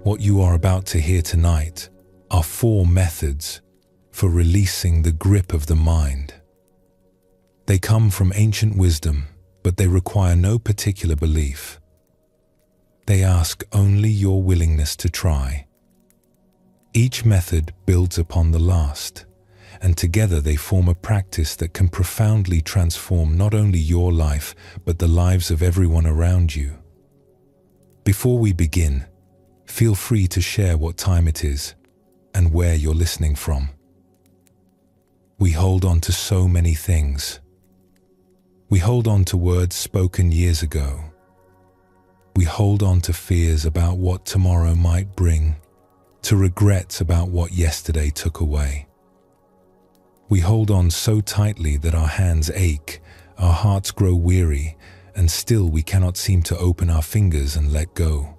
What you are about to hear tonight are 4 methods for releasing the grip of the mind. They come from ancient wisdom, but they require no particular belief. They ask only your willingness to try. Each method builds upon the last, and together they form a practice that can profoundly transform not only your life, but the lives of everyone around you. Before we begin, feel free to share what time it is and where you're listening from. We hold on to so many things. We hold on to words spoken years ago. We hold on to fears about what tomorrow might bring, to regrets about what yesterday took away. We hold on so tightly that our hands ache, our hearts grow weary, and still we cannot seem to open our fingers and let go.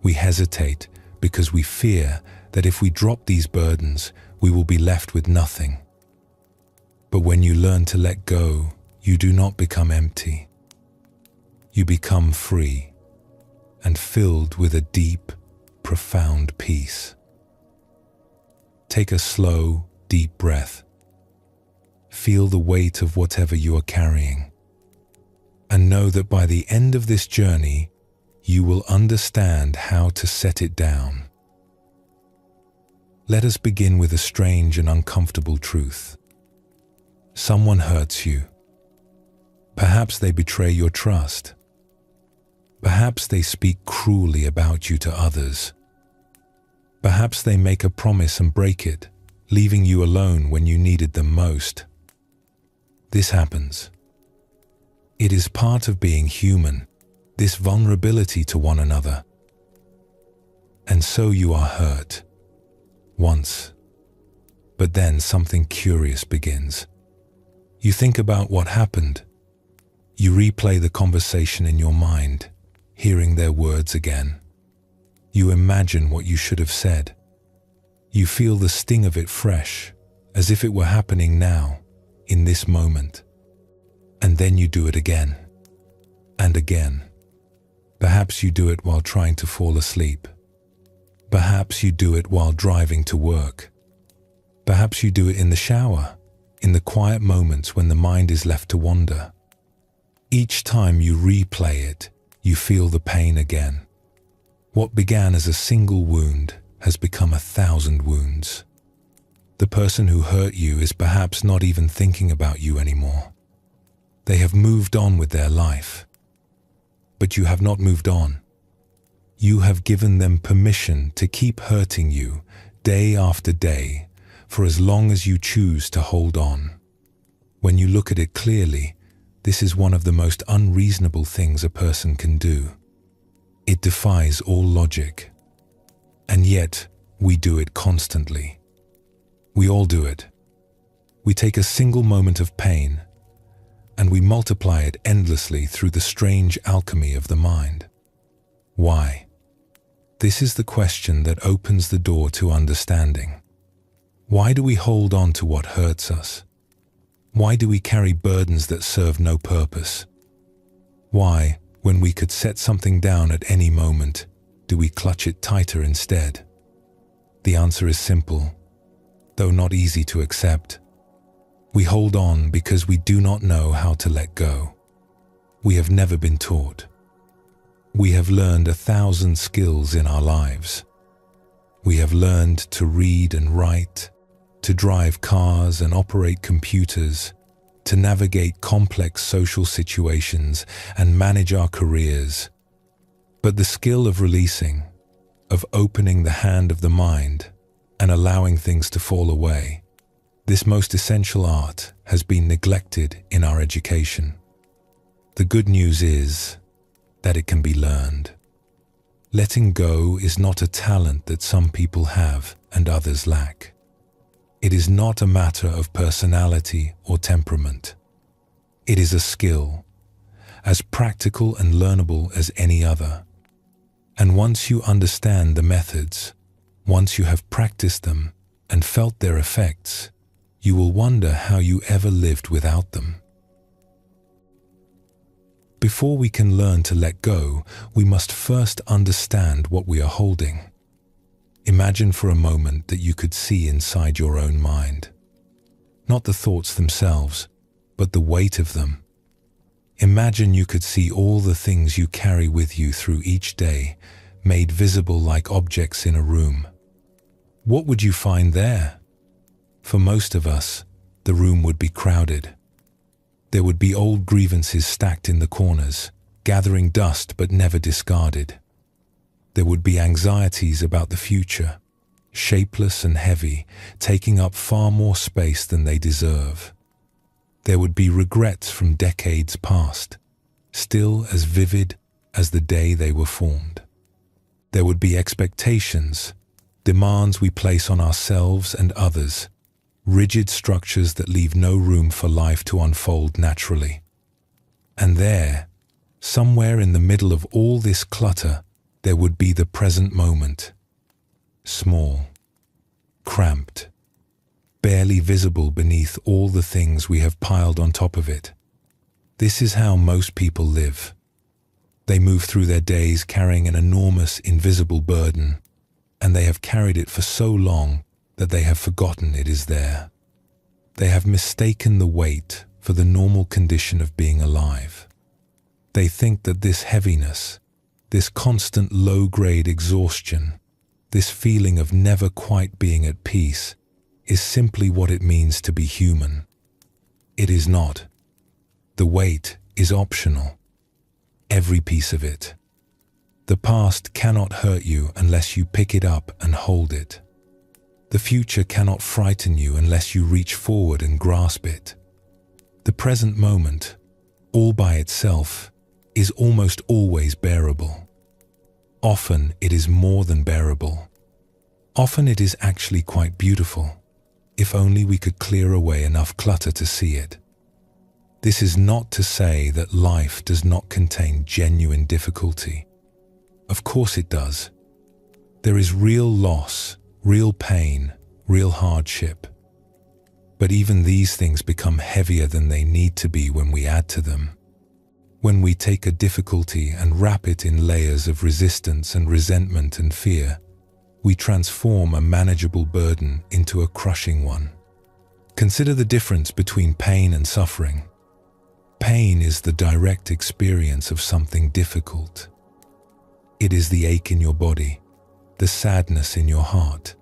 We hesitate because we fear that if we drop these burdens, we will be left with nothing. But when you learn to let go, you do not become empty. You become free and filled with a deep, profound peace. Take a slow, deep breath. Feel the weight of whatever you are carrying. And know that by the end of this journey, you will understand how to set it down. Let us begin with a strange and uncomfortable truth. Someone hurts you. Perhaps they betray your trust. Perhaps they speak cruelly about you to others. Perhaps they make a promise and break it, leaving you alone when you needed them most. This happens. It is part of being human, this vulnerability to one another. And so you are hurt. Once. But then something curious begins. You think about what happened. You replay the conversation in your mind, hearing their words again. You imagine what you should have said. You feel the sting of it fresh, as if it were happening now, in this moment. And then you do it again, and again. Perhaps you do it while trying to fall asleep. Perhaps you do it while driving to work. Perhaps you do it in the shower, in the quiet moments when the mind is left to wander. Each time you replay it, you feel the pain again. What began as a single wound has become 1,000 wounds. The person who hurt you is perhaps not even thinking about you anymore. They have moved on with their life. But you have not moved on. You have given them permission to keep hurting you day after day for as long as you choose to hold on. When you look at it clearly, this is one of the most unreasonable things a person can do. It defies all logic. And yet, we do it constantly. We all do it. We take a single moment of pain, and we multiply it endlessly through the strange alchemy of the mind. Why? This is the question that opens the door to understanding. Why do we hold on to what hurts us? Why do we carry burdens that serve no purpose? Why, when we could set something down at any moment, do we clutch it tighter instead? The answer is simple, though not easy to accept. We hold on because we do not know how to let go. We have never been taught. We have learned 1,000 skills in our lives. We have learned to read and write, to drive cars and operate computers, to navigate complex social situations and manage our careers. But the skill of releasing, of opening the hand of the mind and allowing things to fall away, this most essential art has been neglected in our education. The good news is that it can be learned. Letting go is not a talent that some people have and others lack. It is not a matter of personality or temperament. It is a skill, as practical and learnable as any other. And once you understand the methods, once you have practiced them and felt their effects, you will wonder how you ever lived without them. Before we can learn to let go, we must first understand what we are holding. Imagine for a moment that you could see inside your own mind. Not the thoughts themselves, but the weight of them. Imagine you could see all the things you carry with you through each day, made visible like objects in a room. What would you find there? For most of us, the room would be crowded. There would be old grievances stacked in the corners, gathering dust but never discarded. There would be anxieties about the future, shapeless and heavy, taking up far more space than they deserve. There would be regrets from decades past, still as vivid as the day they were formed. There would be expectations, demands we place on ourselves and others, rigid structures that leave no room for life to unfold naturally. And there, somewhere in the middle of all this clutter, there would be the present moment. Small, cramped, barely visible beneath all the things we have piled on top of it. This is how most people live. They move through their days carrying an enormous, invisible burden, and they have carried it for so long that they have forgotten it is there. They have mistaken the weight for the normal condition of being alive. They think that this heaviness, this constant low-grade exhaustion, this feeling of never quite being at peace, is simply what it means to be human. It is not. The weight is optional. Every piece of it. The past cannot hurt you unless you pick it up and hold it. The future cannot frighten you unless you reach forward and grasp it. The present moment, all by itself, is almost always bearable. Often it is more than bearable. Often it is actually quite beautiful, if only we could clear away enough clutter to see it. This is not to say that life does not contain genuine difficulty. Of course it does. There is real loss, real pain, real hardship. But even these things become heavier than they need to be when we add to them. When we take a difficulty and wrap it in layers of resistance and resentment and fear, we transform a manageable burden into a crushing one. Consider the difference between pain and suffering. Pain is the direct experience of something difficult. It is the ache in your body, the sadness in your heart,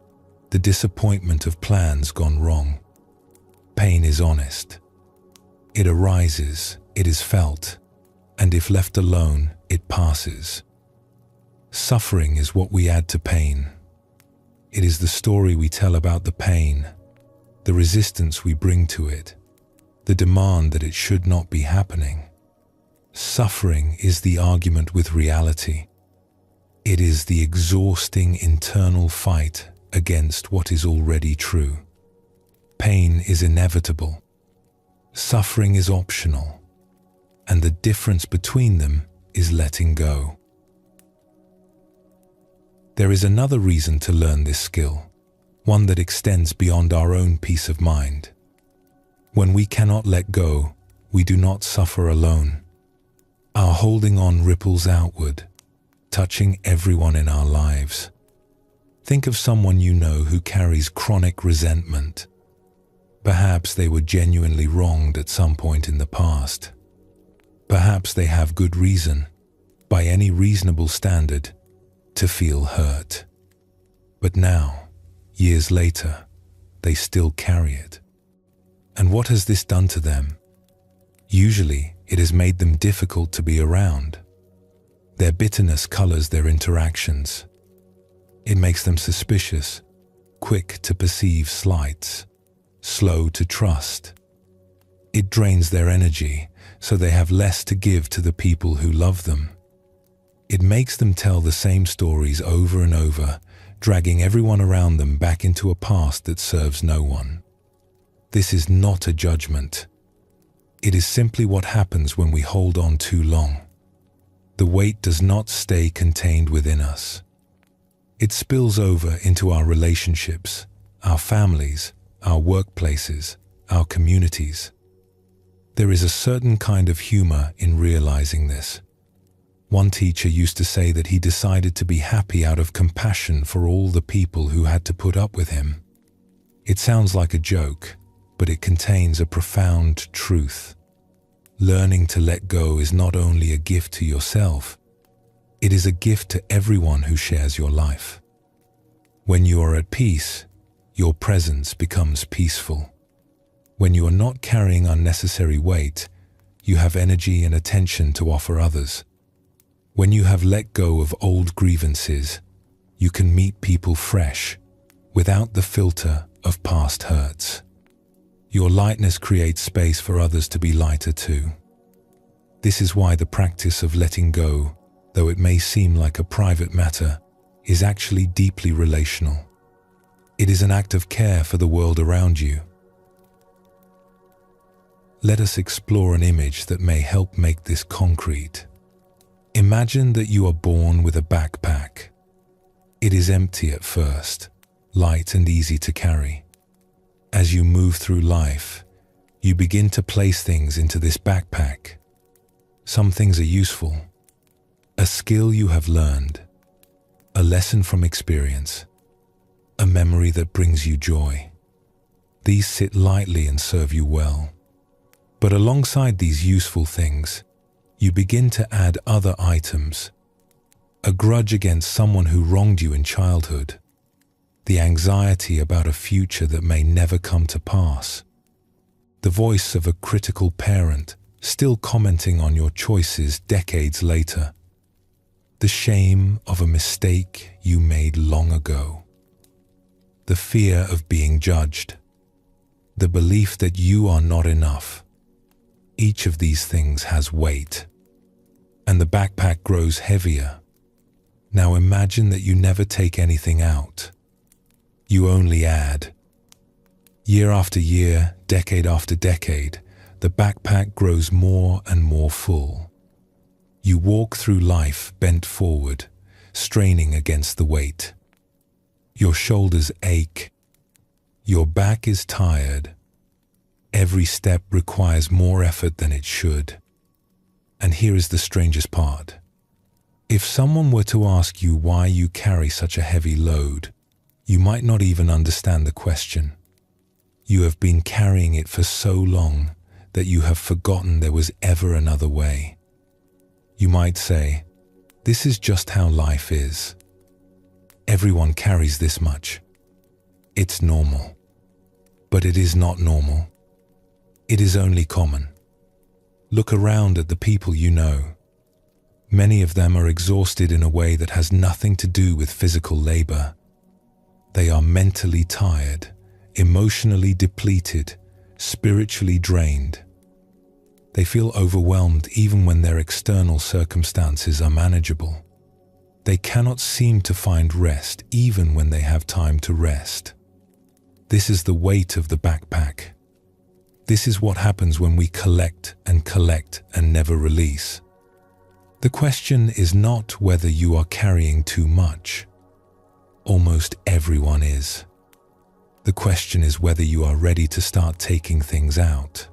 the disappointment of plans gone wrong. Pain is honest. It arises, it is felt, and if left alone, it passes. Suffering is what we add to pain. It is the story we tell about the pain, the resistance we bring to it, the demand that it should not be happening. Suffering is the argument with reality. It is the exhausting internal fight against what is already true. Pain is inevitable. Suffering is optional. And the difference between them is letting go. There is another reason to learn this skill, one that extends beyond our own peace of mind. When we cannot let go, we do not suffer alone. Our holding on ripples outward, touching everyone in our lives. Think of someone you know who carries chronic resentment. Perhaps they were genuinely wronged at some point in the past. Perhaps they have good reason, by any reasonable standard, to feel hurt. But now, years later, they still carry it. And what has this done to them? Usually, it has made them difficult to be around. Their bitterness colors their interactions. It makes them suspicious, quick to perceive slights, slow to trust. It drains their energy, so they have less to give to the people who love them. It makes them tell the same stories over and over, dragging everyone around them back into a past that serves no one. This is not a judgment. It is simply what happens when we hold on too long. The weight does not stay contained within us. It spills over into our relationships, our families, our workplaces, our communities. There is a certain kind of humor in realizing this. One teacher used to say that he decided to be happy out of compassion for all the people who had to put up with him. It sounds like a joke, but it contains a profound truth. Learning to let go is not only a gift to yourself, it is a gift to everyone who shares your life. When you are at peace, your presence becomes peaceful. When you are not carrying unnecessary weight, you have energy and attention to offer others. When you have let go of old grievances, you can meet people fresh, without the filter of past hurts. Your lightness creates space for others to be lighter too. This is why the practice of letting go, though it may seem like a private matter, is actually deeply relational. It is an act of care for the world around you. Let us explore an image that may help make this concrete. Imagine that you are born with a backpack. It is empty at first, light and easy to carry. As you move through life, you begin to place things into this backpack. Some things are useful, a skill you have learned, a lesson from experience, a memory that brings you joy. These sit lightly and serve you well. But alongside these useful things, you begin to add other items. A grudge against someone who wronged you in childhood. The anxiety about a future that may never come to pass. The voice of a critical parent still commenting on your choices decades later. The shame of a mistake you made long ago. The fear of being judged. The belief that you are not enough. Each of these things has weight, and the backpack grows heavier. Now imagine that you never take anything out. You only add. Year after year, decade after decade, the backpack grows more and more full. You walk through life bent forward, straining against the weight. Your shoulders ache. Your back is tired. Every step requires more effort than it should. And here is the strangest part. If someone were to ask you why you carry such a heavy load, you might not even understand the question. You have been carrying it for so long that you have forgotten there was ever another way. You might say, this is just how life is. Everyone carries this much. It's normal. But it is not normal. It is only common. Look around at the people you know. Many of them are exhausted in a way that has nothing to do with physical labor. They are mentally tired, emotionally depleted, spiritually drained. They feel overwhelmed even when their external circumstances are manageable. They cannot seem to find rest even when they have time to rest. This is the weight of the backpack. This is what happens when we collect and never release. The question is not whether you are carrying too much. Almost everyone is. The question is whether you are ready to start taking things out.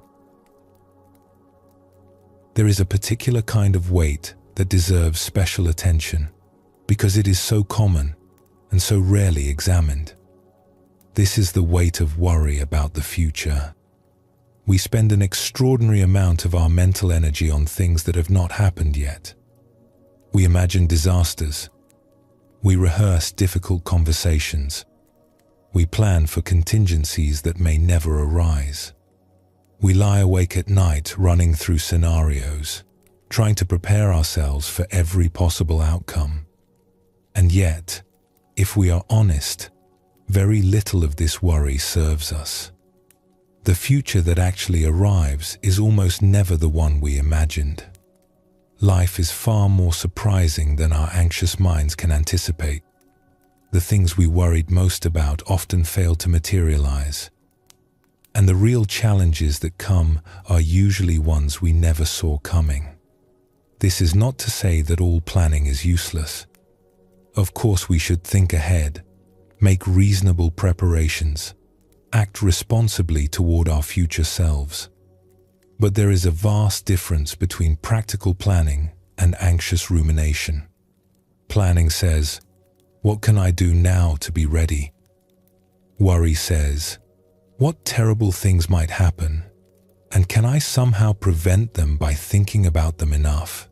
There is a particular kind of weight that deserves special attention because it is so common and so rarely examined. This is the weight of worry about the future. We spend an extraordinary amount of our mental energy on things that have not happened yet. We imagine disasters. We rehearse difficult conversations. We plan for contingencies that may never arise. We lie awake at night running through scenarios, trying to prepare ourselves for every possible outcome. And yet, if we are honest, very little of this worry serves us. The future that actually arrives is almost never the one we imagined. Life is far more surprising than our anxious minds can anticipate. The things we worried most about often fail to materialize. And the real challenges that come are usually ones we never saw coming. This is not to say that all planning is useless. Of course, we should think ahead, make reasonable preparations, act responsibly toward our future selves. But there is a vast difference between practical planning and anxious rumination. Planning says, "What can I do now to be ready?" Worry says, "What terrible things might happen, and can I somehow prevent them by thinking about them enough?"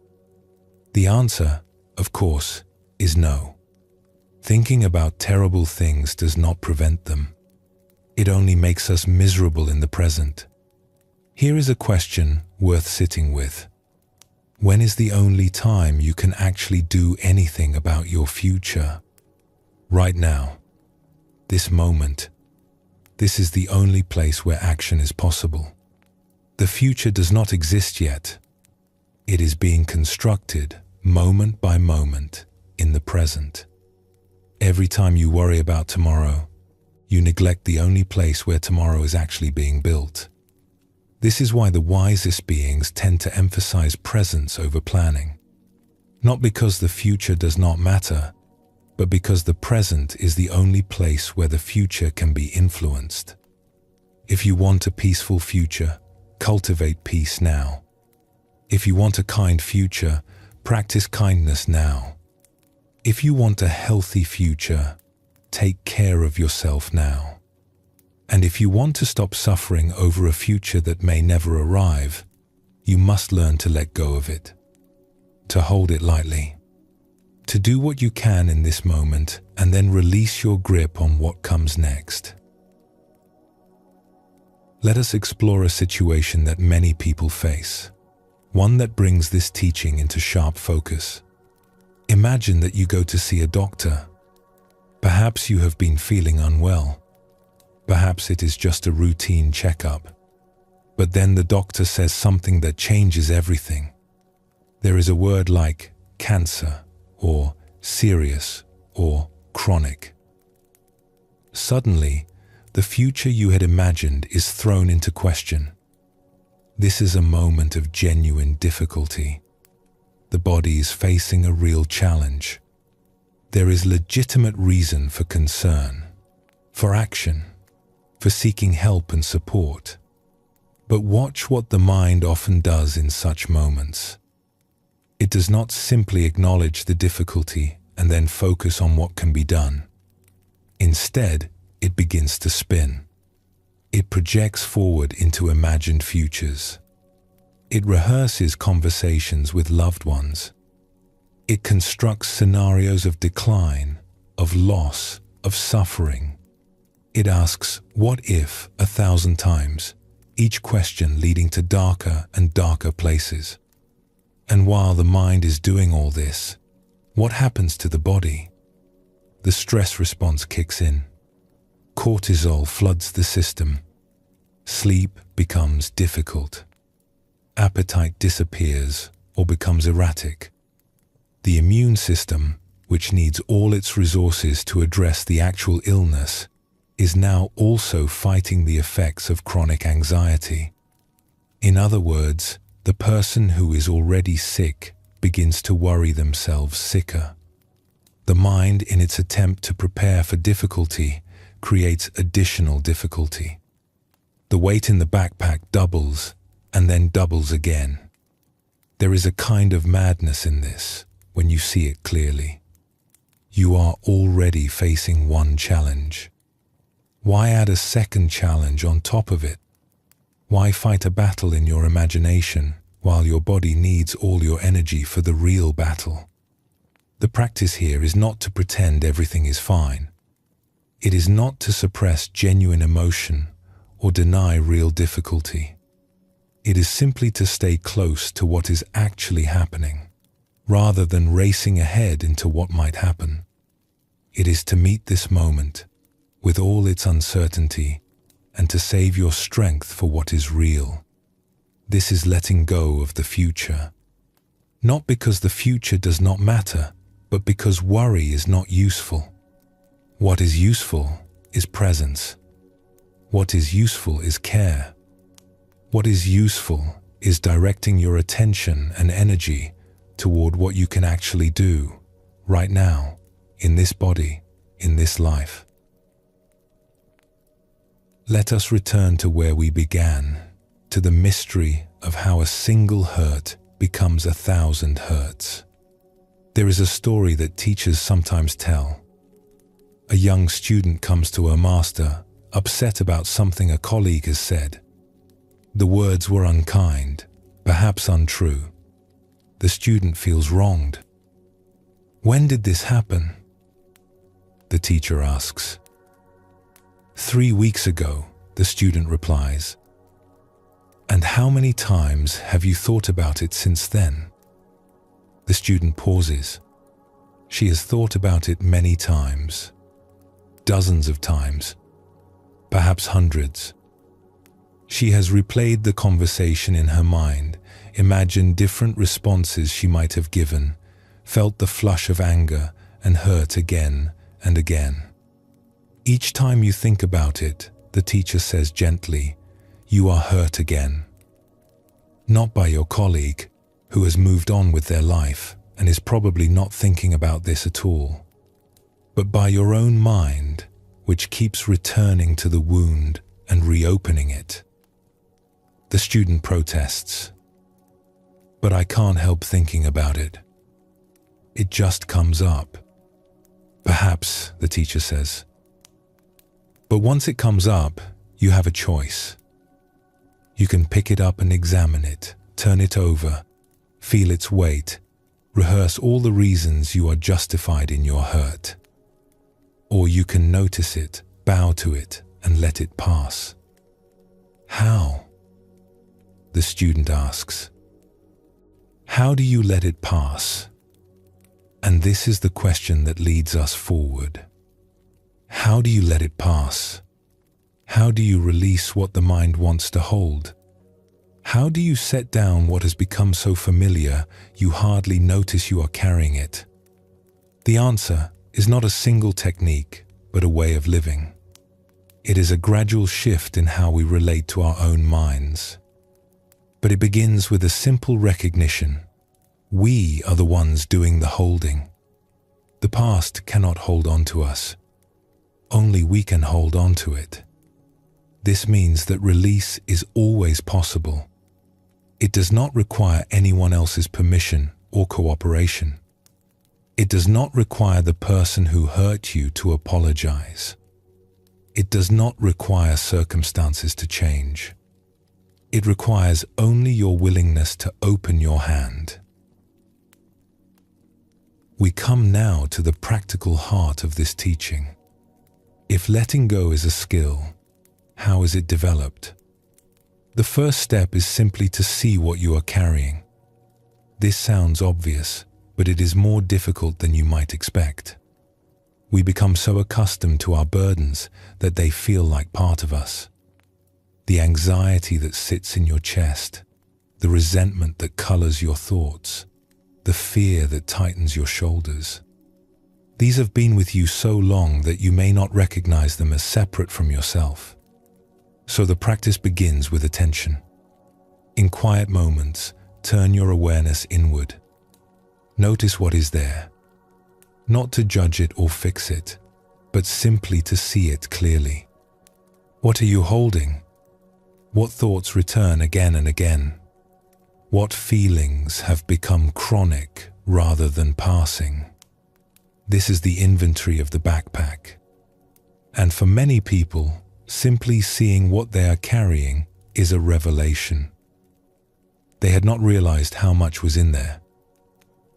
The answer, of course, is no. Thinking about terrible things does not prevent them. It only makes us miserable in the present. Here is a question worth sitting with. When is the only time you can actually do anything about your future? Right now. This moment. This is the only place where action is possible. The future does not exist yet. It is being constructed moment by moment in the present. Every time you worry about tomorrow, you neglect the only place where tomorrow is actually being built. This is why the wisest beings tend to emphasize presence over planning. Not because the future does not matter, but because the present is the only place where the future can be influenced. If you want a peaceful future, cultivate peace now. If you want a kind future, practice kindness now. If you want a healthy future, take care of yourself now. And if you want to stop suffering over a future that may never arrive, you must learn to let go of it, to hold it lightly, to do what you can in this moment and then release your grip on what comes next. Let us explore a situation that many people face, one that brings this teaching into sharp focus. Imagine that you go to see a doctor. Perhaps you have been feeling unwell. Perhaps it is just a routine checkup. But then the doctor says something that changes everything. There is a word like cancer, or serious, or chronic. Suddenly, the future you had imagined is thrown into question. This is a moment of genuine difficulty. The body is facing a real challenge. There is legitimate reason for concern, for action, for seeking help and support. But watch what the mind often does in such moments. It does not simply acknowledge the difficulty and then focus on what can be done. Instead, it begins to spin. It projects forward into imagined futures. It rehearses conversations with loved ones. It constructs scenarios of decline, of loss, of suffering. It asks, "What if?" 1,000 times, each question leading to darker and darker places. And while the mind is doing all this, what happens to the body? The stress response kicks in. Cortisol floods the system. Sleep becomes difficult. Appetite disappears or becomes erratic. The immune system, which needs all its resources to address the actual illness, is now also fighting the effects of chronic anxiety. In other words, the person who is already sick begins to worry themselves sicker. The mind, in its attempt to prepare for difficulty, creates additional difficulty. The weight in the backpack doubles and then doubles again. There is a kind of madness in this when you see it clearly. You are already facing one challenge. Why add a second challenge on top of it? Why fight a battle in your imagination while your body needs all your energy for the real battle? The practice here is not to pretend everything is fine. It is not to suppress genuine emotion or deny real difficulty. It is simply to stay close to what is actually happening, rather than racing ahead into what might happen. It is to meet this moment with all its uncertainty and to save your strength for what is real. This is letting go of the future. Not because the future does not matter, but because worry is not useful. What is useful is presence. What is useful is care. What is useful is directing your attention and energy toward what you can actually do right now, in this body, in this life. Let us return to where we began, to the mystery of how a single hurt becomes 1,000 hurts. There is a story that teachers sometimes tell. A young student comes to her master, upset about something a colleague has said. The words were unkind, perhaps untrue. The student feels wronged. "When did this happen?" the teacher asks. "3 weeks ago," the student replies. "And how many times have you thought about it since then?" The student pauses. She has thought about it many times. Dozens of times. Perhaps hundreds. She has replayed the conversation in her mind, imagined different responses she might have given, felt the flush of anger and hurt again and again. Each time you think about it, the teacher says gently, you are hurt again. Not by your colleague, who has moved on with their life and is probably not thinking about this at all, but by your own mind, which keeps returning to the wound and reopening it. The student protests. "But I can't help thinking about it. It just comes up." "Perhaps," the teacher says. "But once it comes up, you have a choice. You can pick it up and examine it, turn it over, feel its weight, rehearse all the reasons you are justified in your hurt. Or you can notice it, bow to it, and let it pass." "How?" the student asks. "How do you let it pass?" And this is the question that leads us forward. How do you let it pass? How do you release what the mind wants to hold? How do you set down what has become so familiar you hardly notice you are carrying it? The answer is not a single technique, but a way of living. It is a gradual shift in how we relate to our own minds. But it begins with a simple recognition. We are the ones doing the holding. The past cannot hold on to us. Only we can hold on to it. This means that release is always possible. It does not require anyone else's permission or cooperation. It does not require the person who hurt you to apologize. It does not require circumstances to change. It requires only your willingness to open your hand. We come now to the practical heart of this teaching. If letting go is a skill, how is it developed? The first step is simply to see what you are carrying. This sounds obvious, but it is more difficult than you might expect. We become so accustomed to our burdens that they feel like part of us. The anxiety that sits in your chest, the resentment that colors your thoughts, the fear that tightens your shoulders. These have been with you so long that you may not recognize them as separate from yourself. So the practice begins with attention. In quiet moments, turn your awareness inward. Notice what is there. Not to judge it or fix it, but simply to see it clearly. What are you holding? What thoughts return again and again? What feelings have become chronic rather than passing? This is the inventory of the backpack. And for many people, simply seeing what they are carrying is a revelation. They had not realized how much was in there.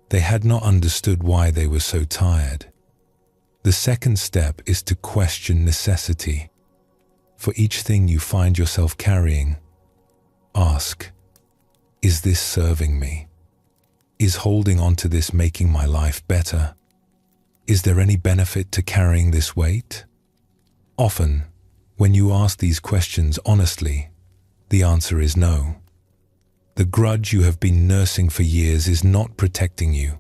They had not understood why they were so tired. The second step is to question necessity. For each thing you find yourself carrying, ask, is this serving me? Is holding on to this making my life better? Is there any benefit to carrying this weight? Often, when you ask these questions honestly, the answer is no. The grudge you have been nursing for years is not protecting you.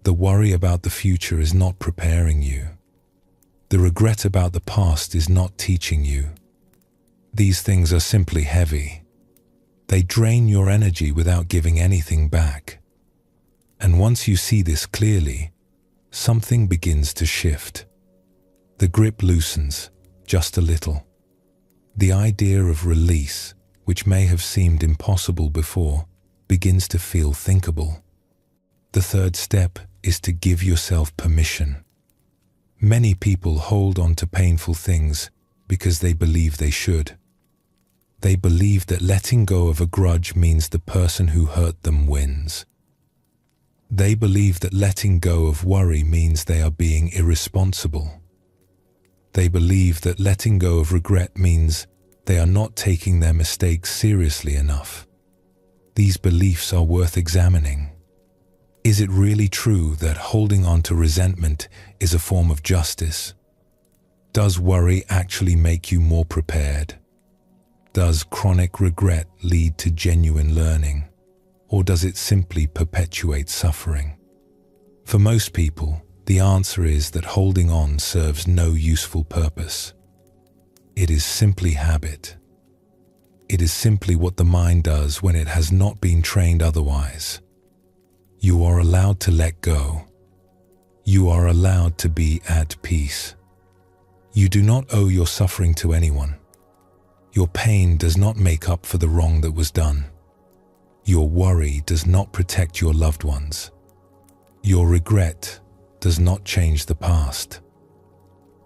The worry about the future is not preparing you. The regret about the past is not teaching you. These things are simply heavy. They drain your energy without giving anything back. And once you see this clearly, something begins to shift. The grip loosens, just a little. The idea of release which may have seemed impossible before, begins to feel thinkable. The third step is to give yourself permission. Many people hold on to painful things because they believe they should. They believe that letting go of a grudge means the person who hurt them wins. They believe that letting go of worry means they are being irresponsible. They believe that letting go of regret means they are not taking their mistakes seriously enough. These beliefs are worth examining. Is it really true that holding on to resentment is a form of justice? Does worry actually make you more prepared? Does chronic regret lead to genuine learning? Or does it simply perpetuate suffering? For most people, the answer is that holding on serves no useful purpose. It is simply habit. It is simply what the mind does when it has not been trained otherwise. You are allowed to let go. You are allowed to be at peace. You do not owe your suffering to anyone. Your pain does not make up for the wrong that was done. Your worry does not protect your loved ones. Your regret does not change the past.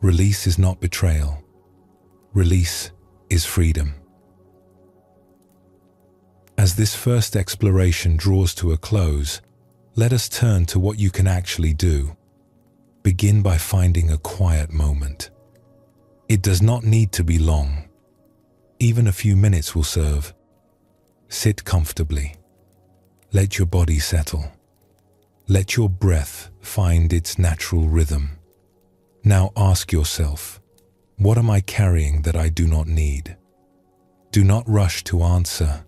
Release is not betrayal. Release is freedom. As this first exploration draws to a close, let us turn to what you can actually do. Begin by finding a quiet moment. It does not need to be long. Even a few minutes will serve. Sit comfortably. Let your body settle. Let your breath find its natural rhythm. Now ask yourself, what am I carrying that I do not need? Do not rush to answer.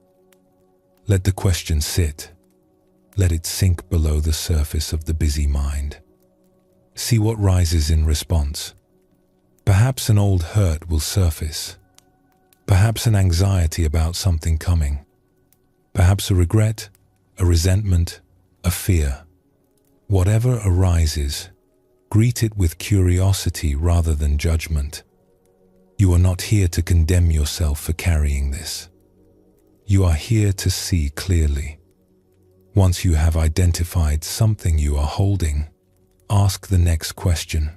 Let the question sit. Let it sink below the surface of the busy mind. See what rises in response. Perhaps an old hurt will surface. Perhaps an anxiety about something coming. Perhaps a regret, a resentment, a fear. Whatever arises, greet it with curiosity rather than judgment. You are not here to condemn yourself for carrying this. You are here to see clearly. Once you have identified something you are holding, ask the next question.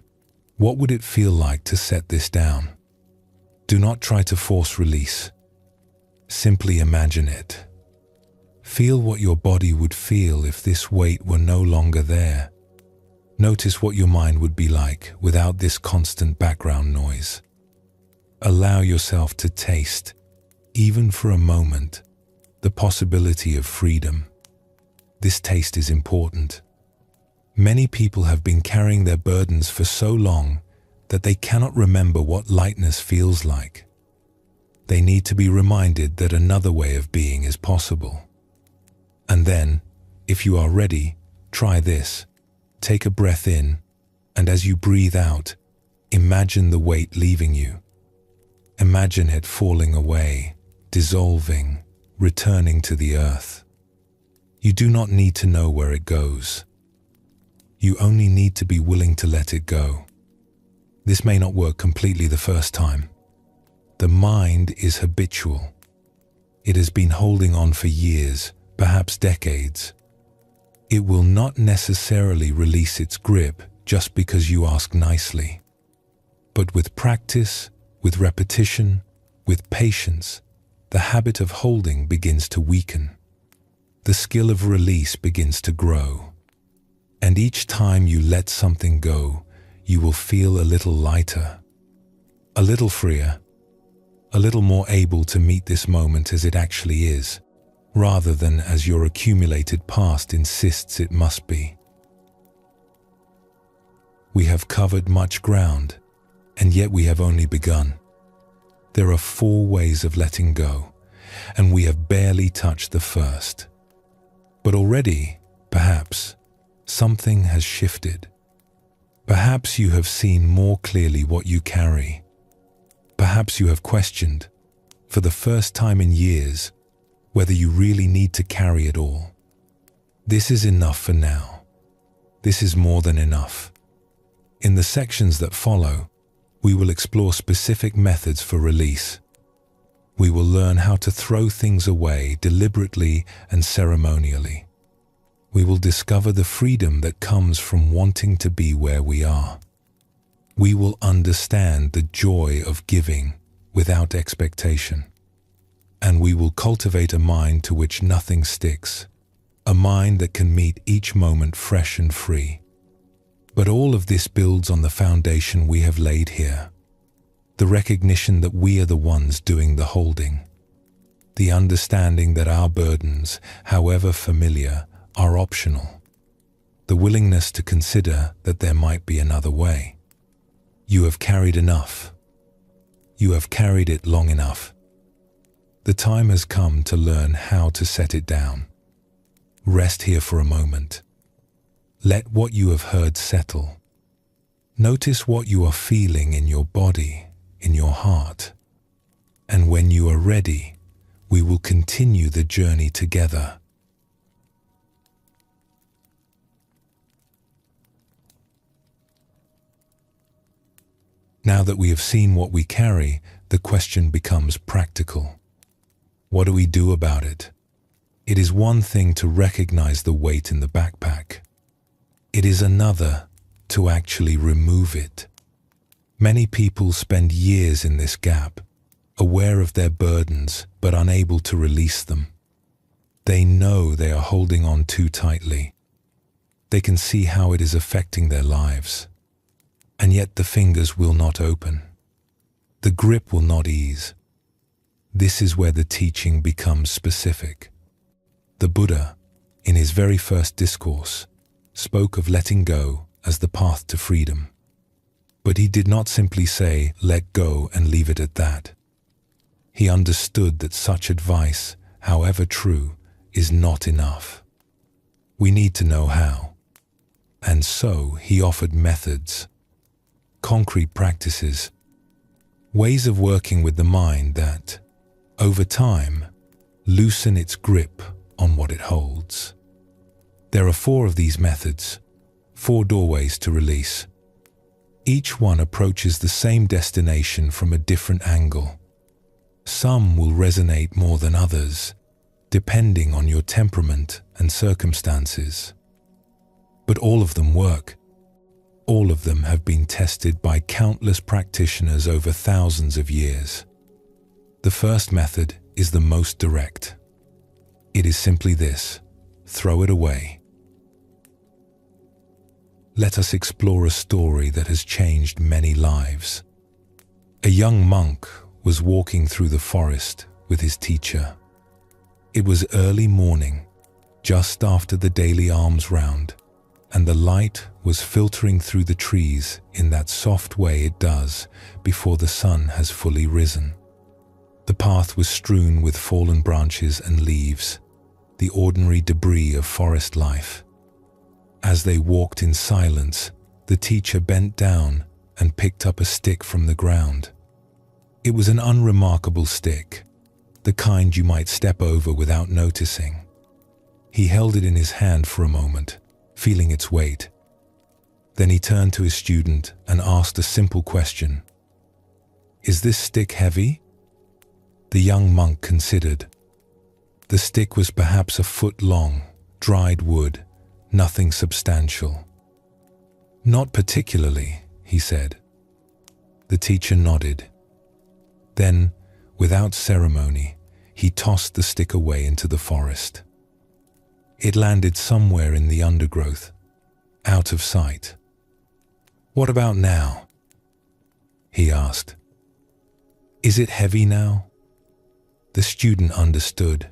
What would it feel like to set this down? Do not try to force release. Simply imagine it. Feel what your body would feel if this weight were no longer there. Notice what your mind would be like without this constant background noise. Allow yourself to taste, even for a moment, the possibility of freedom. This taste is important. Many people have been carrying their burdens for so long that they cannot remember what lightness feels like. They need to be reminded that another way of being is possible. And then, if you are ready, try this. Take a breath in, and as you breathe out, imagine the weight leaving you. Imagine it falling away, dissolving, returning to the earth. You do not need to know where it goes. You only need to be willing to let it go. This may not work completely the first time. The mind is habitual. It has been holding on for years, perhaps decades. It will not necessarily release its grip just because you ask nicely. But with practice, with repetition, with patience, the habit of holding begins to weaken. The skill of release begins to grow. And each time you let something go, you will feel a little lighter, a little freer, a little more able to meet this moment as it actually is, rather than as your accumulated past insists it must be. We have covered much ground, and yet we have only begun. There are 4 ways of letting go, and we have barely touched the first. But already, perhaps, something has shifted. Perhaps you have seen more clearly what you carry. Perhaps you have questioned, for the first time in years, whether you really need to carry it all. This is enough for now. This is more than enough. In the sections that follow, we will explore specific methods for release. We will learn how to throw things away deliberately and ceremonially. We will discover the freedom that comes from wanting to be where we are. We will understand the joy of giving without expectation. And we will cultivate a mind to which nothing sticks, a mind that can meet each moment fresh and free. But all of this builds on the foundation we have laid here. The recognition that we are the ones doing the holding. The understanding that our burdens, however familiar, are optional. The willingness to consider that there might be another way. You have carried enough. You have carried it long enough. The time has come to learn how to set it down. Rest here for a moment. Let what you have heard settle. Notice what you are feeling in your body, in your heart. And when you are ready, we will continue the journey together. Now that we have seen what we carry, the question becomes practical. What do we do about it? It is one thing to recognize the weight in the backpack. It is another to actually remove it. Many people spend years in this gap, aware of their burdens but unable to release them. They know they are holding on too tightly. They can see how it is affecting their lives. And yet the fingers will not open. The grip will not ease. This is where the teaching becomes specific. The Buddha, in his very first discourse, spoke of letting go as the path to freedom. But he did not simply say, let go and leave it at that. He understood that such advice, however true, is not enough. We need to know how. And so he offered methods, concrete practices, ways of working with the mind that, over time, loosen its grip on what it holds. There are 4 of these methods, 4 doorways to release. Each one approaches the same destination from a different angle. Some will resonate more than others, depending on your temperament and circumstances. But all of them work. All of them have been tested by countless practitioners over thousands of years. The first method is the most direct. It is simply this: throw it away. Let us explore a story that has changed many lives. A young monk was walking through the forest with his teacher. It was early morning, just after the daily alms round, and the light was filtering through the trees in that soft way it does before the sun has fully risen. The path was strewn with fallen branches and leaves, the ordinary debris of forest life. As they walked in silence, the teacher bent down and picked up a stick from the ground. It was an unremarkable stick, the kind you might step over without noticing. He held it in his hand for a moment, feeling its weight. Then he turned to his student and asked a simple question. "Is this stick heavy?" The young monk considered. The stick was perhaps a foot long, dried wood, nothing substantial. "Not particularly," he said. The teacher nodded. Then, without ceremony, he tossed the stick away into the forest. It landed somewhere in the undergrowth, out of sight. "What about now?" he asked. "Is it heavy now?" The student understood.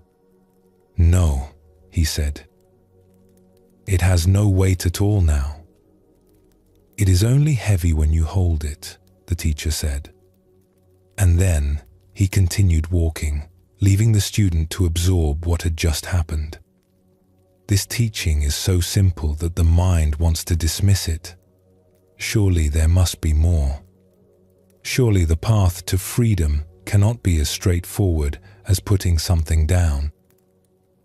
"No," he said. "It has no weight at all now." "It is only heavy when you hold it," the teacher said. And then he continued walking, leaving the student to absorb what had just happened. This teaching is so simple that the mind wants to dismiss it. Surely there must be more. Surely the path to freedom cannot be as straightforward as putting something down.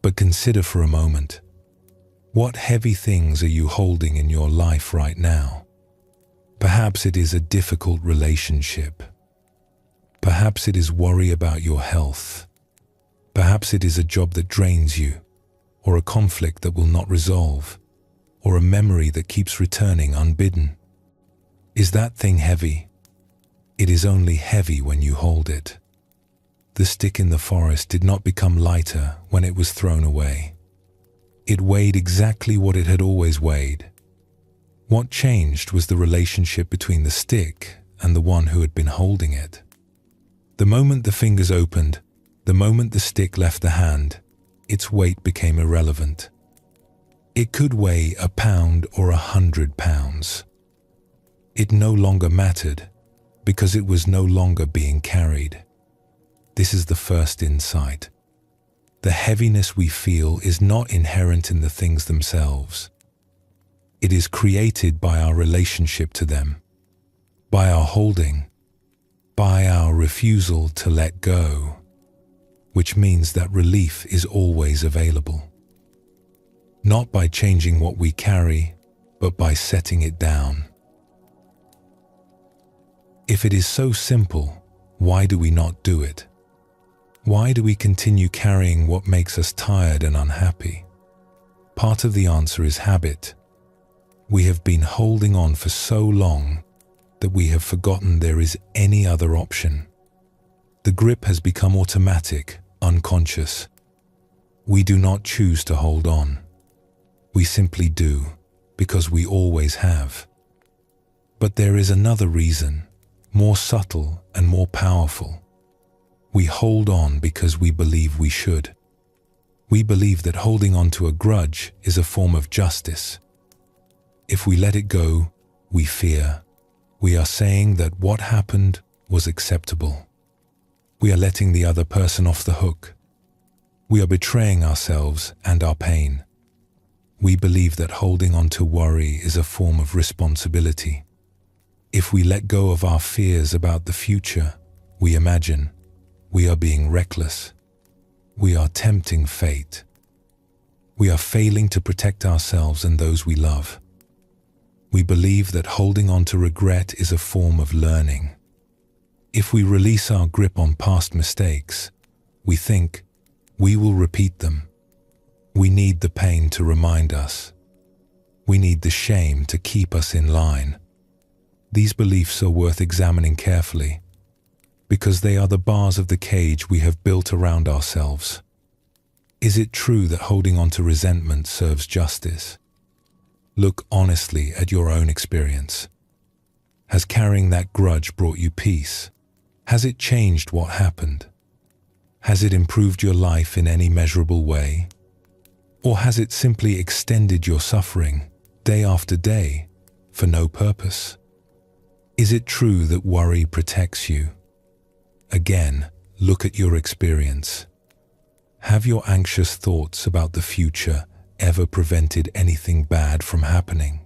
But consider for a moment, what heavy things are you holding in your life right now? Perhaps it is a difficult relationship. Perhaps it is worry about your health. Perhaps it is a job that drains you, or a conflict that will not resolve, or a memory that keeps returning unbidden. Is that thing heavy? It is only heavy when you hold it. The stick in the forest did not become lighter when it was thrown away. It weighed exactly what it had always weighed. What changed was the relationship between the stick and the one who had been holding it. The moment the fingers opened, the moment the stick left the hand, its weight became irrelevant. It could weigh 1 pound or 100 pounds. It no longer mattered because it was no longer being carried. This is the first insight. The heaviness we feel is not inherent in the things themselves. It is created by our relationship to them, by our holding, by our refusal to let go, which means that relief is always available. Not by changing what we carry, but by setting it down. If it is so simple, why do we not do it? Why do we continue carrying what makes us tired and unhappy? Part of the answer is habit. We have been holding on for so long that we have forgotten there is any other option. The grip has become automatic, unconscious. We do not choose to hold on. We simply do, because we always have. But there is another reason, more subtle and more powerful. We hold on because we believe we should. We believe that holding on to a grudge is a form of justice. If we let it go, we fear. We are saying that what happened was acceptable. We are letting the other person off the hook. We are betraying ourselves and our pain. We believe that holding on to worry is a form of responsibility. If we let go of our fears about the future, we imagine, we are being reckless. We are tempting fate. We are failing to protect ourselves and those we love. We believe that holding on to regret is a form of learning. If we release our grip on past mistakes, we think we will repeat them. We need the pain to remind us. We need the shame to keep us in line. These beliefs are worth examining carefully, because they are the bars of the cage we have built around ourselves. Is it true that holding on to resentment serves justice? Look honestly at your own experience. Has carrying that grudge brought you peace? Has it changed what happened? Has it improved your life in any measurable way? Or has it simply extended your suffering, day after day, for no purpose? Is it true that worry protects you? Again, look at your experience. Have your anxious thoughts about the future ever prevented anything bad from happening?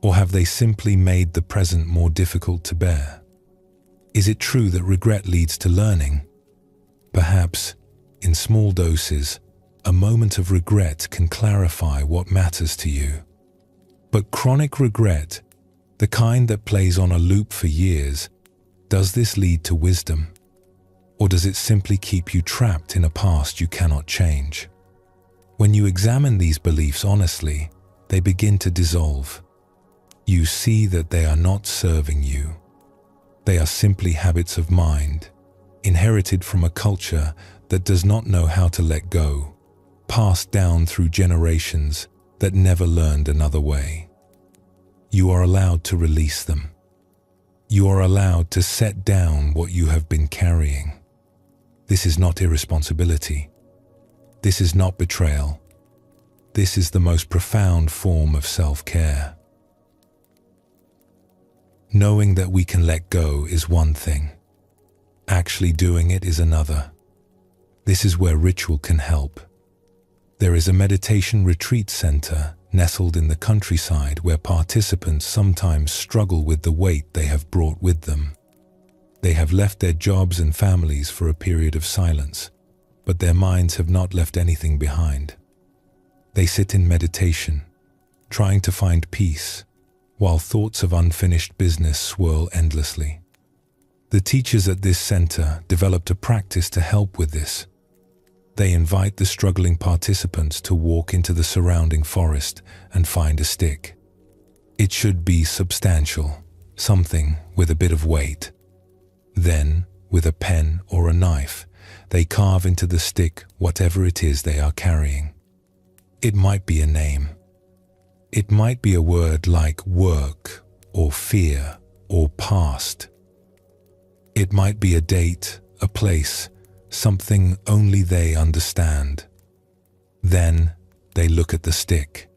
Or have they simply made the present more difficult to bear? Is it true that regret leads to learning? Perhaps, in small doses, a moment of regret can clarify what matters to you. But chronic regret, the kind that plays on a loop for years, does this lead to wisdom? Or does it simply keep you trapped in a past you cannot change? When you examine these beliefs honestly, they begin to dissolve. You see that they are not serving you. They are simply habits of mind, inherited from a culture that does not know how to let go, passed down through generations that never learned another way. You are allowed to release them. You are allowed to set down what you have been carrying. This is not irresponsibility. This is not betrayal. This is the most profound form of self-care. Knowing that we can let go is one thing. Actually doing it is another. This is where ritual can help. There is a meditation retreat center nestled in the countryside where participants sometimes struggle with the weight they have brought with them. They have left their jobs and families for a period of silence, but their minds have not left anything behind. They sit in meditation, trying to find peace, while thoughts of unfinished business swirl endlessly. The teachers at this center developed a practice to help with this. They invite the struggling participants to walk into the surrounding forest and find a stick. It should be substantial, something with a bit of weight. Then, with a pen or a knife, they carve into the stick whatever it is they are carrying. It might be a name. It might be a word like work or fear or past. It might be a date, a place, something only they understand. Then they look at the stick.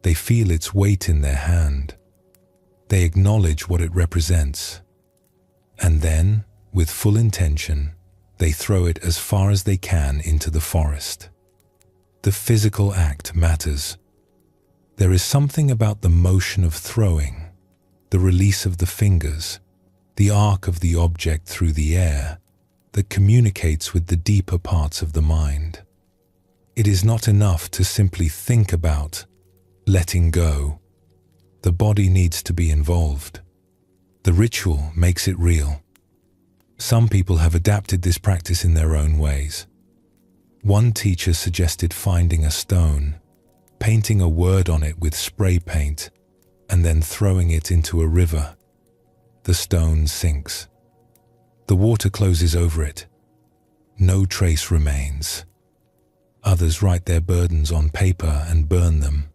They feel its weight in their hand. They acknowledge what it represents. And then, with full intention, they throw it as far as they can into the forest. The physical act matters. There is something about the motion of throwing, the release of the fingers, the arc of the object through the air, that communicates with the deeper parts of the mind. It is not enough to simply think about letting go. The body needs to be involved. The ritual makes it real. Some people have adapted this practice in their own ways. One teacher suggested finding a stone, painting a word on it with spray paint, and then throwing it into a river. The stone sinks. The water closes over it. No trace remains. Others write their burdens on paper and burn them,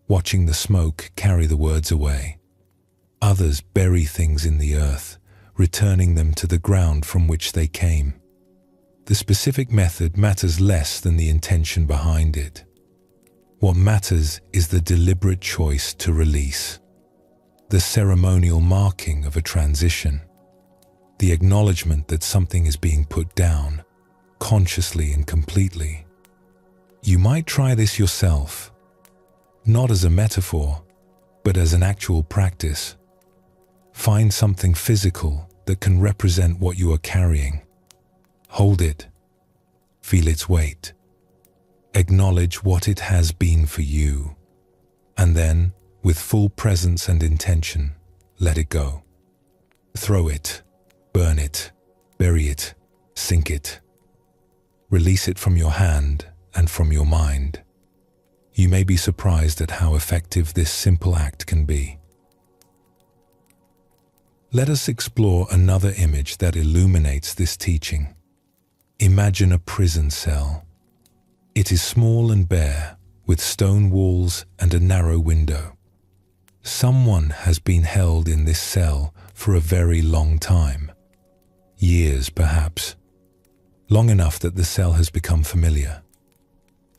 watching the smoke carry the words away. Others bury things in the earth, returning them to the ground from which they came. The specific method matters less than the intention behind it. What matters is the deliberate choice to release, the ceremonial marking of a transition, the acknowledgement that something is being put down, consciously and completely. You might try this yourself, not as a metaphor, but as an actual practice. Find something physical that can represent what you are carrying. Hold it. Feel its weight. Acknowledge what it has been for you. And then, with full presence and intention, let it go. Throw it, burn it, bury it, sink it. Release it from your hand and from your mind. You may be surprised at how effective this simple act can be. Let us explore another image that illuminates this teaching. Imagine a prison cell. It is small and bare, with stone walls and a narrow window. Someone has been held in this cell for a very long time. Years, perhaps. Long enough that the cell has become familiar.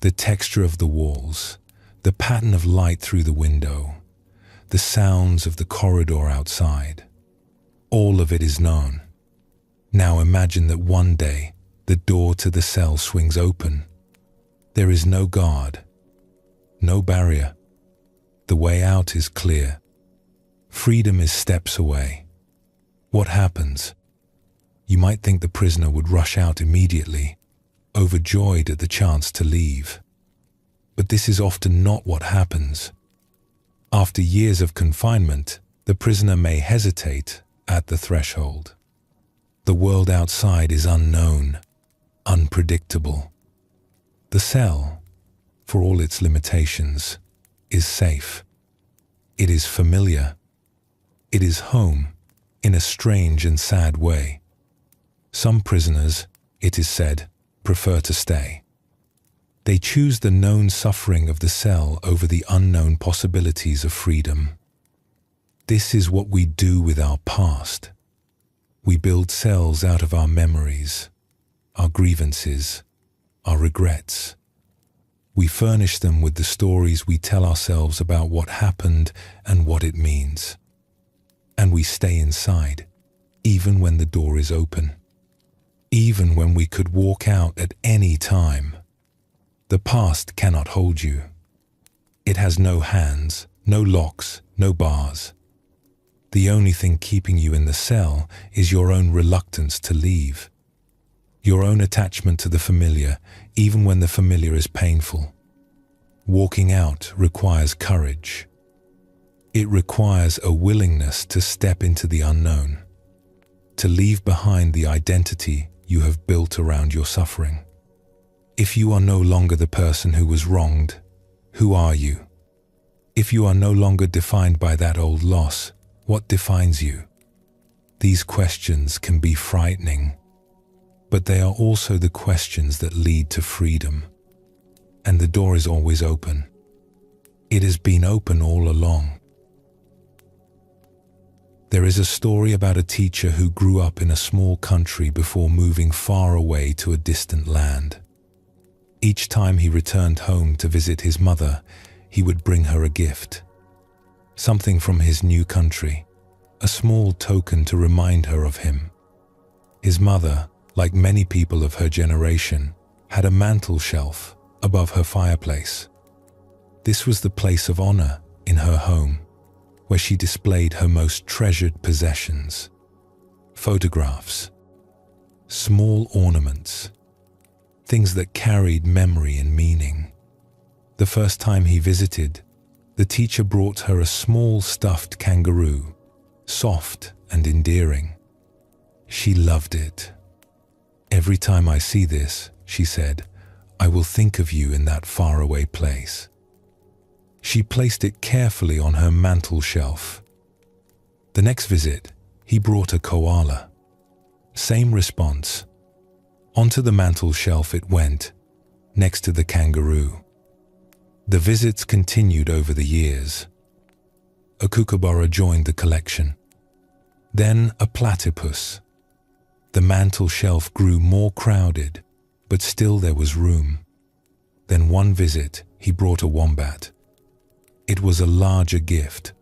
The texture of the walls, the pattern of light through the window, the sounds of the corridor outside. All of it is known. Now imagine that one day the door to the cell swings open. There is no guard, no barrier. The way out is clear. Freedom is steps away. What happens? You might think the prisoner would rush out immediately, overjoyed at the chance to leave. But this is often not what happens. After years of confinement, the prisoner may hesitate at the threshold. The world outside is unknown, unpredictable. The cell, for all its limitations, is safe. It is familiar. It is home in a strange and sad way. Some prisoners, it is said, prefer to stay. They choose the known suffering of the cell over the unknown possibilities of freedom. This is what we do with our past. We build cells out of our memories, our grievances, our regrets. We furnish them with the stories we tell ourselves about what happened and what it means. And we stay inside, even when the door is open. Even when we could walk out at any time. The past cannot hold you. It has no hands, no locks, no bars. The only thing keeping you in the cell is your own reluctance to leave. Your own attachment to the familiar, even when the familiar is painful. Walking out requires courage. It requires a willingness to step into the unknown. to leave behind the identity you have built around your suffering. If you are no longer the person who was wronged, who are you? If you are no longer defined by that old loss, what defines you? These questions can be frightening, but they are also the questions that lead to freedom. And the door is always open. It has been open all along. There is a story about a teacher who grew up in a small country before moving far away to a distant land. Each time he returned home to visit his mother, he would bring her a gift. Something from his new country, a small token to remind her of him. His mother, like many people of her generation, had a mantel shelf above her fireplace. This was the place of honor in her home, where she displayed her most treasured possessions. Photographs, small ornaments, things that carried memory and meaning. The first time he visited, the teacher brought her a small stuffed kangaroo, soft and endearing. She loved it. "Every time I see this," she said, "I will think of you in that faraway place." She placed it carefully on her mantel shelf. The next visit, he brought a koala. Same response. Onto the mantel shelf it went, next to the kangaroo. The visits continued over the years. A kookaburra joined the collection. Then a platypus. The mantel shelf grew more crowded, but still there was room. Then one visit, he brought a wombat. It was a larger gift,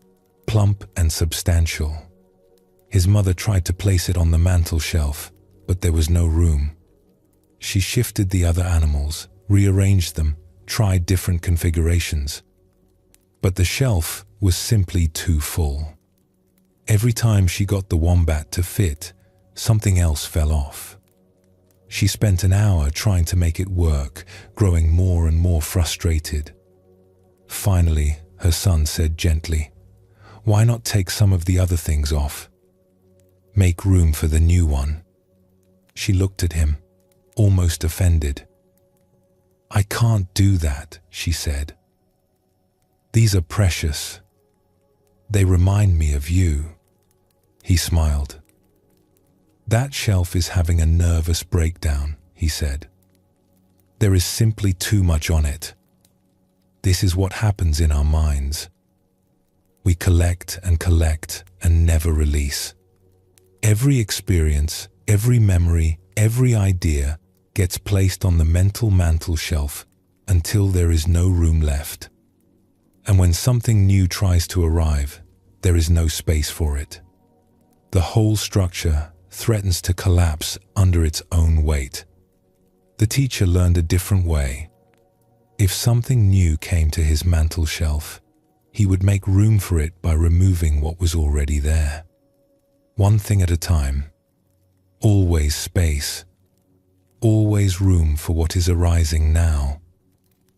plump and substantial. His mother tried to place it on the mantel shelf, but there was no room. She shifted the other animals, rearranged them, tried different configurations. But the shelf was simply too full. Every time she got the wombat to fit, something else fell off. She spent an hour trying to make it work, growing more and more frustrated. Finally, her son said gently, "Why not take some of the other things off? Make room for the new one." She looked at him, almost offended. "I can't do that," she said. "These are precious. They remind me of you." He smiled. "That shelf is having a nervous breakdown," he said. "There is simply too much on it. This is what happens in our minds. We collect and never release. Every experience, every memory, every idea gets placed on the mental mantel shelf until there is no room left. And when something new tries to arrive, there is no space for it. The whole structure threatens to collapse under its own weight." The teacher learned a different way. If something new came to his mantel shelf, he would make room for it by removing what was already there. One thing at a time. Always space. Always room for what is arising now.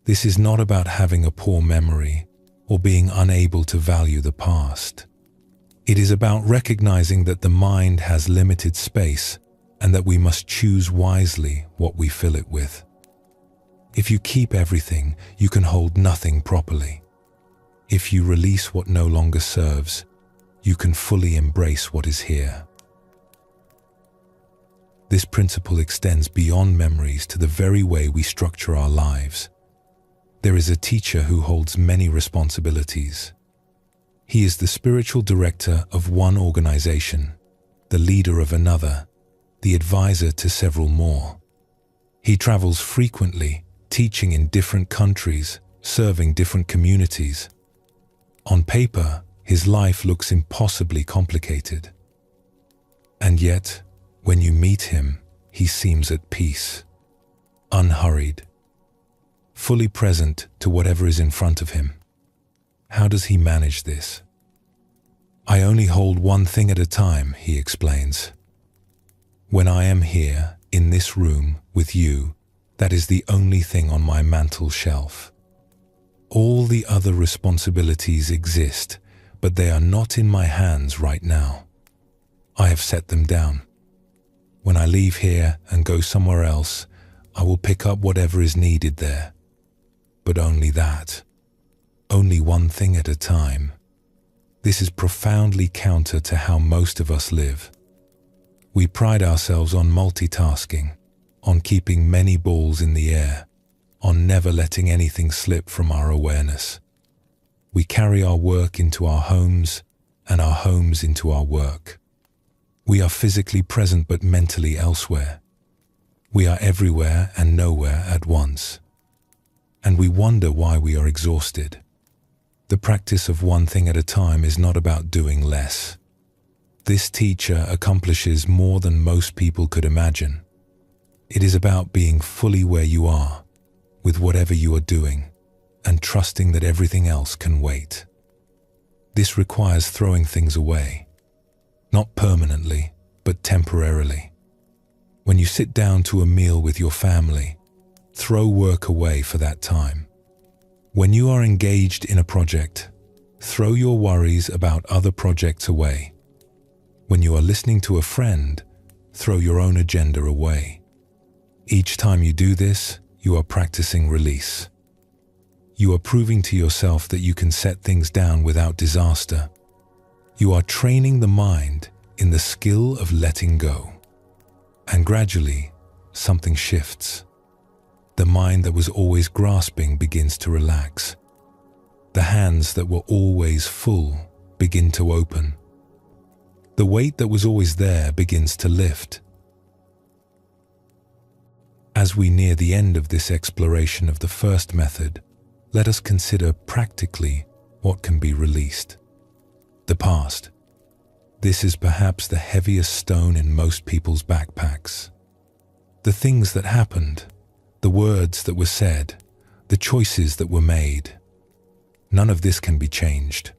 This is not about having a poor memory or being unable to value the past. It is about recognizing that the mind has limited space and that we must choose wisely what we fill it with. If you keep everything, you can hold nothing properly. If you release what no longer serves, you can fully embrace what is here. This principle extends beyond memories to the very way we structure our lives. There is a teacher who holds many responsibilities. He is the spiritual director of one organization, the leader of another, the advisor to several more. He travels frequently, teaching in different countries, serving different communities. On paper, his life looks impossibly complicated. And yet, when you meet him, he seems at peace, unhurried, fully present to whatever is in front of him. How does he manage this? "I only hold one thing at a time," he explains. "When I am here, in this room, with you, that is the only thing on my mantel shelf. All the other responsibilities exist, but they are not in my hands right now. I have set them down." When I leave here and go somewhere else, I will pick up whatever is needed there. But only that. Only one thing at a time. This is profoundly counter to how most of us live. We pride ourselves on multitasking, on keeping many balls in the air, on never letting anything slip from our awareness. We carry our work into our homes and our homes into our work. We are physically present but mentally elsewhere. We are everywhere and nowhere at once. And we wonder why we are exhausted. The practice of one thing at a time is not about doing less. This teacher accomplishes more than most people could imagine. It is about being fully where you are, with whatever you are doing, and trusting that everything else can wait. This requires throwing things away, not permanently, but temporarily. When you sit down to a meal with your family, throw work away for that time. When you are engaged in a project, throw your worries about other projects away. When you are listening to a friend, throw your own agenda away. Each time you do this, you are practicing release. You are proving to yourself that you can set things down without disaster. You are training the mind in the skill of letting go. And gradually, something shifts. The mind that was always grasping begins to relax. The hands that were always full begin to open. The weight that was always there begins to lift. As we near the end of this exploration of the first method, let us consider practically what can be released. The past. This is perhaps the heaviest stone in most people's backpacks. The things that happened, the words that were said, the choices that were made. None of this can be changed.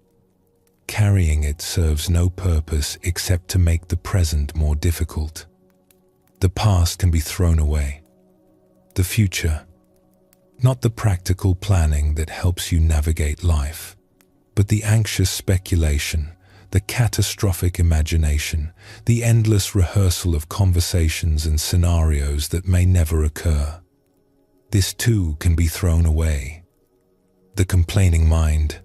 Carrying it serves no purpose except to make the present more difficult. The past can be thrown away. The future, not the practical planning that helps you navigate life, but the anxious speculation, the catastrophic imagination, the endless rehearsal of conversations and scenarios that may never occur. This too can be thrown away. The complaining mind.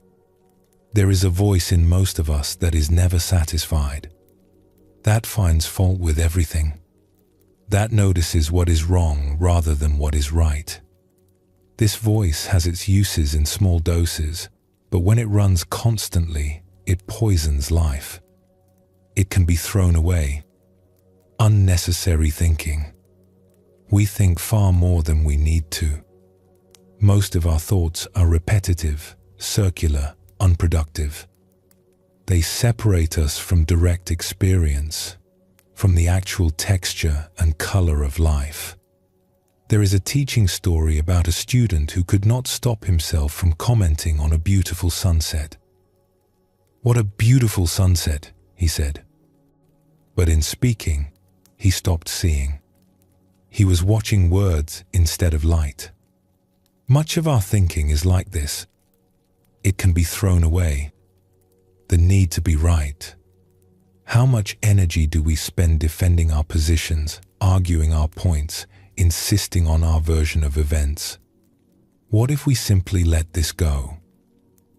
There is a voice in most of us that is never satisfied. That finds fault with everything. That notices what is wrong rather than what is right. This voice has its uses in small doses, but when it runs constantly, it poisons life. It can be thrown away. Unnecessary thinking. We think far more than we need to. Most of our thoughts are repetitive, circular, unproductive. They separate us from direct experience, from the actual texture and color of life. There is a teaching story about a student who could not stop himself from commenting on a beautiful sunset. "What a beautiful sunset," he said. But in speaking, he stopped seeing. He was watching words instead of light. Much of our thinking is like this. It can be thrown away. The need to be right. How much energy do we spend defending our positions, arguing our points, insisting on our version of events? What if we simply let this go?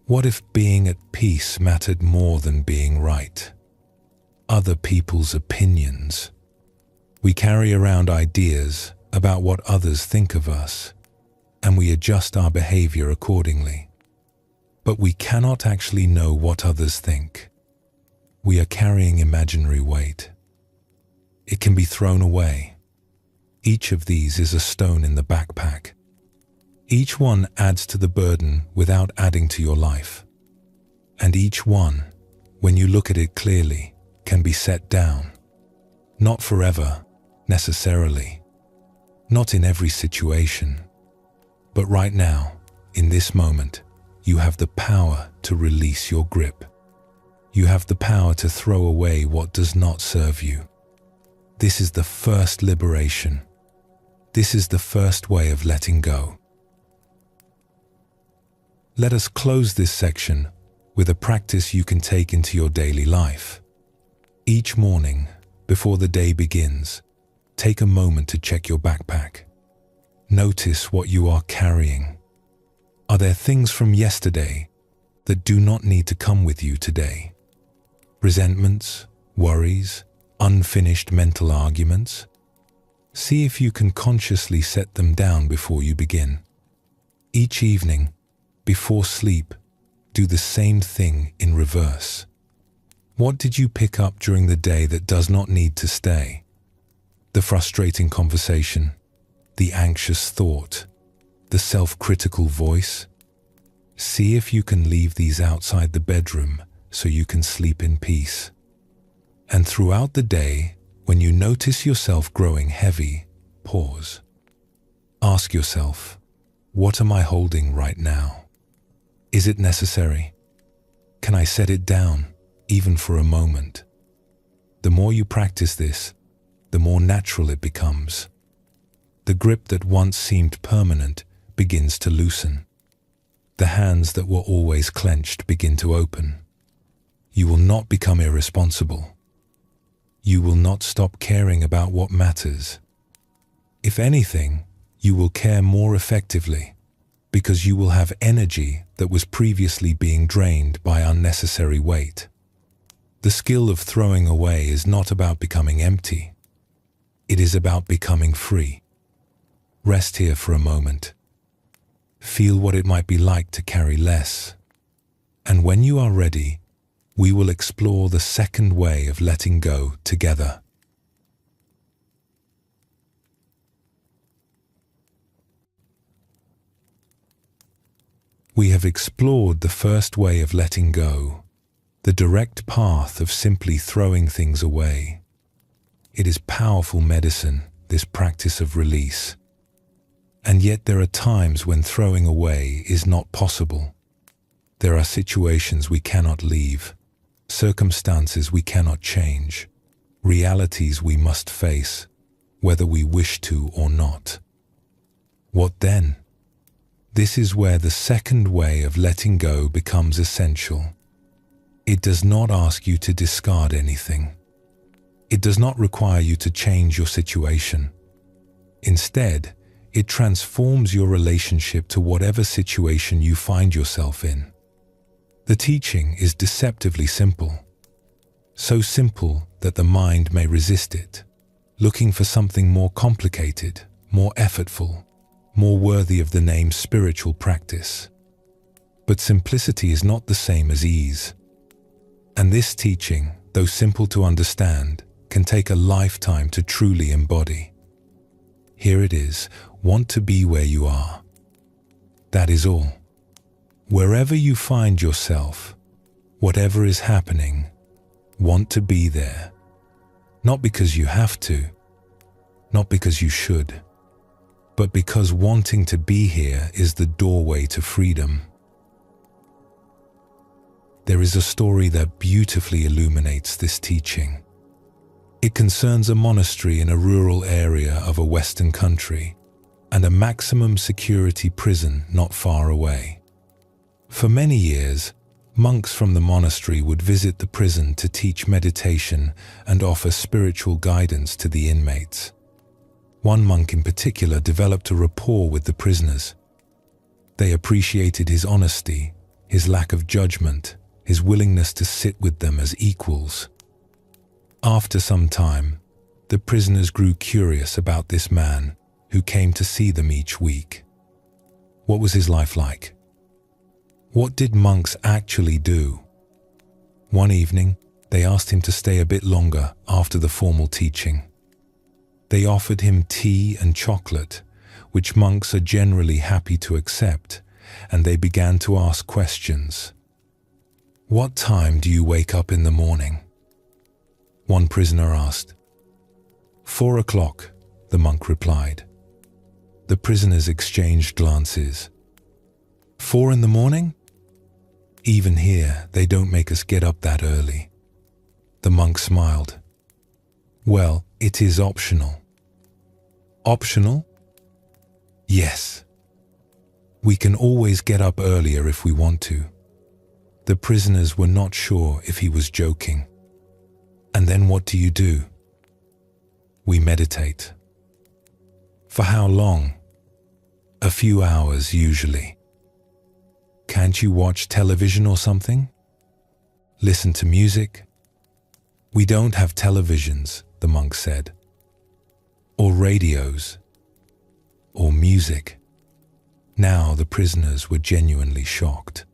What if being at peace mattered more than being right? Other people's opinions. We carry around ideas about what others think of us, and we adjust our behavior accordingly. But we cannot actually know what others think. We are carrying imaginary weight. It can be thrown away. Each of these is a stone in the backpack. Each one adds to the burden without adding to your life. And each one, when you look at it clearly, can be set down. Not forever, necessarily. Not in every situation. But right now, in this moment, you have the power to release your grip. You have the power to throw away what does not serve you. This is the first liberation. This is the first way of letting go. Let us close this section with a practice you can take into your daily life. Each morning, before the day begins, take a moment to check your backpack. Notice what you are carrying. Are there things from yesterday that do not need to come with you today? Resentments, worries, unfinished mental arguments? See if you can consciously set them down before you begin. Each evening, before sleep, do the same thing in reverse. What did you pick up during the day that does not need to stay? The frustrating conversation, the anxious thought, the self-critical voice? See if you can leave these outside the bedroom so you can sleep in peace. And throughout the day, when you notice yourself growing heavy, pause. Ask yourself, what am I holding right now? Is it necessary? Can I set it down, even for a moment? The more you practice this, the more natural it becomes. The grip that once seemed permanent begins to loosen. The hands that were always clenched begin to open. You will not become irresponsible. You will not stop caring about what matters. If anything, you will care more effectively, because you will have energy that was previously being drained by unnecessary weight. The skill of throwing away is not about becoming empty. It is about becoming free. Rest here for a moment. Feel what it might be like to carry less. And when you are ready, we will explore the second way of letting go together. We have explored the first way of letting go, the direct path of simply throwing things away. It is powerful medicine, this practice of release. And yet there are times when throwing away is not possible. There are situations we cannot leave, circumstances we cannot change, realities we must face, whether we wish to or not. What then? This is where the second way of letting go becomes essential. It does not ask you to discard anything. It does not require you to change your situation. Instead, it transforms your relationship to whatever situation you find yourself in. The teaching is deceptively simple. So simple that the mind may resist it, looking for something more complicated, more effortful, more worthy of the name spiritual practice. But simplicity is not the same as ease. And this teaching, though simple to understand, can take a lifetime to truly embody. Here it is, want to be where you are. That is all. Wherever you find yourself, whatever is happening, want to be there. Not because you have to, not because you should, but because wanting to be here is the doorway to freedom. There is a story that beautifully illuminates this teaching. It concerns a monastery in a rural area of a Western country and a maximum security prison not far away. For many years, monks from the monastery would visit the prison to teach meditation and offer spiritual guidance to the inmates. One monk in particular developed a rapport with the prisoners. They appreciated his honesty, his lack of judgment, his willingness to sit with them as equals. After some time, the prisoners grew curious about this man who came to see them each week. What was his life like? What did monks actually do? One evening, they asked him to stay a bit longer after the formal teaching. They offered him tea and chocolate, which monks are generally happy to accept, and they began to ask questions. What time do you wake up in the morning? One prisoner asked. 4 o'clock, the monk replied. The prisoners exchanged glances. 4 in the morning? Even here, they don't make us get up that early. The monk smiled. Well, it is optional. Optional? Yes. We can always get up earlier if we want to. The prisoners were not sure if he was joking. And then what do you do? We meditate. For how long? A few hours usually. Can't you watch television or something? Listen to music? We don't have televisions, the monk said. Or radios. Or music. Now the prisoners were genuinely shocked.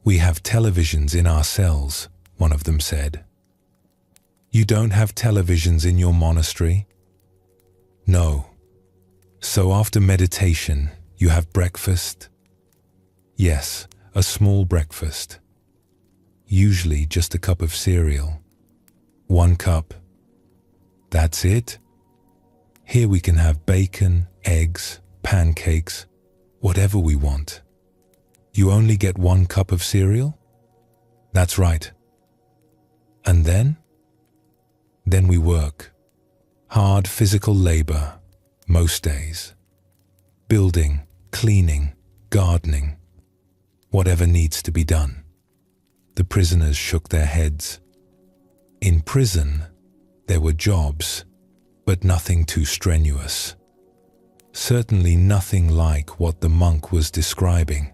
We have televisions in our cells, one of them said. You don't have televisions in your monastery? No. So after meditation, you have breakfast? Yes, a small breakfast. Usually just a cup of cereal. 1 cup. That's it? Here we can have bacon, eggs, pancakes, whatever we want. You only get 1 cup of cereal? That's right. And then? Then we work. Hard physical labor, most days. Building, cleaning, gardening, whatever needs to be done. The prisoners shook their heads. In prison, there were jobs, but nothing too strenuous. Certainly nothing like what the monk was describing.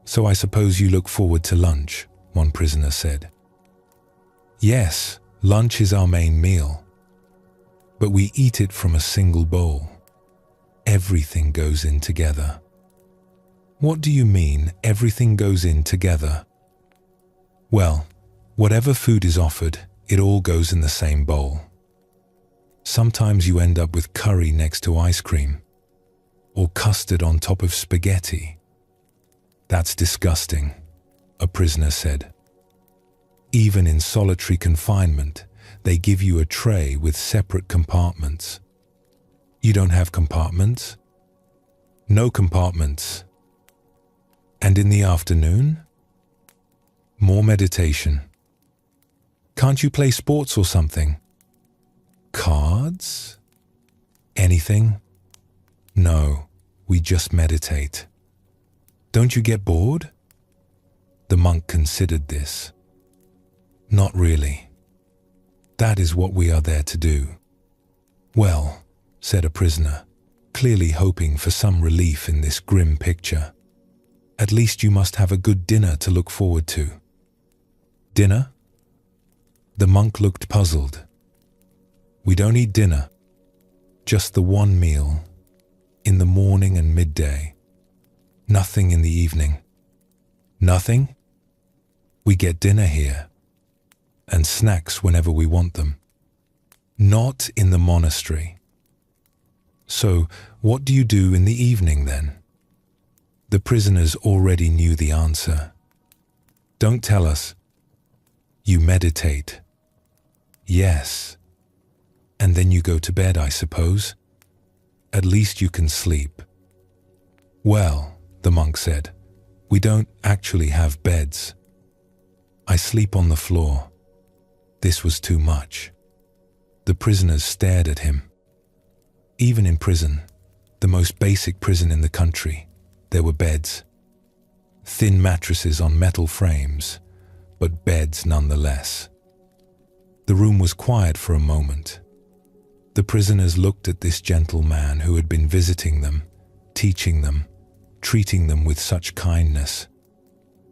So I suppose you look forward to lunch, one prisoner said. Yes, lunch is our main meal. But we eat it from a single bowl. Everything goes in together. What do you mean, everything goes in together? Well, whatever food is offered, it all goes in the same bowl. Sometimes you end up with curry next to ice cream, or custard on top of spaghetti. That's disgusting, a prisoner said. Even in solitary confinement, they give you a tray with separate compartments. You don't have compartments? No compartments. And in the afternoon? More meditation. Can't you play sports or something? Cards? Anything? No, we just meditate. Don't you get bored? The monk considered this. Not really. That is what we are there to do. Well, said a prisoner, clearly hoping for some relief in this grim picture. At least you must have a good dinner to look forward to. Dinner? The monk looked puzzled. We don't eat dinner. Just the one meal, in the morning and midday. Nothing in the evening. Nothing? We get dinner here, and snacks whenever we want them. Not in the monastery. So, what do you do in the evening then? The prisoners already knew the answer. Don't tell us. You meditate. Yes. And then you go to bed, I suppose. At least you can sleep. Well, the monk said, we don't actually have beds. I sleep on the floor. This was too much. The prisoners stared at him. Even in prison, the most basic prison in the country, there were beds. Thin mattresses on metal frames, but beds nonetheless. The room was quiet for a moment. The prisoners looked at this gentle man who had been visiting them, teaching them, treating them with such kindness,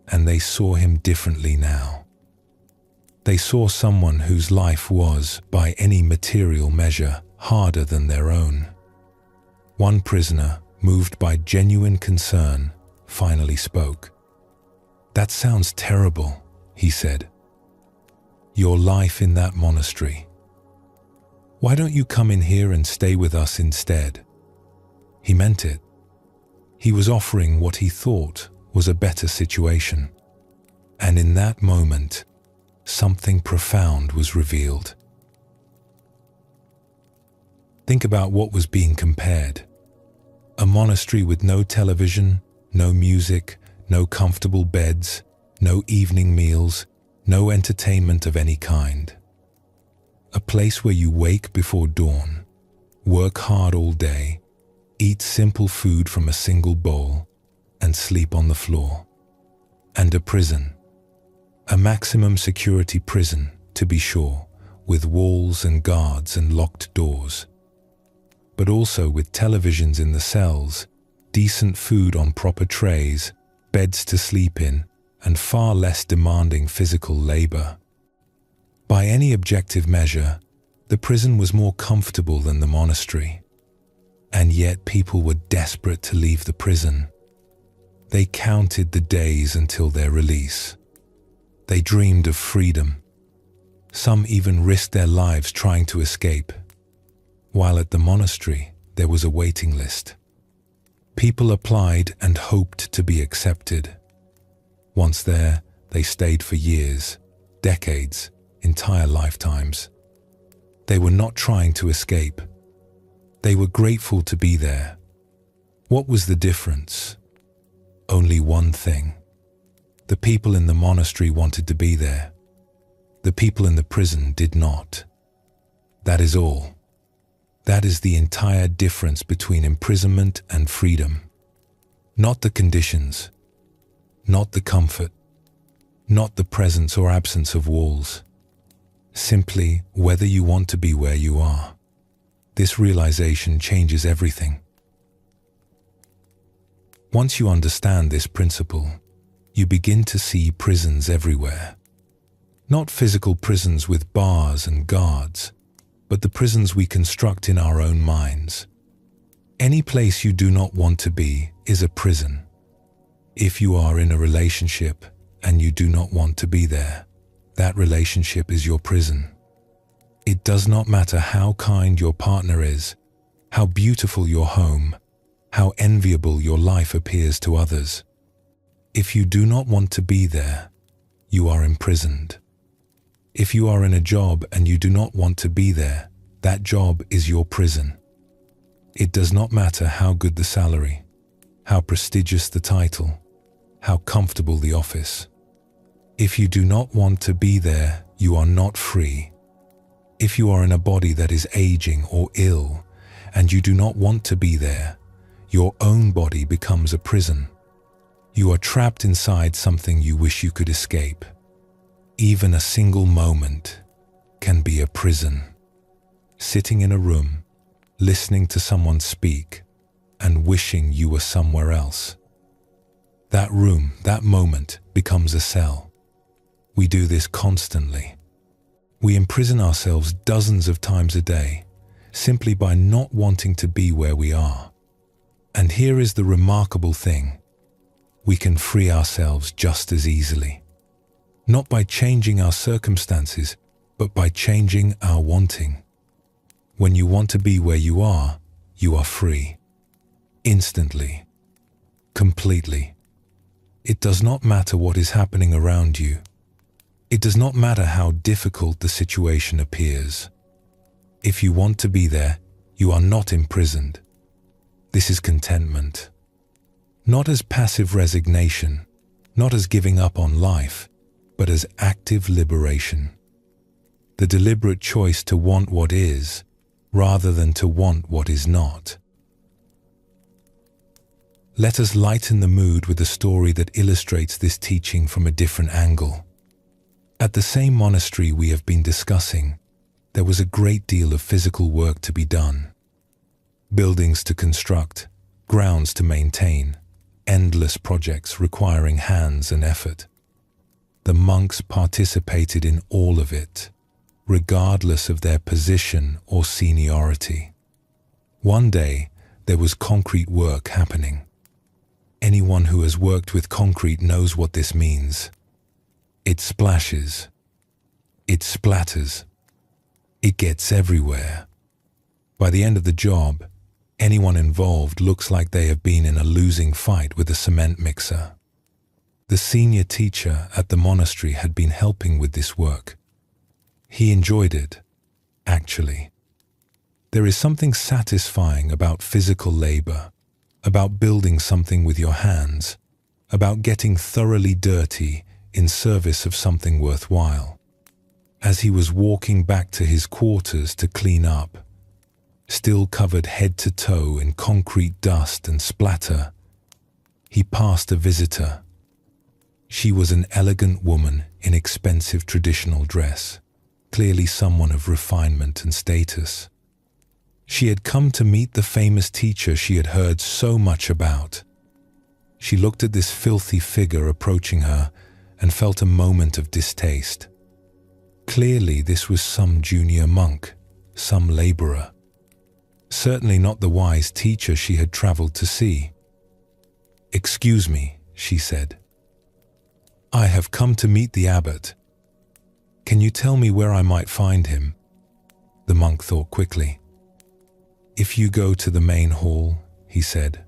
and they saw him differently now. They saw someone whose life was, by any material measure, harder than their own. One prisoner, moved by genuine concern, finally spoke. That sounds terrible, he said. Your life in that monastery. Why don't you come in here and stay with us instead? He meant it. He was offering what he thought was a better situation. And in that moment, something profound was revealed. Think about what was being compared. A monastery with no television, no music, no comfortable beds, no evening meals, no entertainment of any kind. A place where you wake before dawn, work hard all day, eat simple food from a single bowl, and sleep on the floor. And a prison. A maximum security prison, to be sure, with walls and guards and locked doors, but also with televisions in the cells, decent food on proper trays, beds to sleep in, and far less demanding physical labor. By any objective measure, the prison was more comfortable than the monastery. And yet people were desperate to leave the prison. They counted the days until their release. They dreamed of freedom. Some even risked their lives trying to escape. While at the monastery, there was a waiting list. People applied and hoped to be accepted. Once there, they stayed for years, decades, entire lifetimes. They were not trying to escape. They were grateful to be there. What was the difference? Only one thing. The people in the monastery wanted to be there. The people in the prison did not. That is all. That is the entire difference between imprisonment and freedom. Not the conditions, not the comfort, not the presence or absence of walls. Simply whether you want to be where you are. This realization changes everything. Once you understand this principle, you begin to see prisons everywhere. Not physical prisons with bars and guards, but the prisons we construct in our own minds. Any place you do not want to be is a prison. If you are in a relationship and you do not want to be there, that relationship is your prison. It does not matter how kind your partner is, how beautiful your home, how enviable your life appears to others. If you do not want to be there, you are imprisoned. If you are in a job and you do not want to be there, that job is your prison. It does not matter how good the salary, how prestigious the title, how comfortable the office. If you do not want to be there, you are not free. If you are in a body that is aging or ill, and you do not want to be there, your own body becomes a prison. You are trapped inside something you wish you could escape. Even a single moment can be a prison. Sitting in a room, listening to someone speak, and wishing you were somewhere else. That room, that moment, becomes a cell. We do this constantly. We imprison ourselves dozens of times a day, simply by not wanting to be where we are. And here is the remarkable thing. We can free ourselves just as easily. Not by changing our circumstances, but by changing our wanting. When you want to be where you are free. Instantly. Completely. It does not matter what is happening around you. It does not matter how difficult the situation appears. If you want to be there, you are not imprisoned. This is contentment. Not as passive resignation, not as giving up on life, but as active liberation. The deliberate choice to want what is, rather than to want what is not. Let us lighten the mood with a story that illustrates this teaching from a different angle. At the same monastery we have been discussing, there was a great deal of physical work to be done. Buildings to construct, grounds to maintain, endless projects requiring hands and effort. The monks participated in all of it, regardless of their position or seniority. One day, there was concrete work happening. Anyone who has worked with concrete knows what this means. It splashes. It splatters. It gets everywhere. By the end of the job, anyone involved looks like they have been in a losing fight with a cement mixer. The senior teacher at the monastery had been helping with this work. He enjoyed it, actually. There is something satisfying about physical labor, about building something with your hands, about getting thoroughly dirty in service of something worthwhile. As he was walking back to his quarters to clean up, still covered head to toe in concrete dust and splatter, he passed a visitor. She was an elegant woman in expensive traditional dress, clearly someone of refinement and status. She had come to meet the famous teacher she had heard so much about. She looked at this filthy figure approaching her and felt a moment of distaste. Clearly, this was some junior monk, some laborer. Certainly not the wise teacher she had traveled to see. "Excuse me," she said. "I have come to meet the abbot. Can you tell me where I might find him?" The monk thought quickly. "If you go to the main hall," he said,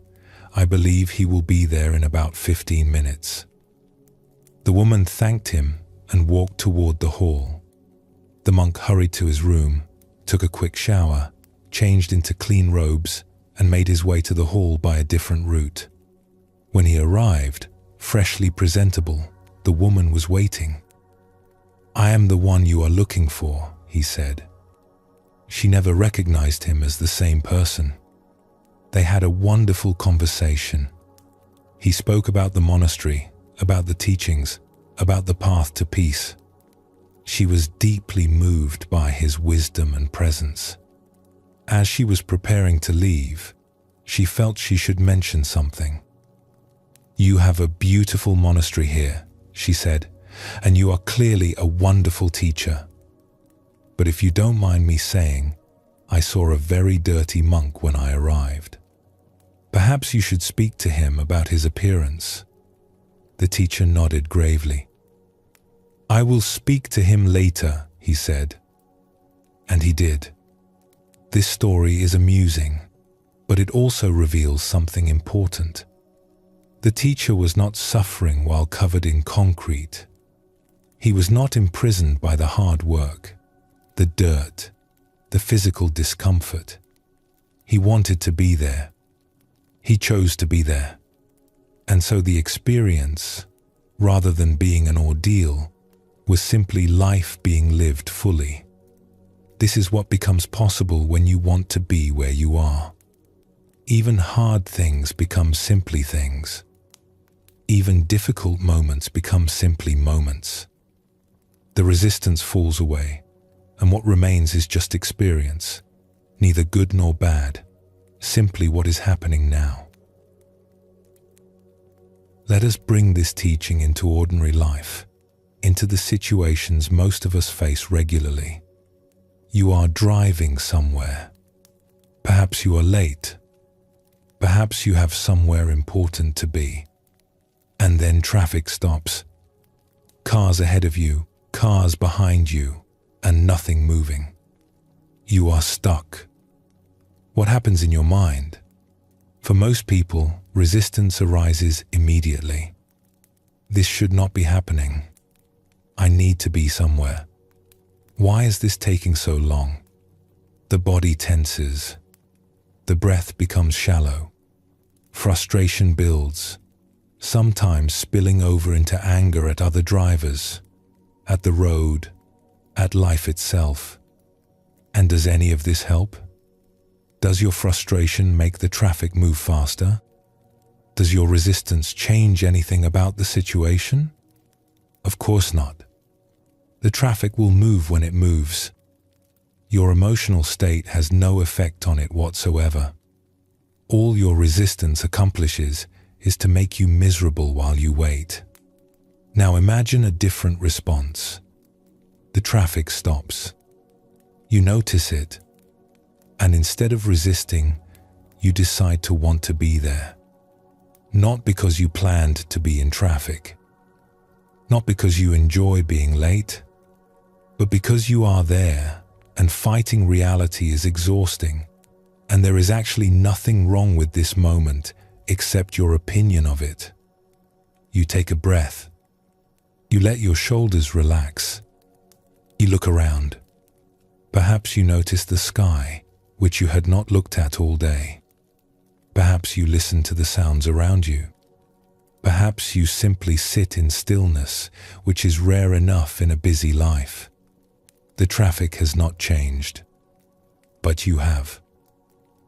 "I believe he will be there in about 15 minutes. The woman thanked him and walked toward the hall. The monk hurried to his room, took a quick shower, changed into clean robes, and made his way to the hall by a different route. When he arrived, freshly presentable, the woman was waiting. "I am the one you are looking for," he said. She never recognized him as the same person. They had a wonderful conversation. He spoke about the monastery, about the teachings, about the path to peace. She was deeply moved by his wisdom and presence. As she was preparing to leave, she felt she should mention something. "You have a beautiful monastery here," she said, "and you are clearly a wonderful teacher. But if you don't mind me saying, I saw a very dirty monk when I arrived. Perhaps you should speak to him about his appearance." The teacher nodded gravely. "I will speak to him later," he said. And he did. This story is amusing, but it also reveals something important. The teacher was not suffering while covered in concrete. He was not imprisoned by the hard work, the dirt, the physical discomfort. He wanted to be there. He chose to be there. And so the experience, rather than being an ordeal, was simply life being lived fully. This is what becomes possible when you want to be where you are. Even hard things become simply things. Even difficult moments become simply moments. The resistance falls away, and what remains is just experience, neither good nor bad, simply what is happening now. Let us bring this teaching into ordinary life, into the situations most of us face regularly. You are driving somewhere. Perhaps you are late. Perhaps you have somewhere important to be. And then traffic stops. Cars ahead of you, cars behind you, and nothing moving. You are stuck. What happens in your mind? For most people, resistance arises immediately. This should not be happening. I need to be somewhere. Why is this taking so long? The body tenses. The breath becomes shallow. Frustration builds, sometimes spilling over into anger at other drivers, at the road, at life itself. And does any of this help? Does your frustration make the traffic move faster? Does your resistance change anything about the situation? Of course not. The traffic will move when it moves. Your emotional state has no effect on it whatsoever. All your resistance accomplishes is to make you miserable while you wait. Now imagine a different response. The traffic stops. You notice it, and instead of resisting, you decide to want to be there. Not because you planned to be in traffic. Not because you enjoy being late, but because you are there, and fighting reality is exhausting, and there is actually nothing wrong with this moment except your opinion of it. You take a breath. You let your shoulders relax. You look around. Perhaps you notice the sky, which you had not looked at all day. Perhaps you listen to the sounds around you. Perhaps you simply sit in stillness, which is rare enough in a busy life. The traffic has not changed, but you have.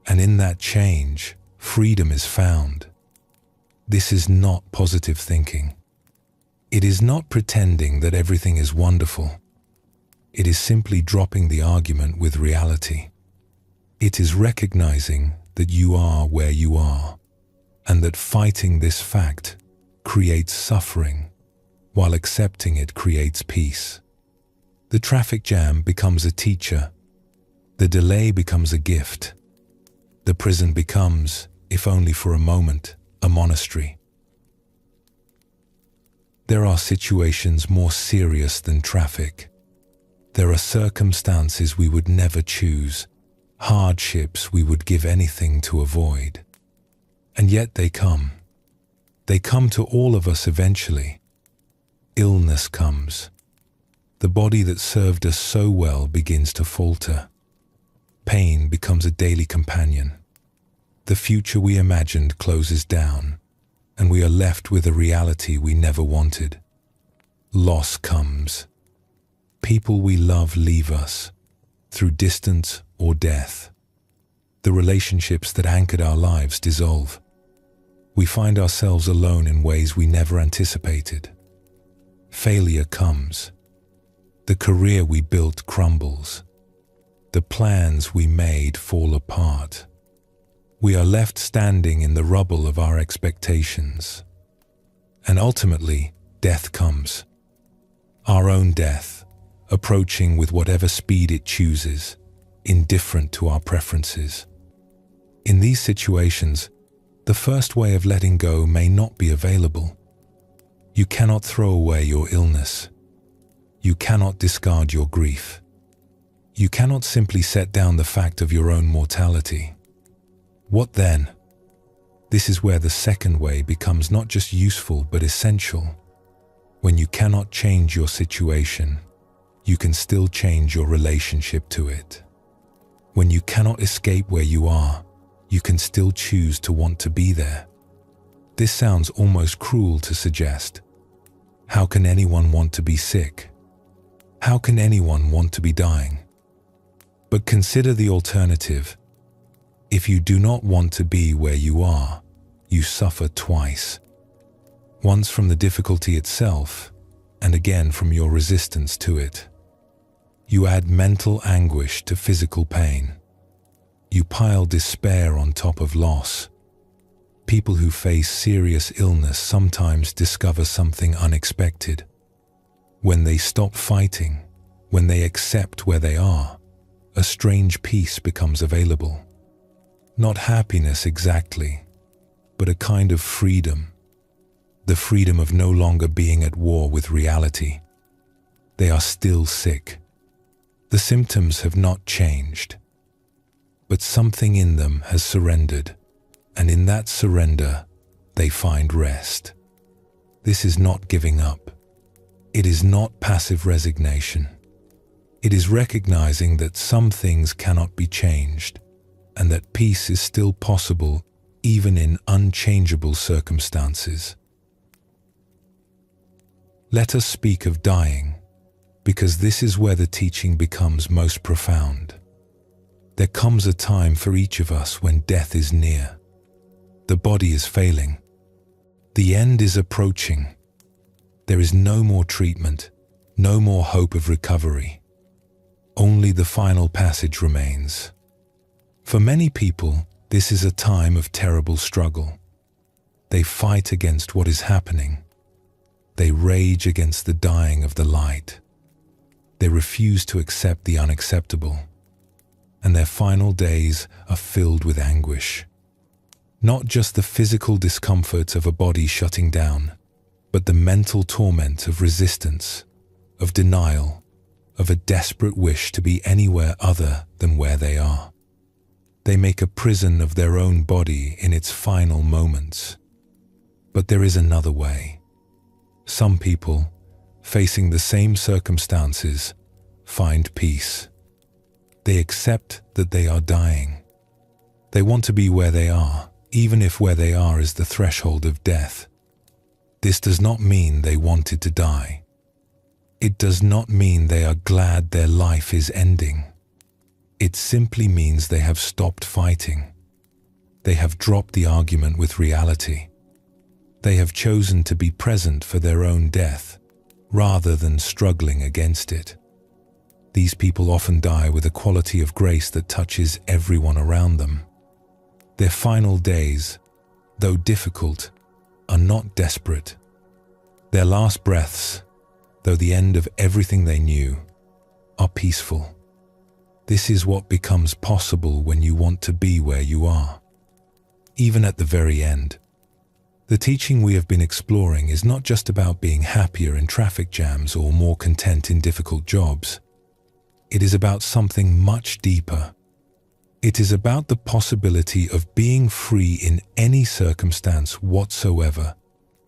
And in that change, freedom is found. This is not positive thinking. It is not pretending that everything is wonderful. It is simply dropping the argument with reality. It is recognizing that you are where you are, and that fighting this fact creates suffering, while accepting it creates peace. The traffic jam becomes a teacher. The delay becomes a gift. The prison becomes, if only for a moment, a monastery. There are situations more serious than traffic. There are circumstances we would never choose, hardships we would give anything to avoid. And yet they come. They come to all of us eventually. Illness comes. The body that served us so well begins to falter. Pain becomes a daily companion. The future we imagined closes down, and we are left with a reality we never wanted. Loss comes. People we love leave us, through distance or death. The relationships that anchored our lives dissolve. We find ourselves alone in ways we never anticipated. Failure comes. The career we built crumbles. The plans we made fall apart. We are left standing in the rubble of our expectations. And ultimately, death comes. Our own death, approaching with whatever speed it chooses, indifferent to our preferences. In these situations, the first way of letting go may not be available. You cannot throw away your illness. You cannot discard your grief. You cannot simply set down the fact of your own mortality. What then? This is where the second way becomes not just useful but essential. When you cannot change your situation, you can still change your relationship to it. When you cannot escape where you are, you can still choose to want to be there. This sounds almost cruel to suggest. How can anyone want to be sick? How can anyone want to be dying? But consider the alternative. If you do not want to be where you are, you suffer twice. Once from the difficulty itself, and again from your resistance to it. You add mental anguish to physical pain. You pile despair on top of loss. People who face serious illness sometimes discover something unexpected. When they stop fighting, when they accept where they are, a strange peace becomes available. Not happiness exactly, but a kind of freedom. The freedom of no longer being at war with reality. They are still sick. The symptoms have not changed, but something in them has surrendered, and in that surrender, they find rest. This is not giving up. It is not passive resignation. It is recognizing that some things cannot be changed, and that peace is still possible even in unchangeable circumstances. Let us speak of dying, because this is where the teaching becomes most profound. There comes a time for each of us when death is near. The body is failing. The end is approaching. There is no more treatment, no more hope of recovery. Only the final passage remains. For many people, this is a time of terrible struggle. They fight against what is happening. They rage against the dying of the light. They refuse to accept the unacceptable. And their final days are filled with anguish. Not just the physical discomfort of a body shutting down, but the mental torment of resistance, of denial, of a desperate wish to be anywhere other than where they are. They make a prison of their own body in its final moments. But there is another way. Some people, facing the same circumstances, find peace. They accept that they are dying. They want to be where they are, even if where they are is the threshold of death. This does not mean they wanted to die. It does not mean they are glad their life is ending. It simply means they have stopped fighting. They have dropped the argument with reality. They have chosen to be present for their own death, rather than struggling against it. These people often die with a quality of grace that touches everyone around them. Their final days, though difficult, are not desperate. Their last breaths, though the end of everything they knew, are peaceful. This is what becomes possible when you want to be where you are. Even at the very end, the teaching we have been exploring is not just about being happier in traffic jams or more content in difficult jobs. It is about something much deeper. It is about the possibility of being free in any circumstance whatsoever,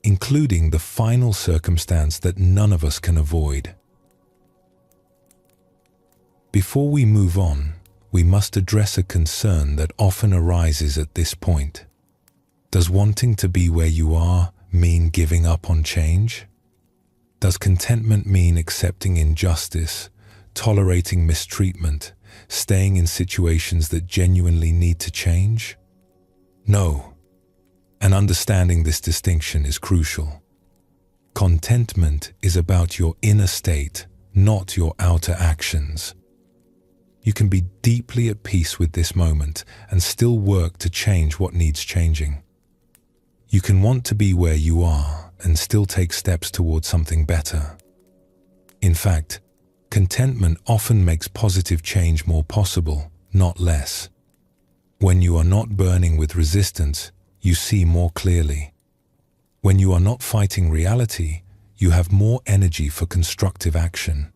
including the final circumstance that none of us can avoid. Before we move on, we must address a concern that often arises at this point. Does wanting to be where you are mean giving up on change? Does contentment mean accepting injustice, tolerating mistreatment, staying in situations that genuinely need to change? No, and understanding this distinction is crucial. Contentment is about your inner state, not your outer actions. You can be deeply at peace with this moment and still work to change what needs changing. You can want to be where you are and still take steps towards something better. In fact, contentment often makes positive change more possible, not less. When you are not burning with resistance, you see more clearly. When you are not fighting reality, you have more energy for constructive action.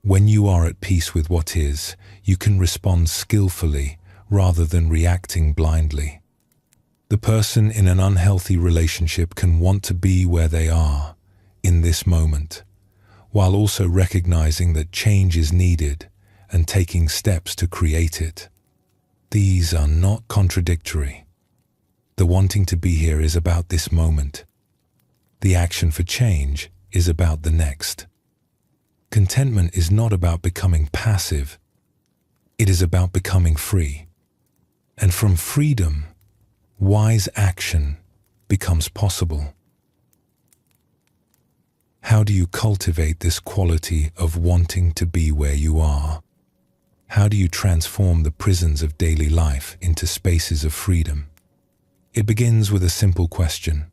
When you are at peace with what is, you can respond skillfully rather than reacting blindly. The person in an unhealthy relationship can want to be where they are, in this moment, while also recognizing that change is needed and taking steps to create it. These are not contradictory. The wanting to be here is about this moment. The action for change is about the next. Contentment is not about becoming passive. It is about becoming free. And from freedom, wise action becomes possible. How do you cultivate this quality of wanting to be where you are? How do you transform the prisons of daily life into spaces of freedom? It begins with a simple question,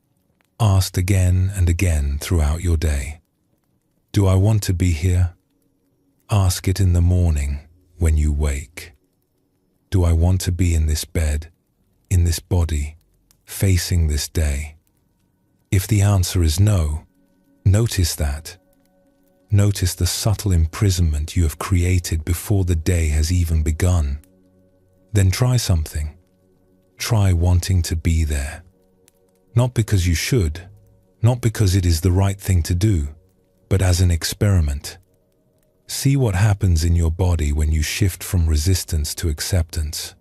asked again and again throughout your day. Do I want to be here? Ask it in the morning when you wake. Do I want to be in this bed, in this body, facing this day? If the answer is no, notice that. Notice the subtle imprisonment you have created before the day has even begun. Then try something. Try wanting to be there. Not because you should, not because it is the right thing to do, but as an experiment. See what happens in your body when you shift from resistance to acceptance.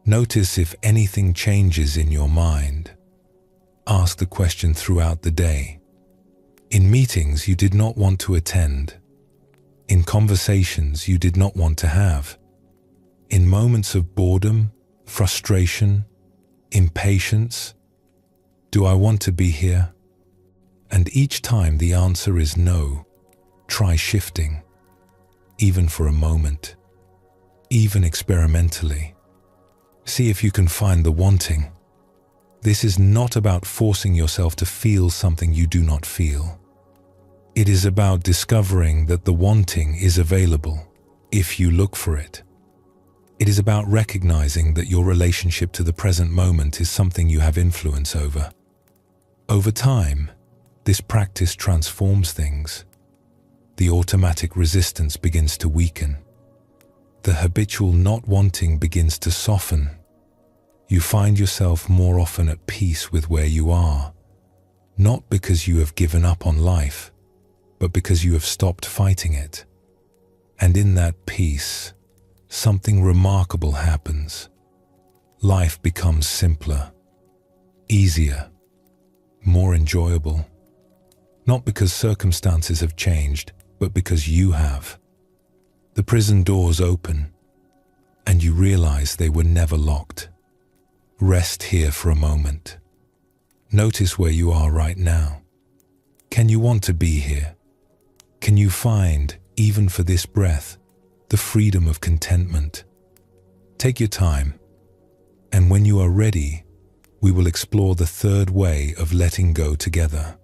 Notice if anything changes in your mind. Ask the question throughout the day. In meetings you did not want to attend. In conversations you did not want to have. In moments of boredom, frustration, impatience, do I want to be here? And each time the answer is no, try shifting, even for a moment, even experimentally. See if you can find the wanting. This is not about forcing yourself to feel something you do not feel. It is about discovering that the wanting is available if you look for it. It is about recognizing that your relationship to the present moment is something you have influence over. Over time, this practice transforms things. The automatic resistance begins to weaken. The habitual not wanting begins to soften. You find yourself more often at peace with where you are, not because you have given up on life, but because you have stopped fighting it. And in that peace, something remarkable happens. Life becomes simpler, easier, more enjoyable. Not because circumstances have changed, but because you have. The prison doors open, and you realize they were never locked. Rest here for a moment. Notice where you are right now. Can you want to be here? Can you find even for this breath, the freedom of contentment. Take your time, and when you are ready, we will explore the third way of letting go together.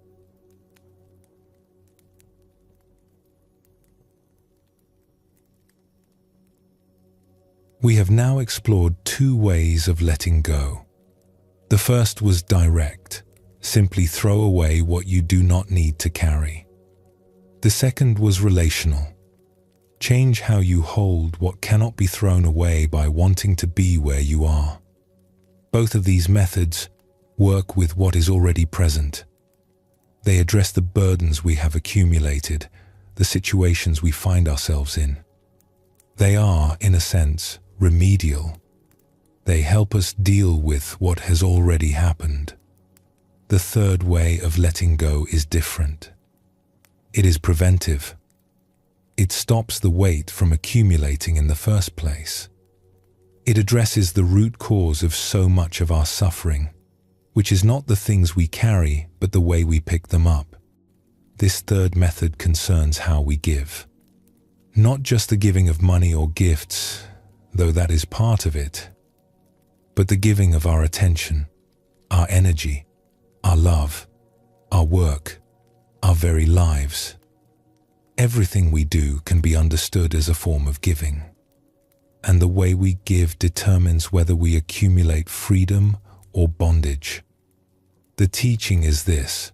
We have now explored two ways of letting go. The first was direct, simply throw away what you do not need to carry. The second was relational. Change how you hold what cannot be thrown away by wanting to be where you are. Both of these methods work with what is already present. They address the burdens we have accumulated, the situations we find ourselves in. They are, in a sense, remedial. They help us deal with what has already happened. The third way of letting go is different. It is preventive. It stops the weight from accumulating in the first place. It addresses the root cause of so much of our suffering, which is not the things we carry, but the way we pick them up. This third method concerns how we give. Not just the giving of money or gifts, though that is part of it, but the giving of our attention, our energy, our love, our work, our very lives. Everything we do can be understood as a form of giving. And the way we give determines whether we accumulate freedom or bondage. The teaching is this: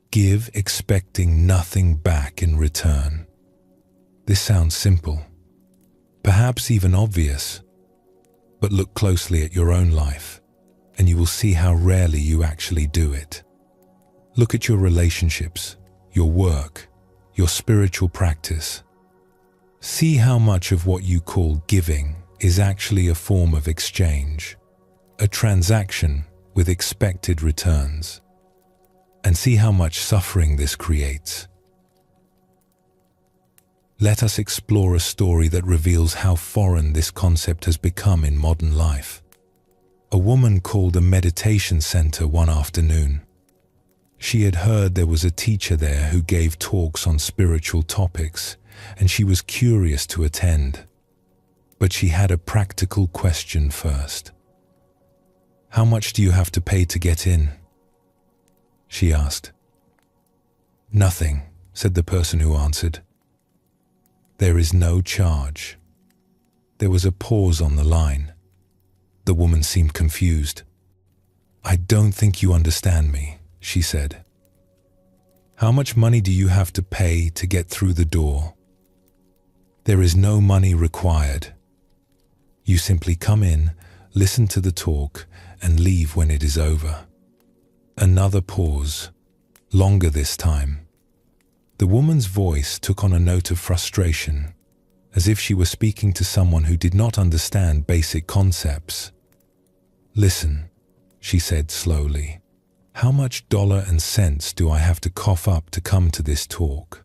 give expecting nothing back in return. This sounds simple, perhaps even obvious, but look closely at your own life, and you will see how rarely you actually do it. Look at your relationships, your work, your spiritual practice. See how much of what you call giving is actually a form of exchange, a transaction with expected returns, and see how much suffering this creates. Let us explore a story that reveals how foreign this concept has become in modern life. A woman called a meditation center one afternoon. She had heard there was a teacher there who gave talks on spiritual topics, and she was curious to attend. But she had a practical question first. "How much do you have to pay to get in?" she asked. "Nothing," said the person who answered. "There is no charge." There was a pause on the line. The woman seemed confused. "I don't think you understand me," she said. "How much money do you have to pay to get through the door?" "There is no money required. You simply come in, listen to the talk, and leave when it is over." Another pause, longer this time. The woman's voice took on a note of frustration, as if she were speaking to someone who did not understand basic concepts. "Listen," she said slowly. "How much dollar and cents do I have to cough up to come to this talk?"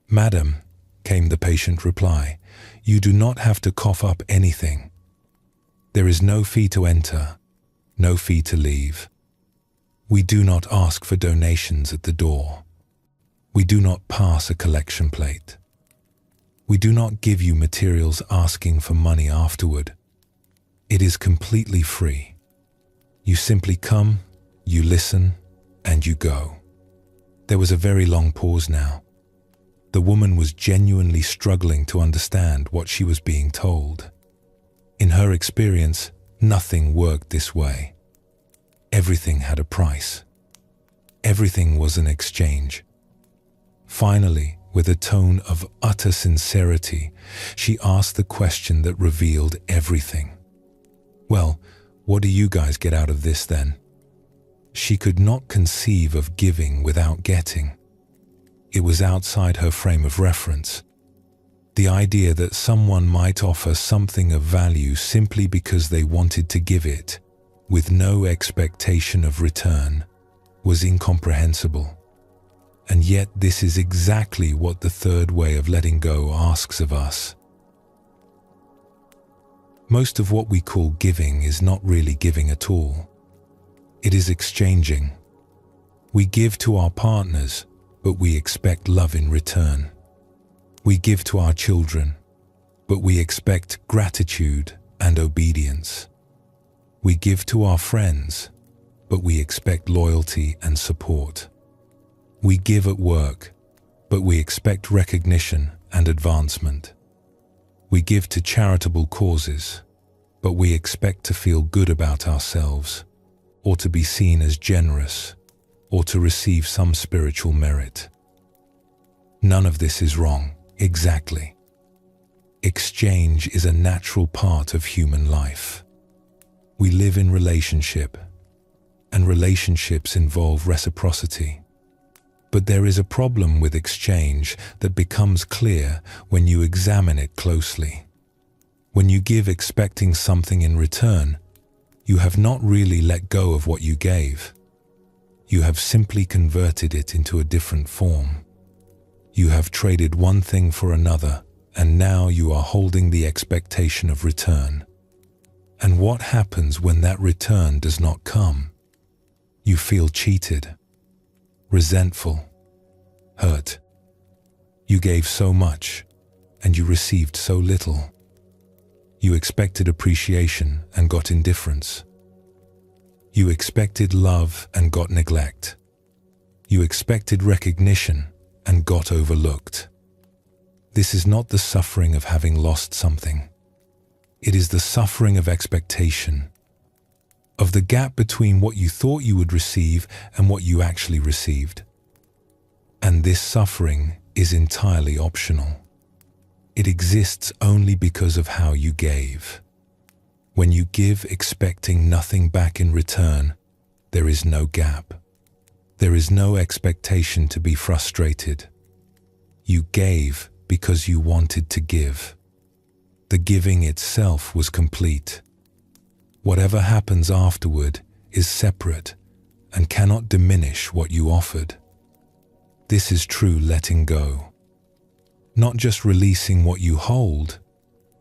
"Madam," came the patient reply, "you do not have to cough up anything. There is no fee to enter, no fee to leave. We do not ask for donations at the door. We do not pass a collection plate. We do not give you materials asking for money afterward. It is completely free. You simply come, you listen, and you go." There was a very long pause now. The woman was genuinely struggling to understand what she was being told. In her experience, nothing worked this way. Everything had a price. Everything was an exchange. Finally, with a tone of utter sincerity, she asked the question that revealed everything. "Well, what do you guys get out of this then?" She could not conceive of giving without getting. It was outside her frame of reference. The idea that someone might offer something of value simply because they wanted to give it, with no expectation of return, was incomprehensible. And yet this is exactly what the third way of letting go asks of us. Most of what we call giving is not really giving at all. It is exchanging. We give to our partners, but we expect love in return. We give to our children, but we expect gratitude and obedience. We give to our friends, but we expect loyalty and support. We give at work, but we expect recognition and advancement. We give to charitable causes, but we expect to feel good about ourselves, or to be seen as generous, or to receive some spiritual merit. None of this is wrong, exactly. Exchange is a natural part of human life. We live in relationship, and relationships involve reciprocity. But there is a problem with exchange that becomes clear when you examine it closely. When you give expecting something in return, you have not really let go of what you gave. You have simply converted it into a different form. You have traded one thing for another, and now you are holding the expectation of return. And what happens when that return does not come? You feel cheated, resentful, hurt. You gave so much, and you received so little. You expected appreciation and got indifference. You expected love and got neglect. You expected recognition and got overlooked. This is not the suffering of having lost something. It is the suffering of expectation, of the gap between what you thought you would receive and what you actually received. And this suffering is entirely optional. It exists only because of how you gave. When you give expecting nothing back in return, there is no gap. There is no expectation to be frustrated. You gave because you wanted to give. The giving itself was complete. Whatever happens afterward is separate and cannot diminish what you offered. This is true letting go. Not just releasing what you hold,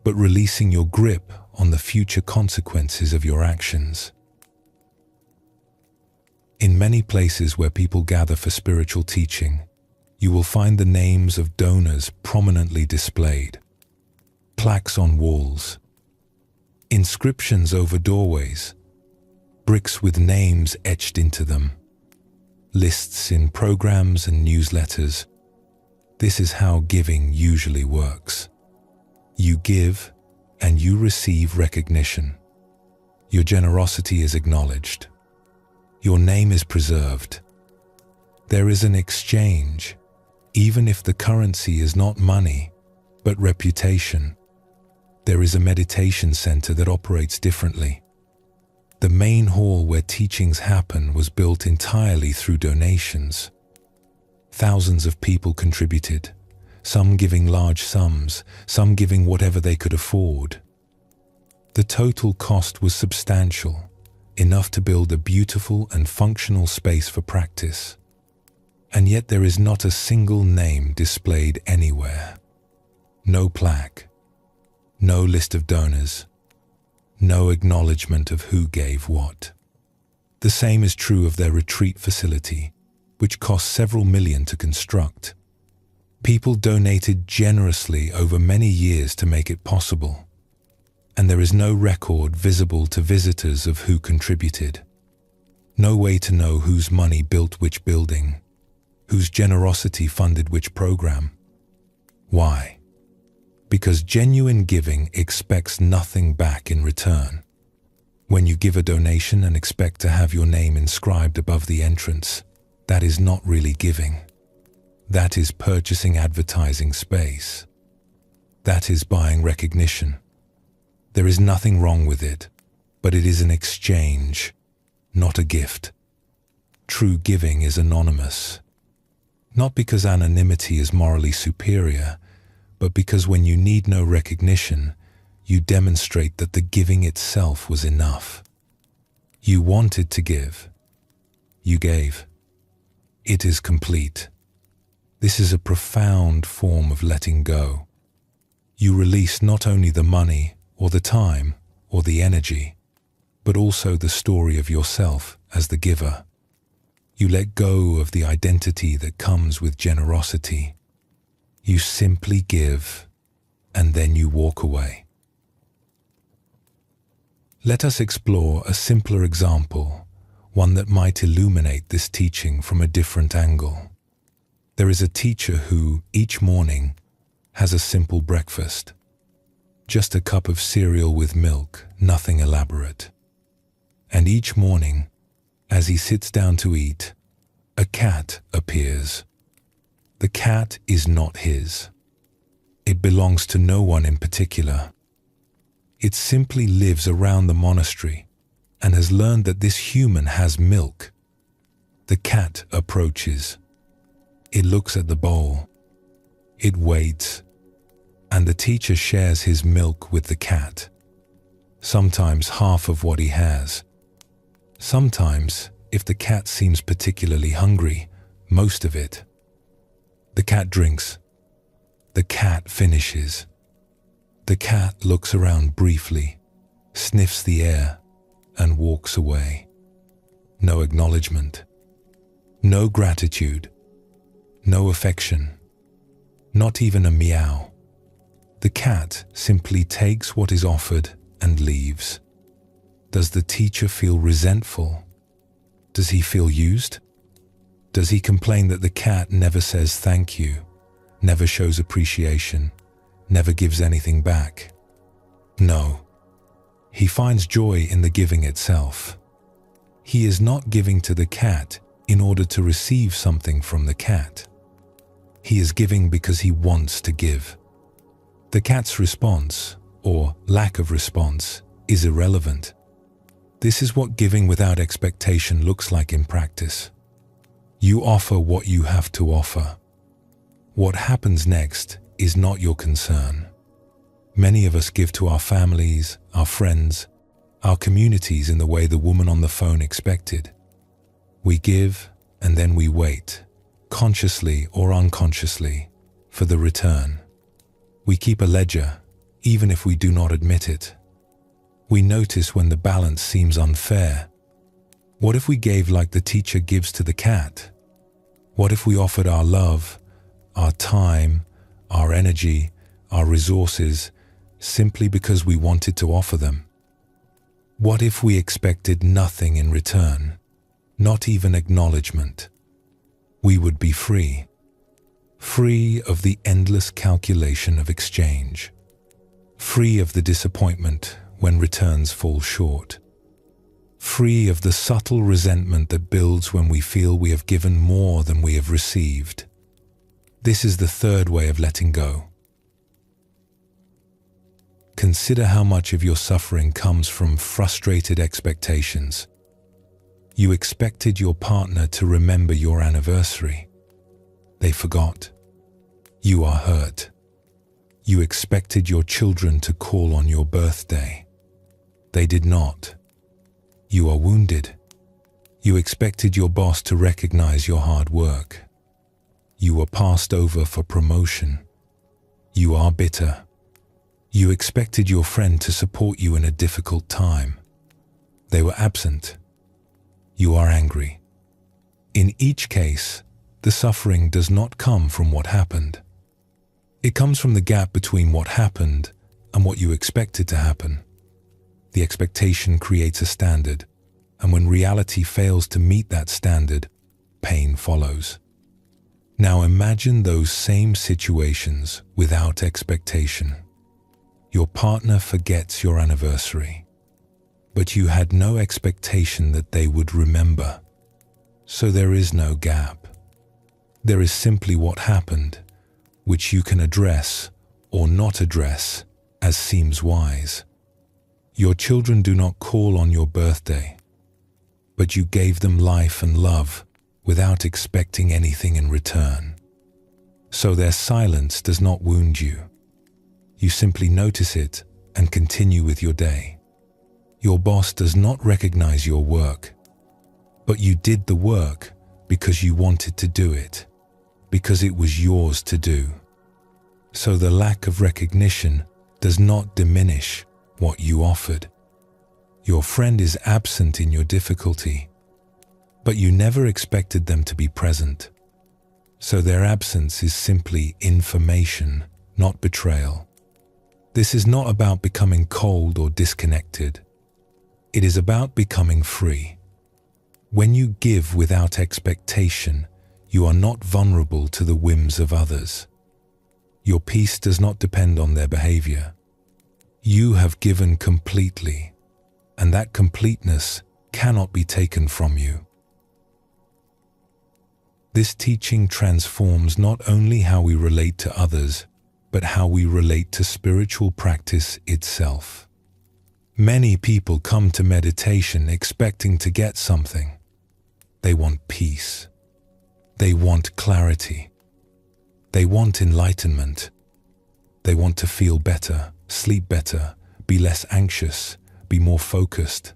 but releasing your grip on the future consequences of your actions. In many places where people gather for spiritual teaching, you will find the names of donors prominently displayed. Plaques on walls, inscriptions over doorways, bricks with names etched into them, lists in programs and newsletters. This is how giving usually works. You give and you receive recognition. Your generosity is acknowledged. Your name is preserved. There is an exchange, even if the currency is not money, but reputation. There is a meditation center that operates differently. The main hall where teachings happen was built entirely through donations. Thousands of people contributed, some giving large sums, some giving whatever they could afford. The total cost was substantial, enough to build a beautiful and functional space for practice. And yet there is not a single name displayed anywhere. No plaque, no list of donors, no acknowledgement of who gave what. The same is true of their retreat facility, which cost several million to construct. People donated generously over many years to make it possible, and there is no record visible to visitors of who contributed. No way to know whose money built which building, whose generosity funded which program. Why? Because genuine giving expects nothing back in return. When you give a donation and expect to have your name inscribed above the entrance, that is not really giving. That is purchasing advertising space. That is buying recognition. There is nothing wrong with it, but it is an exchange, not a gift. True giving is anonymous. Not because anonymity is morally superior, but because when you need no recognition, you demonstrate that the giving itself was enough. You wanted to give. You gave. It is complete. This is a profound form of letting go. You release not only the money or the time or the energy, but also the story of yourself as the giver. You let go of the identity that comes with generosity. You simply give, and then you walk away. Let us explore a simpler example, one that might illuminate this teaching from a different angle. There is a teacher who, each morning, has a simple breakfast. Just a cup of cereal with milk, nothing elaborate. And each morning, as he sits down to eat, a cat appears. The cat is not his. It belongs to no one in particular. It simply lives around the monastery and has learned that this human has milk. The cat approaches. It looks at the bowl. It waits, and the teacher shares his milk with the cat. Sometimes half of what he has. Sometimes, if the cat seems particularly hungry, most of it. The cat drinks. The cat finishes. The cat looks around briefly, sniffs the air, and walks away. No acknowledgement. No gratitude. No affection. Not even a meow. The cat simply takes what is offered and leaves. Does the teacher feel resentful? Does he feel used? Does he complain that the cat never says thank you, never shows appreciation, never gives anything back? No. He finds joy in the giving itself. He is not giving to the cat in order to receive something from the cat. He is giving because he wants to give. The cat's response, or lack of response, is irrelevant. This is what giving without expectation looks like in practice. You offer what you have to offer. What happens next is not your concern. Many of us give to our families, our friends, our communities in the way the woman on the phone expected. We give and then we wait, consciously or unconsciously, for the return. We keep a ledger, even if we do not admit it. We notice when the balance seems unfair. What if we gave like the teacher gives to the cat? What if we offered our love, our time, our energy, our resources, simply because we wanted to offer them? What if we expected nothing in return, not even acknowledgement? We would be free. Free of the endless calculation of exchange. Free of the disappointment when returns fall short. Free of the subtle resentment that builds when we feel we have given more than we have received. This is the third way of letting go. Consider how much of your suffering comes from frustrated expectations. You expected your partner to remember your anniversary. They forgot. You are hurt. You expected your children to call on your birthday. They did not. You are wounded. You expected your boss to recognize your hard work. You were passed over for promotion. You are bitter. You expected your friend to support you in a difficult time. They were absent. You are angry. In each case, the suffering does not come from what happened. It comes from the gap between what happened and what you expected to happen. The expectation creates a standard, and when reality fails to meet that standard, pain follows. Now imagine those same situations without expectation. Your partner forgets your anniversary, but you had no expectation that they would remember. So there is no gap. There is simply what happened, which you can address or not address as seems wise. Your children do not call on your birthday, but you gave them life and love without expecting anything in return. So their silence does not wound you. You simply notice it and continue with your day. Your boss does not recognize your work, but you did the work because you wanted to do it, because it was yours to do. So the lack of recognition does not diminish what you offered. Your friend is absent in your difficulty, but you never expected them to be present. So their absence is simply information, not betrayal. This is not about becoming cold or disconnected. It is about becoming free. When you give without expectation, you are not vulnerable to the whims of others. Your peace does not depend on their behavior. You have given completely, and that completeness cannot be taken from you. This teaching transforms not only how we relate to others, but how we relate to spiritual practice itself. Many people come to meditation expecting to get something. They want peace. They want clarity. They want enlightenment. They want to feel better, sleep better, be less anxious, be more focused.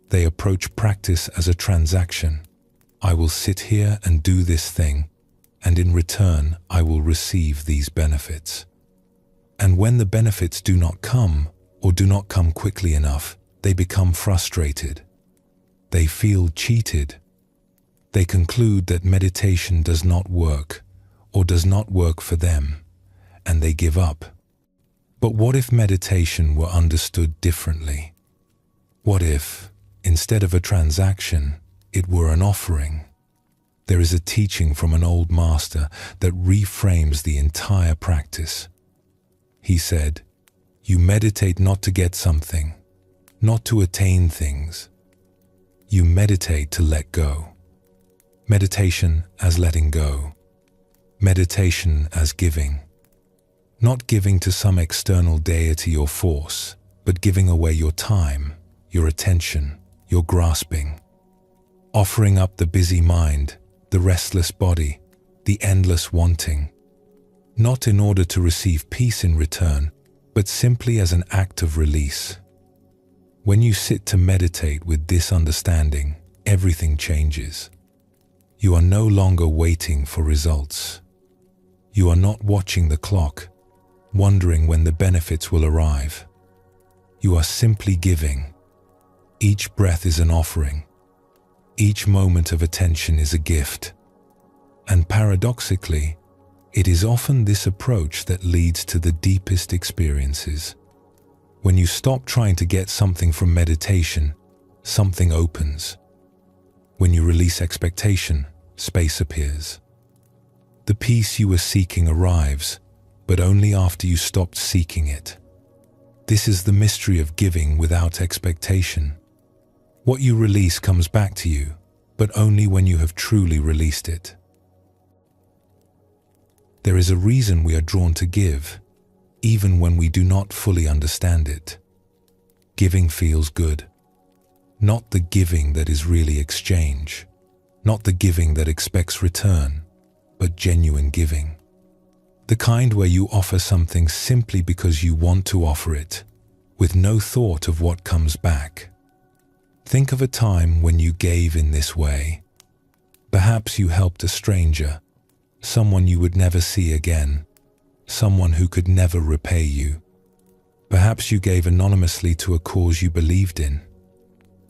They approach practice as a transaction. I will sit here and do this thing, and in return I will receive these benefits. And when the benefits do not come, or do not come quickly enough, they become frustrated. They feel cheated. They conclude that meditation does not work, or does not work for them, and they give up. But what if meditation were understood differently? What if, instead of a transaction, it were an offering? There is a teaching from an old master that reframes the entire practice. He said, "You meditate not to get something, not to attain things. You meditate to let go." Meditation as letting go. Meditation as giving. Not giving to some external deity or force, but giving away your time, your attention, your grasping. Offering up the busy mind, the restless body, the endless wanting. Not in order to receive peace in return, but simply as an act of release. When you sit to meditate with this understanding, everything changes. You are no longer waiting for results. You are not watching the clock, wondering when the benefits will arrive. You are simply giving. Each breath is an offering. Each moment of attention is a gift. And paradoxically, it is often this approach that leads to the deepest experiences. When you stop trying to get something from meditation, something opens. When you release expectation, space appears. The peace you were seeking arrives, but only after you stopped seeking it. This is the mystery of giving without expectation. What you release comes back to you, but only when you have truly released it. There is a reason we are drawn to give, even when we do not fully understand it. Giving feels good. Not the giving that is really exchange. Not the giving that expects return, but genuine giving. The kind where you offer something simply because you want to offer it, with no thought of what comes back. Think of a time when you gave in this way. Perhaps you helped a stranger, someone you would never see again, someone who could never repay you. Perhaps you gave anonymously to a cause you believed in.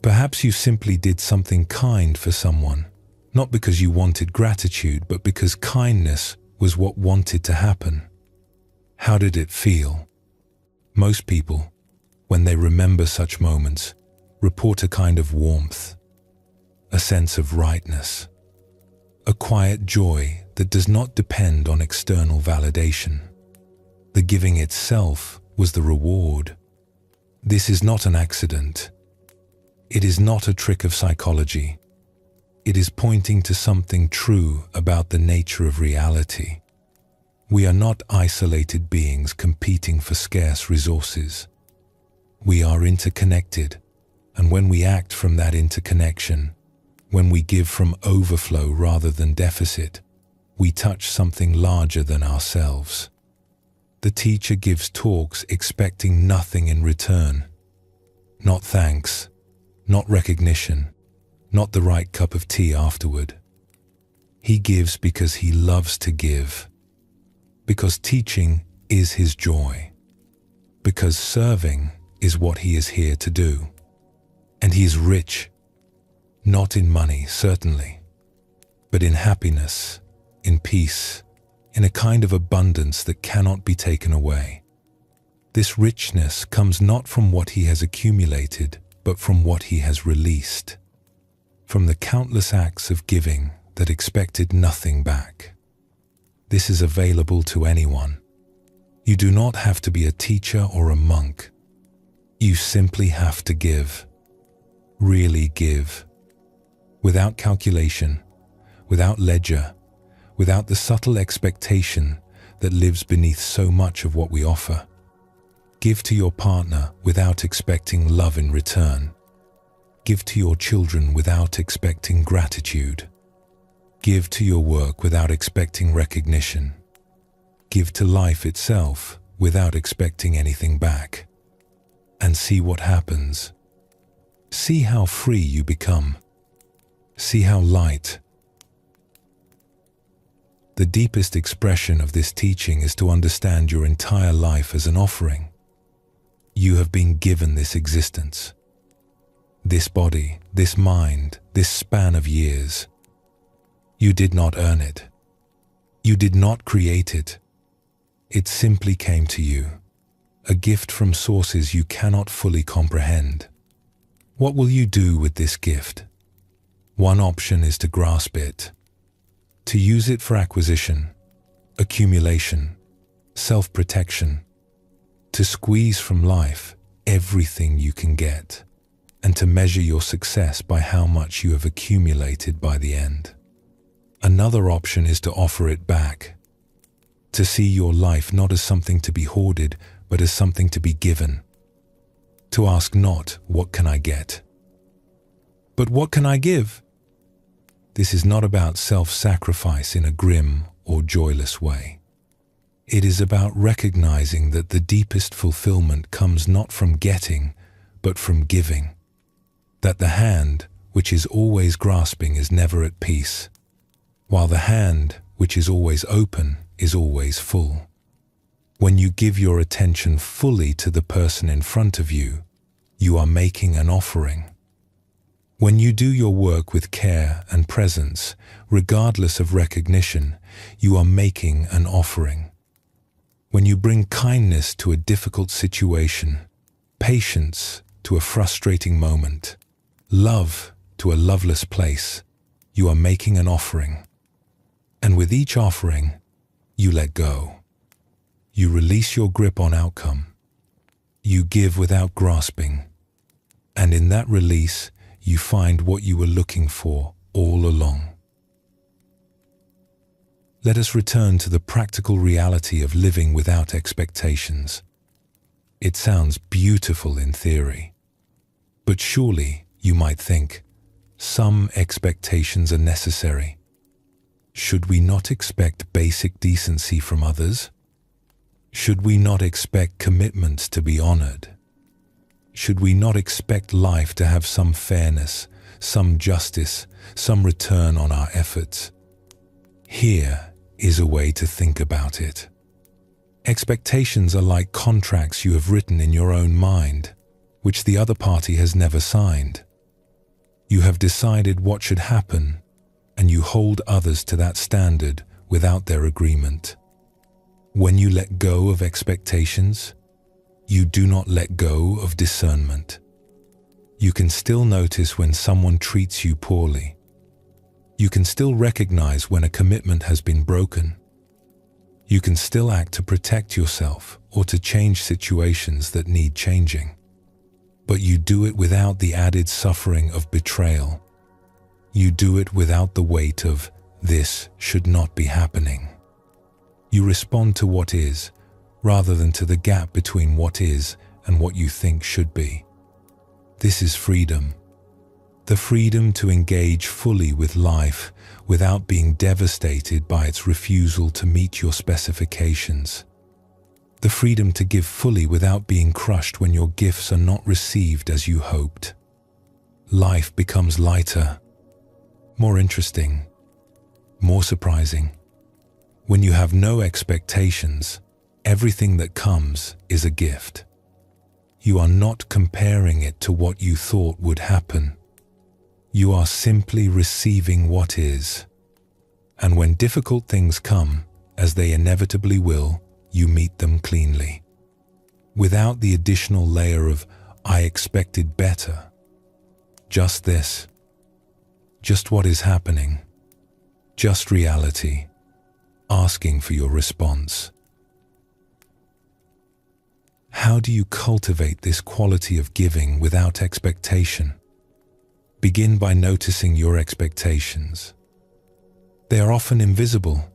Perhaps you simply did something kind for someone, not because you wanted gratitude, but because kindness was what wanted to happen. How did it feel? Most people, when they remember such moments, report a kind of warmth, a sense of rightness, a quiet joy that does not depend on external validation. The giving itself was the reward. This is not an accident. It is not a trick of psychology. It is pointing to something true about the nature of reality. We are not isolated beings competing for scarce resources. We are interconnected, and when we act from that interconnection, when we give from overflow rather than deficit, we touch something larger than ourselves. The teacher gives talks expecting nothing in return. Not thanks, not recognition, not the right cup of tea afterward. He gives because he loves to give, because teaching is his joy, because serving is what he is here to do. And he is rich, not in money, certainly, but in happiness, in peace, in a kind of abundance that cannot be taken away. This richness comes not from what he has accumulated, but from what he has released, from the countless acts of giving that expected nothing back. This is available to anyone. You do not have to be a teacher or a monk. You simply have to give. Really give. Without calculation, without ledger, without the subtle expectation that lives beneath so much of what we offer. Give to your partner without expecting love in return. Give to your children without expecting gratitude. Give to your work without expecting recognition. Give to life itself without expecting anything back. And see what happens. See how free you become. See how light. The deepest expression of this teaching is to understand your entire life as an offering. You have been given this existence, this body, this mind, this span of years. You did not earn it. You did not create it. It simply came to you, a gift from sources you cannot fully comprehend. What will you do with this gift? One option is to grasp it, to use it for acquisition, accumulation, self-protection, to squeeze from life everything you can get, and to measure your success by how much you have accumulated by the end. Another option is to offer it back, to see your life not as something to be hoarded, but as something to be given. To ask not, what can I get? But what can I give? This is not about self-sacrifice in a grim or joyless way. It is about recognizing that the deepest fulfillment comes not from getting, but from giving. That the hand, which is always grasping, is never at peace, while the hand, which is always open, is always full. When you give your attention fully to the person in front of you, you are making an offering. When you do your work with care and presence, regardless of recognition, you are making an offering. When you bring kindness to a difficult situation, patience to a frustrating moment, love to a loveless place, you are making an offering. And with each offering, you let go. You release your grip on outcome. You give without grasping. And in that release, you find what you were looking for all along. Let us return to the practical reality of living without expectations. It sounds beautiful in theory, but surely, you might think, some expectations are necessary. Should we not expect basic decency from others? Should we not expect commitments to be honored? Should we not expect life to have some fairness, some justice, some return on our efforts? Here is a way to think about it. Expectations are like contracts you have written in your own mind, which the other party has never signed. You have decided what should happen, and you hold others to that standard without their agreement. When you let go of expectations, you do not let go of discernment. You can still notice when someone treats you poorly. You can still recognize when a commitment has been broken. You can still act to protect yourself or to change situations that need changing. But you do it without the added suffering of betrayal. You do it without the weight of, "This should not be happening." You respond to what is, rather than to the gap between what is and what you think should be. This is freedom. The freedom to engage fully with life without being devastated by its refusal to meet your specifications. The freedom to give fully without being crushed when your gifts are not received as you hoped. Life becomes lighter, more interesting, more surprising. When you have no expectations, everything that comes is a gift. You are not comparing it to what you thought would happen. You are simply receiving what is. And when difficult things come, as they inevitably will, you meet them cleanly. Without the additional layer of, "I expected better." Just this. Just what is happening. Just reality, asking for your response. How do you cultivate this quality of giving without expectation? Begin by noticing your expectations. They are often invisible,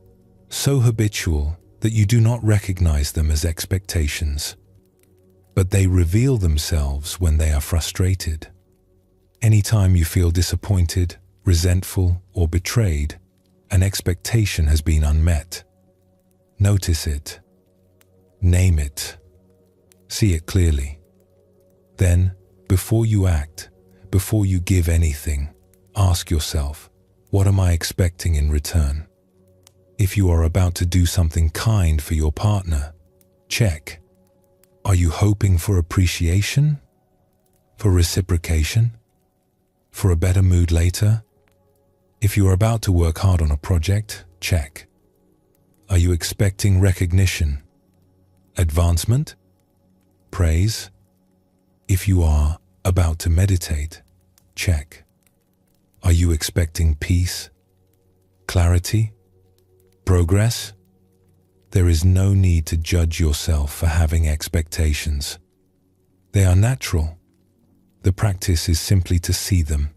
so habitual that you do not recognize them as expectations. But they reveal themselves when they are frustrated. Anytime you feel disappointed, resentful, or betrayed, an expectation has been unmet. Notice it. Name it. See it clearly. Then, before you act, before you give anything, ask yourself, what am I expecting in return? If you are about to do something kind for your partner, check. Are you hoping for appreciation? For reciprocation? For a better mood later? If you are about to work hard on a project, check. Are you expecting recognition? Advancement? Praise? If you are about to meditate, check. Are you expecting peace? Clarity? Progress? There is no need to judge yourself for having expectations. They are natural. The practice is simply to see them,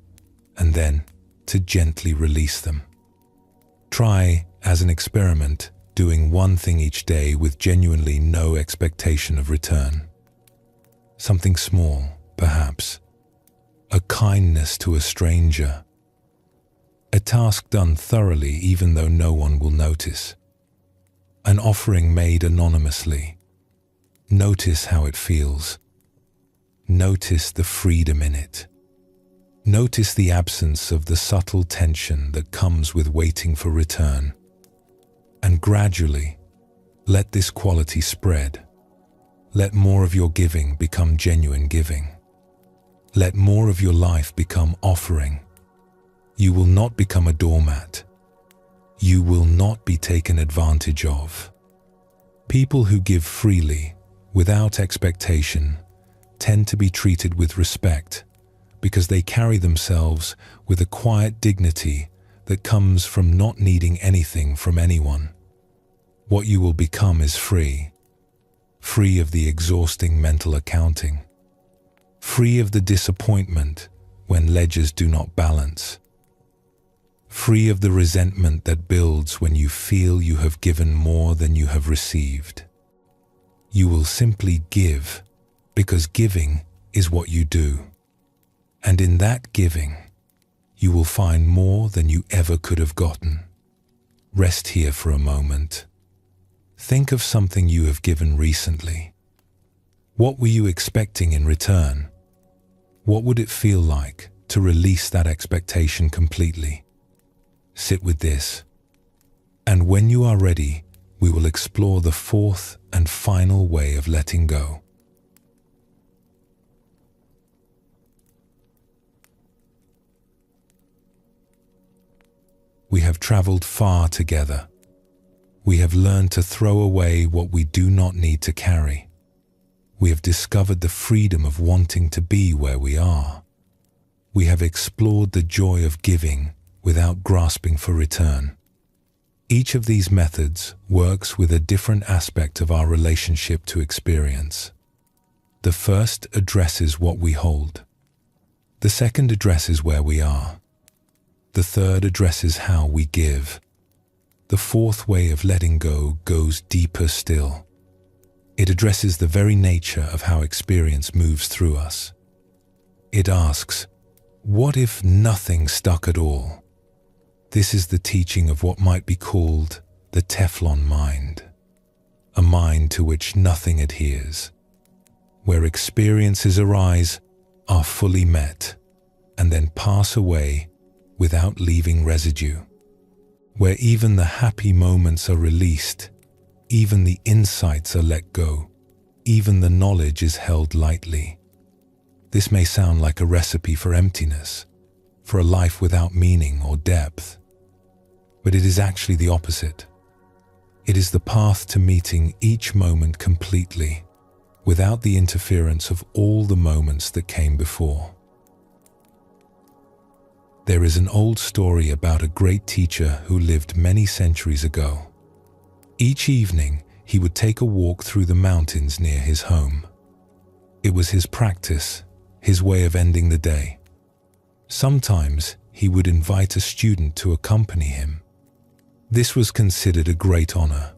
and then to gently release them. Try, as an experiment, doing one thing each day with genuinely no expectation of return. Something small, perhaps. A kindness to a stranger. A task done thoroughly even though no one will notice. An offering made anonymously. Notice how it feels. Notice the freedom in it. Notice the absence of the subtle tension that comes with waiting for return. And gradually, let this quality spread. Let more of your giving become genuine giving. Let more of your life become offering. You will not become a doormat. You will not be taken advantage of. People who give freely, without expectation, tend to be treated with respect because they carry themselves with a quiet dignity that comes from not needing anything from anyone. What you will become is free. Free of the exhausting mental accounting. Free of the disappointment when ledgers do not balance. Free of the resentment that builds when you feel you have given more than you have received. You will simply give because giving is what you do. And in that giving, you will find more than you ever could have gotten. Rest here for a moment. Think of something you have given recently. What were you expecting in return? What would it feel like to release that expectation completely? Sit with this. And when you are ready, we will explore the fourth and final way of letting go. We have traveled far together. We have learned to throw away what we do not need to carry. We have discovered the freedom of wanting to be where we are. We have explored the joy of giving without grasping for return. Each of these methods works with a different aspect of our relationship to experience. The first addresses what we hold. The second addresses where we are. The third addresses how we give. The fourth way of letting go goes deeper still. It addresses the very nature of how experience moves through us. It asks, what if nothing stuck at all? This is the teaching of what might be called the Teflon mind, a mind to which nothing adheres, where experiences arise, are fully met, and then pass away without leaving residue, where even the happy moments are released, even the insights are let go, even the knowledge is held lightly. This may sound like a recipe for emptiness, for a life without meaning or depth. But it is actually the opposite. It is the path to meeting each moment completely, without the interference of all the moments that came before. There is an old story about a great teacher who lived many centuries ago. Each evening, he would take a walk through the mountains near his home. It was his practice, his way of ending the day. Sometimes he would invite a student to accompany him. This was considered a great honor,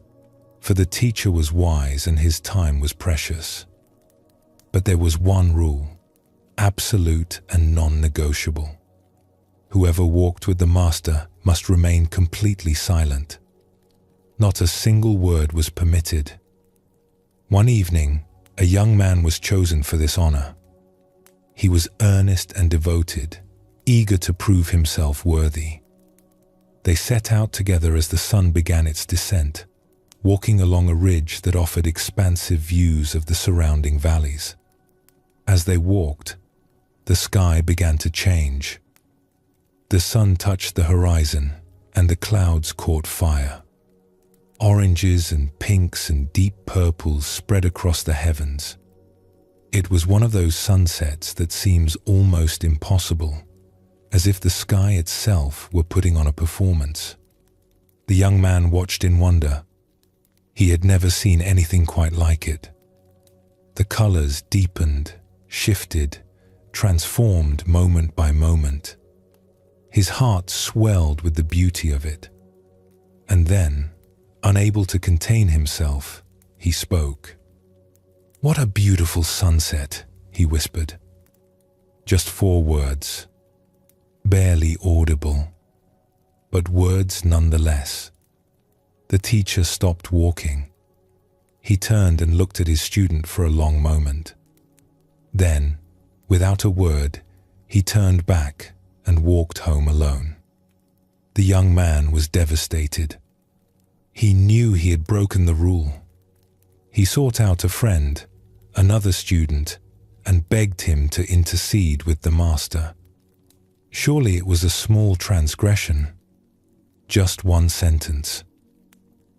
for the teacher was wise and his time was precious. But there was one rule, absolute and non-negotiable. Whoever walked with the master must remain completely silent. Not a single word was permitted. One evening, a young man was chosen for this honor. He was earnest and devoted, eager to prove himself worthy. They set out together as the sun began its descent, walking along a ridge that offered expansive views of the surrounding valleys. As they walked, the sky began to change. The sun touched the horizon, and the clouds caught fire. Oranges and pinks and deep purples spread across the heavens. It was one of those sunsets that seems almost impossible, as if the sky itself were putting on a performance. The young man watched in wonder. He had never seen anything quite like it. The colors deepened, shifted, transformed moment by moment. His heart swelled with the beauty of it. And then, unable to contain himself, he spoke. "What a beautiful sunset," he whispered. Just 4 words, barely audible, but words nonetheless. The teacher stopped walking. He turned and looked at his student for a long moment. Then, without a word, he turned back and walked home alone. The young man was devastated. He knew he had broken the rule. He sought out a friend, another student, and begged him to intercede with the master. Surely it was a small transgression. Just 1 sentence.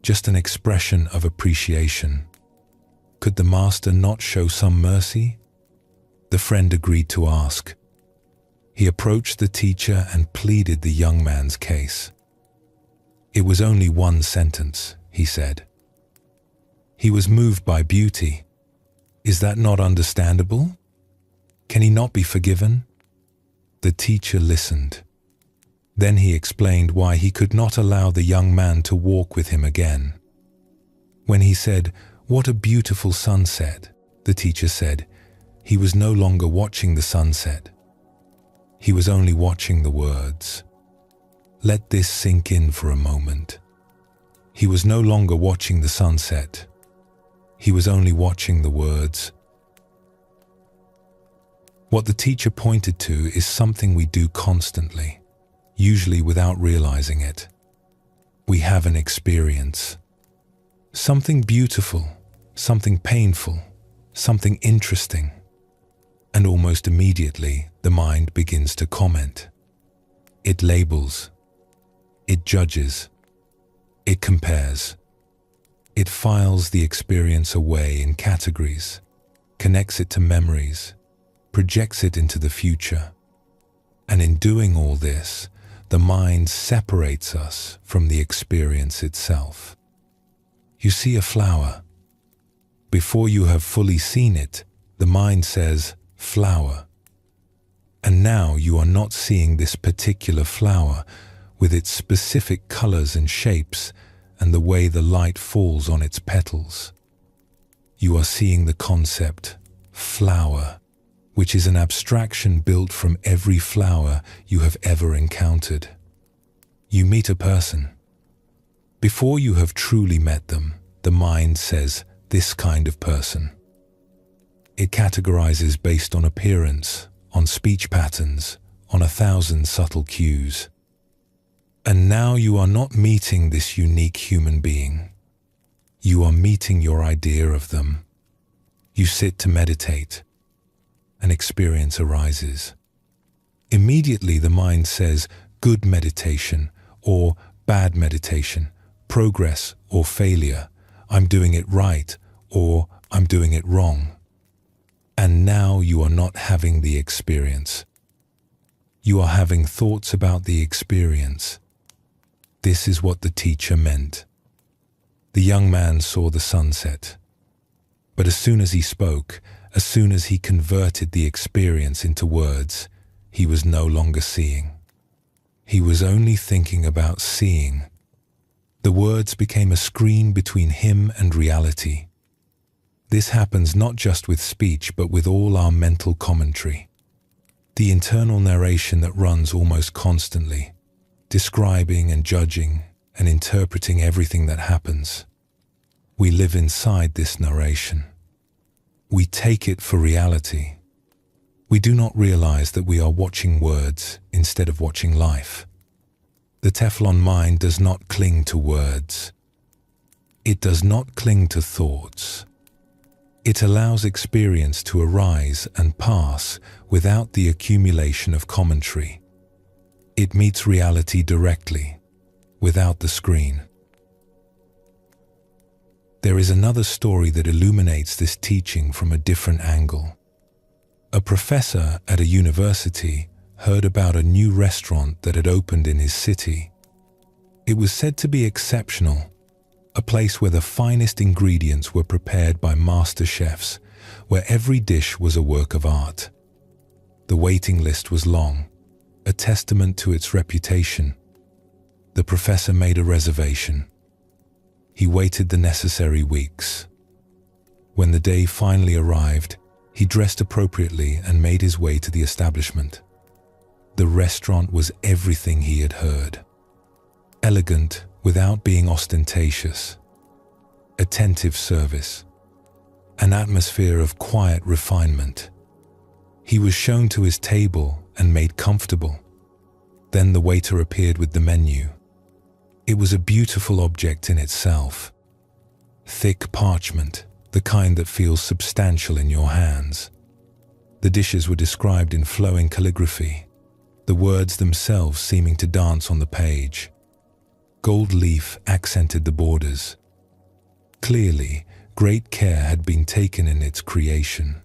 Just an expression of appreciation. Could the master not show some mercy? The friend agreed to ask. He approached the teacher and pleaded the young man's case. It was only 1 sentence, he said. He was moved by beauty. Is that not understandable? Can he not be forgiven? The teacher listened. Then he explained why he could not allow the young man to walk with him again. When he said, "What a beautiful sunset," the teacher said, he was no longer watching the sunset. He was only watching the words. Let this sink in for a moment. He was no longer watching the sunset. He was only watching the words. What the teacher pointed to is something we do constantly, usually without realizing it. We have an experience. Something beautiful, something painful, something interesting. And almost immediately, the mind begins to comment. It labels. It judges. It compares. It files the experience away in categories, connects it to memories, projects it into the future. And in doing all this, the mind separates us from the experience itself. You see a flower. Before you have fully seen it, the mind says, "flower." And now you are not seeing this particular flower with its specific colors and shapes and the way the light falls on its petals. You are seeing the concept, flower, which is an abstraction built from every flower you have ever encountered. You meet a person. Before you have truly met them, the mind says, "this kind of person." It categorizes based on appearance, on speech patterns, on 1,000 subtle cues. And now you are not meeting this unique human being. You are meeting your idea of them. You sit to meditate. An experience arises. Immediately the mind says, "good meditation," or bad meditation, progress or failure, I'm doing it right or I'm doing it wrong. And now you are not having the experience. You are having thoughts about the experience. This is what the teacher meant. The young man saw the sunset. But as soon as he spoke, as soon as he converted the experience into words, he was no longer seeing. He was only thinking about seeing. The words became a screen between him and reality. This happens not just with speech, but with all our mental commentary. The internal narration that runs almost constantly, describing and judging and interpreting everything that happens. We live inside this narration. We take it for reality. We do not realize that we are watching words instead of watching life. The Teflon mind does not cling to words. It does not cling to thoughts. It allows experience to arise and pass without the accumulation of commentary. It meets reality directly, without the screen. There is another story that illuminates this teaching from a different angle. A professor at a university heard about a new restaurant that had opened in his city. It was said to be exceptional, a place where the finest ingredients were prepared by master chefs, where every dish was a work of art. The waiting list was long, a testament to its reputation. The professor made a reservation. He waited the necessary weeks. When the day finally arrived, he dressed appropriately and made his way to the establishment. The restaurant was everything he had heard. Elegant without being ostentatious. Attentive service. An atmosphere of quiet refinement. He was shown to his table and made comfortable. Then the waiter appeared with the menu. It was a beautiful object in itself. Thick parchment, the kind that feels substantial in your hands. The dishes were described in flowing calligraphy, the words themselves seeming to dance on the page. Gold leaf accented the borders. Clearly, great care had been taken in its creation.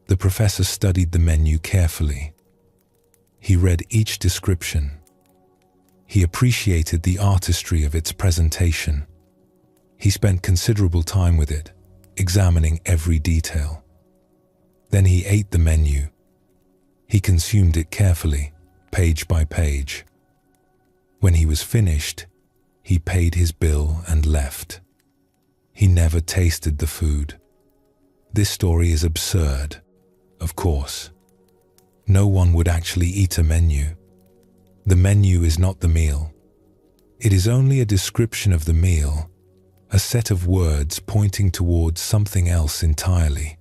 The professor studied the menu carefully. He read each description. He appreciated the artistry of its presentation. He spent considerable time with it, examining every detail. Then he ate the menu. He consumed it carefully, page by page. When he was finished, he paid his bill and left. He never tasted the food. This story is absurd, of course. No one would actually eat a menu. The menu is not the meal. It is only a description of the meal, a set of words pointing towards something else entirely.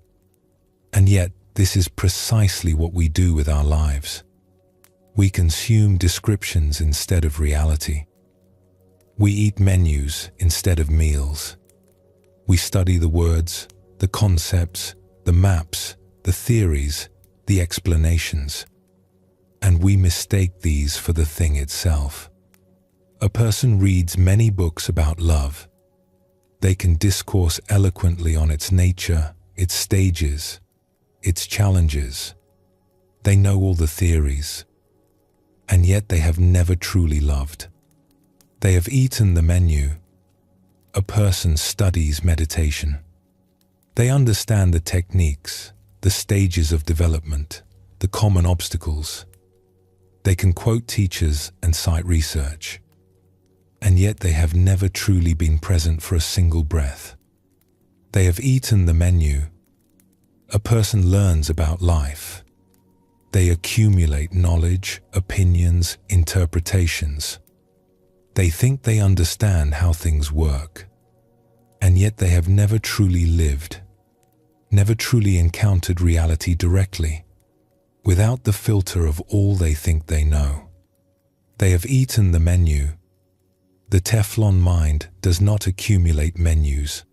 And yet, this is precisely what we do with our lives. We consume descriptions instead of reality. We eat menus instead of meals. We study the words, the concepts, the maps, the theories, the explanations. And we mistake these for the thing itself. A person reads many books about love. They can discourse eloquently on its nature, its stages, its challenges. They know all the theories. And yet they have never truly loved. They have eaten the menu. A person studies meditation. They understand the techniques, the stages of development, the common obstacles. They can quote teachers and cite research. And yet they have never truly been present for a single breath. They have eaten the menu. A person learns about life. They accumulate knowledge, opinions, interpretations. They think they understand how things work. And yet they have never truly lived, never truly encountered reality directly, without the filter of all they think they know. They have eaten the menu. The Teflon mind does not accumulate menus.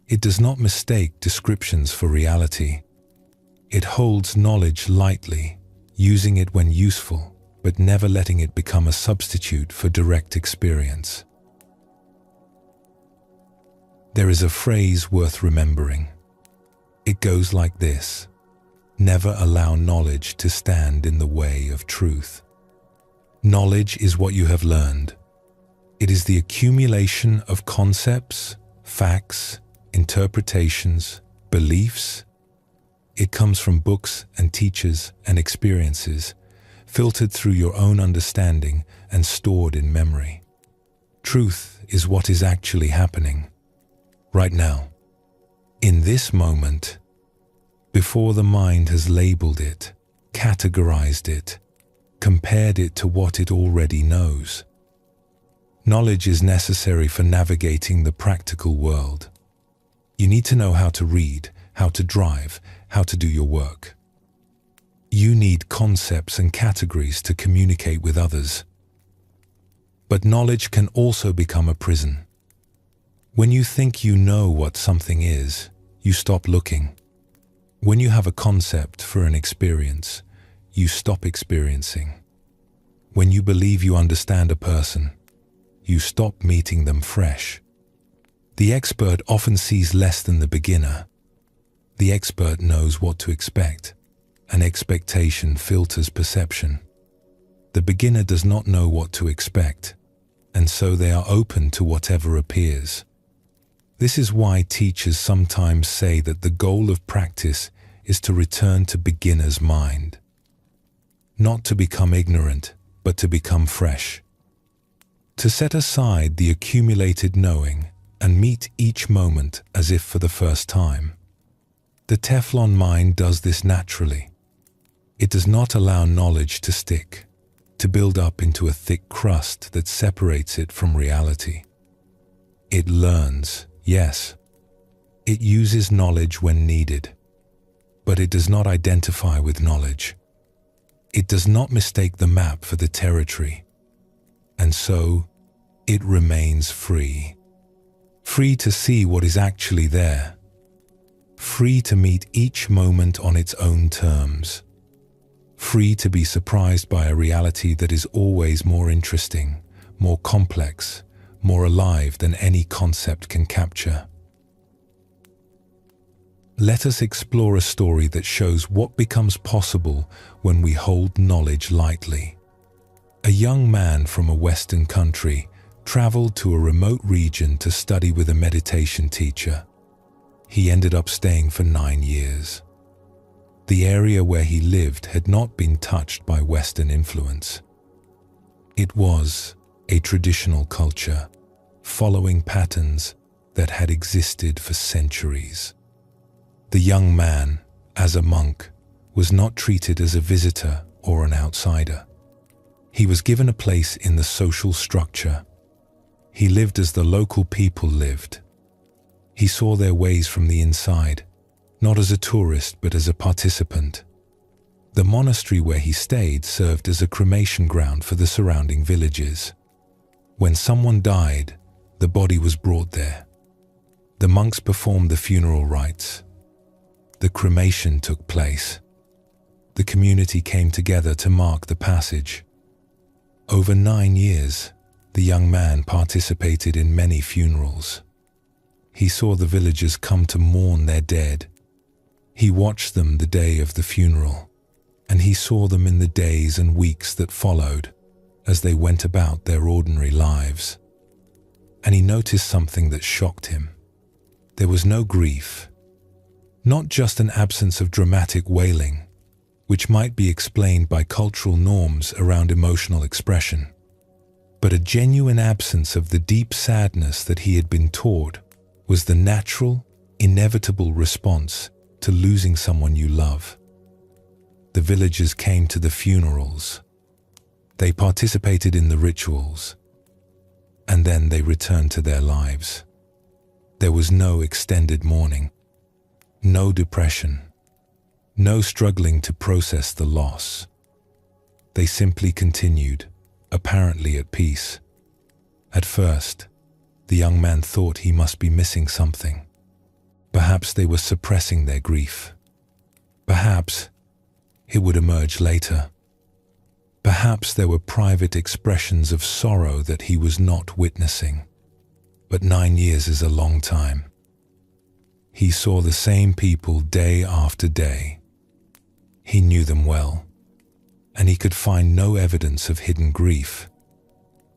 It does not mistake descriptions for reality. It holds knowledge lightly, using it when useful, but never letting it become a substitute for direct experience. There is a phrase worth remembering. It goes like this: never allow knowledge to stand in the way of truth. Knowledge is what you have learned. It is the accumulation of concepts, facts, interpretations, beliefs. It comes from books and teachers and experiences, filtered through your own understanding and stored in memory. Truth is what is actually happening right now, in this moment, before the mind has labeled it, categorized it, compared it to what it already knows. Knowledge is necessary for navigating the practical world. You need to know how to read, how to drive, how to do your work. You need concepts and categories to communicate with others. But knowledge can also become a prison. When you think you know what something is, you stop looking. When you have a concept for an experience, you stop experiencing. When you believe you understand a person, you stop meeting them fresh. The expert often sees less than the beginner. The expert knows what to expect. An expectation filters perception. The beginner does not know what to expect, and so they are open to whatever appears. This is why teachers sometimes say that the goal of practice is to return to beginner's mind. Not to become ignorant, but to become fresh. To set aside the accumulated knowing and meet each moment as if for the first time. The Teflon mind does this naturally. It does not allow knowledge to stick, to build up into a thick crust that separates it from reality. It learns, yes. It uses knowledge when needed, but it does not identify with knowledge. It does not mistake the map for the territory, and so it remains free. Free to see what is actually there. Free to meet each moment on its own terms. Free to be surprised by a reality that is always more interesting, more complex, more alive than any concept can capture. Let us explore a story that shows what becomes possible when we hold knowledge lightly. A young man from a Western country traveled to a remote region to study with a meditation teacher. He ended up staying for 9 years. The area where he lived had not been touched by Western influence. It was a traditional culture, following patterns that had existed for centuries. The young man, as a monk, was not treated as a visitor or an outsider. He was given a place in the social structure. He lived as the local people lived. He saw their ways from the inside, not as a tourist but as a participant. The monastery where he stayed served as a cremation ground for the surrounding villages. When someone died, the body was brought there. The monks performed the funeral rites. The cremation took place. The community came together to mark the passage. Over 9 years, the young man participated in many funerals. He saw the villagers come to mourn their dead. He watched them the day of the funeral, and he saw them in the days and weeks that followed as they went about their ordinary lives. And he noticed something that shocked him. There was no grief, not just an absence of dramatic wailing, which might be explained by cultural norms around emotional expression, but a genuine absence of the deep sadness that he had been taught was the natural, inevitable response to losing someone you love. The villagers came to the funerals. They participated in the rituals, and then they returned to their lives. There was no extended mourning, no depression, no struggling to process the loss. They simply continued, apparently at peace. At first, the young man thought he must be missing something. Perhaps they were suppressing their grief. Perhaps it would emerge later. Perhaps there were private expressions of sorrow that he was not witnessing. But 9 years is a long time. He saw the same people day after day. He knew them well, and he could find no evidence of hidden grief.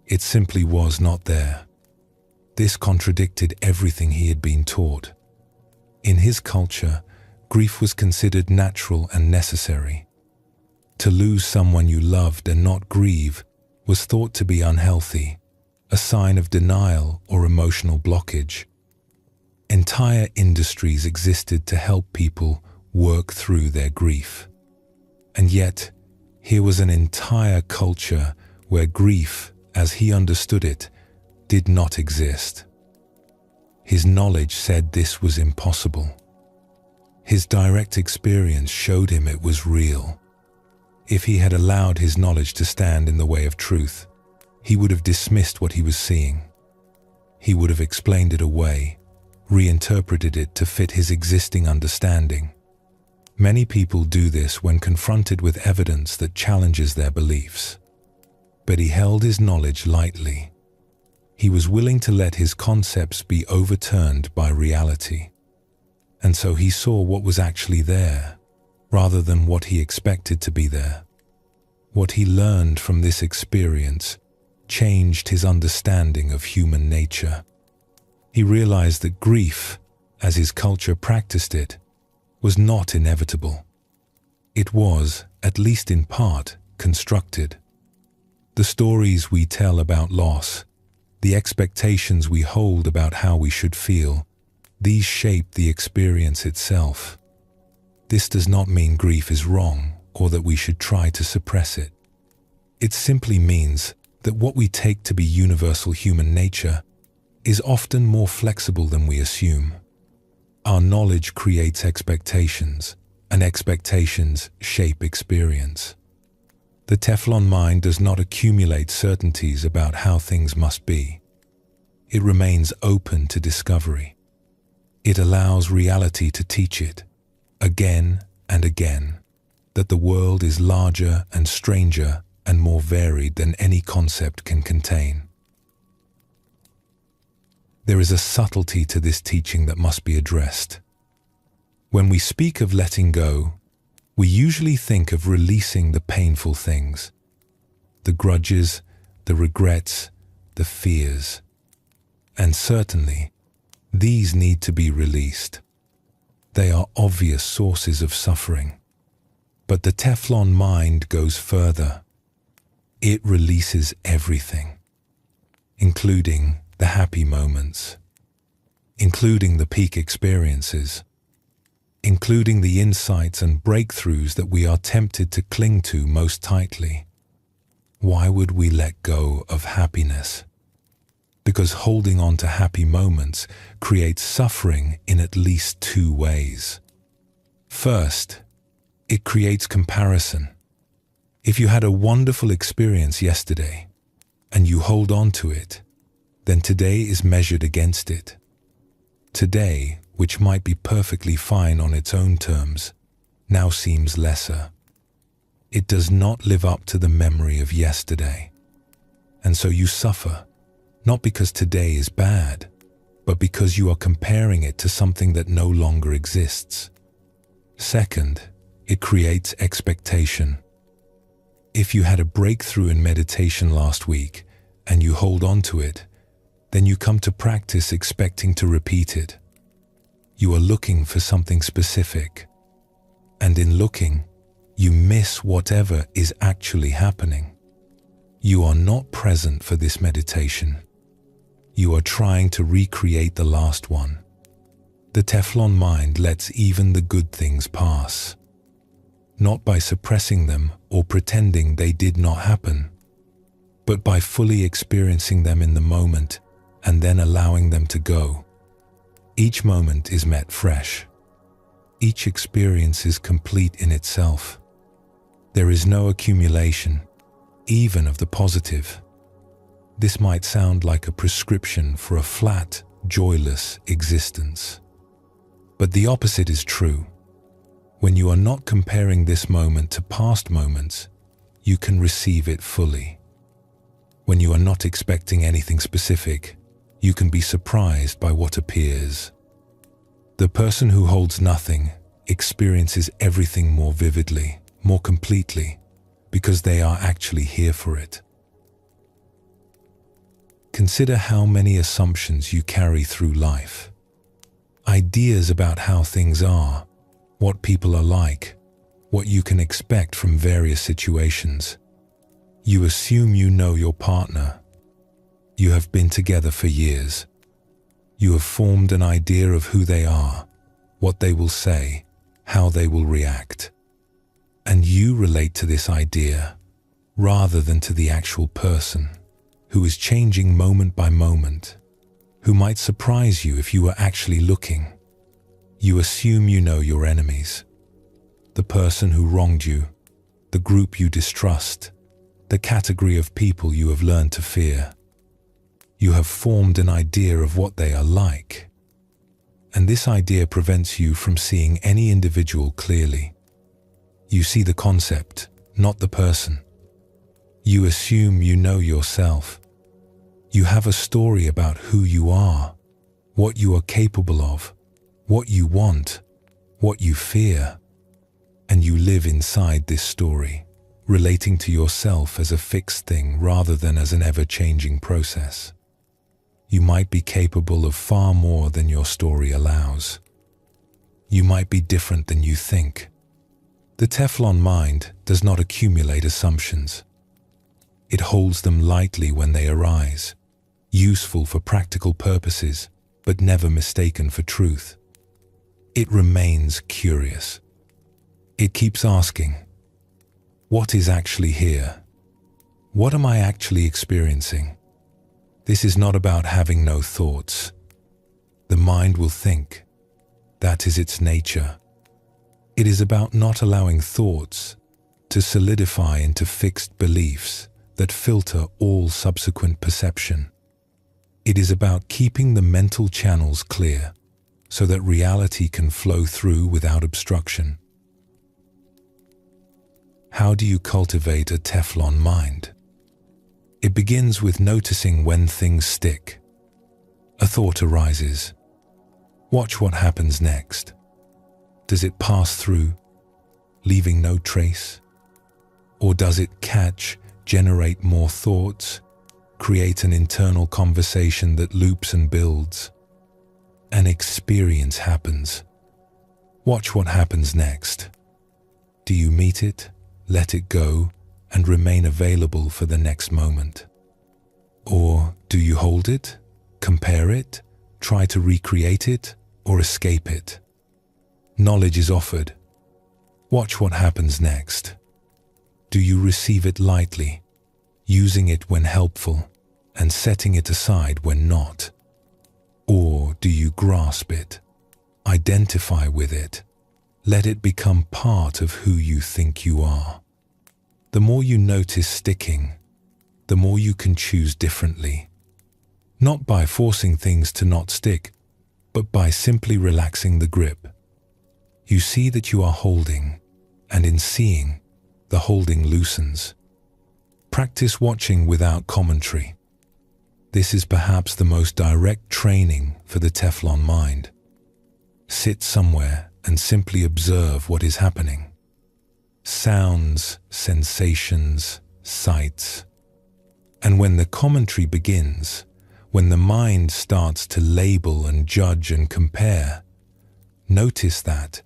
It simply was not there. This contradicted everything he had been taught. In his culture, grief was considered natural and necessary. To lose someone you loved and not grieve was thought to be unhealthy, a sign of denial or emotional blockage. Entire industries existed to help people work through their grief. And yet, here was an entire culture where grief, as he understood it, did not exist. His knowledge said this was impossible. His direct experience showed him it was real. If he had allowed his knowledge to stand in the way of truth, he would have dismissed what he was seeing. He would have explained it away, reinterpreted it to fit his existing understanding. Many people do this when confronted with evidence that challenges their beliefs. But he held his knowledge lightly. He was willing to let his concepts be overturned by reality. And so he saw what was actually there, rather than what he expected to be there. What he learned from this experience changed his understanding of human nature. He realized that grief, as his culture practiced it, was not inevitable. It was, at least in part, constructed. The stories we tell about loss, the expectations we hold about how we should feel, these shape the experience itself. This does not mean grief is wrong or that we should try to suppress it. It simply means that what we take to be universal human nature is often more flexible than we assume. Our knowledge creates expectations, and expectations shape experience. The Teflon mind does not accumulate certainties about how things must be. It remains open to discovery. It allows reality to teach it, again and again, that the world is larger and stranger and more varied than any concept can contain. There is a subtlety to this teaching that must be addressed. When we speak of letting go, we usually think of releasing the painful things, the grudges, the regrets, the fears. And certainly, these need to be released. They are obvious sources of suffering. But the Teflon mind goes further. It releases everything, including the happy moments, including the peak experiences, including the insights and breakthroughs that we are tempted to cling to most tightly. Why would we let go of happiness? Because holding on to happy moments creates suffering in at least two ways. First, it creates comparison. If you had a wonderful experience yesterday and you hold on to it, then today is measured against it. Today, which might be perfectly fine on its own terms, now seems lesser. It does not live up to the memory of yesterday. And so you suffer, not because today is bad, but because you are comparing it to something that no longer exists. Second, it creates expectation. If you had a breakthrough in meditation last week and you hold on to it, then you come to practice expecting to repeat it. You are looking for something specific, and in looking, you miss whatever is actually happening. You are not present for this meditation. You are trying to recreate the last one. The Teflon mind lets even the good things pass, not by suppressing them or pretending they did not happen, but by fully experiencing them in the moment and then allowing them to go. Each moment is met fresh. Each experience is complete in itself. There is no accumulation, even of the positive. This might sound like a prescription for a flat, joyless existence. But the opposite is true. When you are not comparing this moment to past moments, you can receive it fully. When you are not expecting anything specific, you can be surprised by what appears. The person who holds nothing experiences everything more vividly, more completely, because they are actually here for it. Consider how many assumptions you carry through life. Ideas about how things are, what people are like, what you can expect from various situations. You assume you know your partner. You have been together for years. You have formed an idea of who they are, what they will say, how they will react. And you relate to this idea rather than to the actual person, who is changing moment by moment, who might surprise you if you were actually looking. You assume you know your enemies, the person who wronged you, the group you distrust, the category of people you have learned to fear. You have formed an idea of what they are like, and this idea prevents you from seeing any individual clearly. You see the concept, not the person. You assume you know yourself. You have a story about who you are, what you are capable of, what you want, what you fear, and you live inside this story, relating to yourself as a fixed thing rather than as an ever-changing process. You might be capable of far more than your story allows. You might be different than you think. The Teflon mind does not accumulate assumptions. It holds them lightly when they arise, useful for practical purposes, but never mistaken for truth. It remains curious. It keeps asking, what is actually here? What am I actually experiencing? This is not about having no thoughts. The mind will think. That is its nature. It is about not allowing thoughts to solidify into fixed beliefs that filter all subsequent perception. It is about keeping the mental channels clear so that reality can flow through without obstruction. How do you cultivate a Teflon mind? It begins with noticing when things stick. A thought arises. Watch what happens next. Does it pass through, leaving no trace? Or does it catch, generate more thoughts, create an internal conversation that loops and builds? An experience happens. Watch what happens next. Do you meet it, let it go, and remain available for the next moment? Or do you hold it, compare it, try to recreate it, or escape it? Knowledge is offered. Watch what happens next. Do you receive it lightly, using it when helpful, and setting it aside when not? Or do you grasp it, identify with it, let it become part of who you think you are? The more you notice sticking, the more you can choose differently. Not by forcing things to not stick, but by simply relaxing the grip. You see that you are holding, and in seeing, the holding loosens. Practice watching without commentary. This is perhaps the most direct training for the Teflon mind. Sit somewhere and simply observe what is happening. Sounds, sensations, sights. And when the commentary begins, when the mind starts to label and judge and compare, notice that.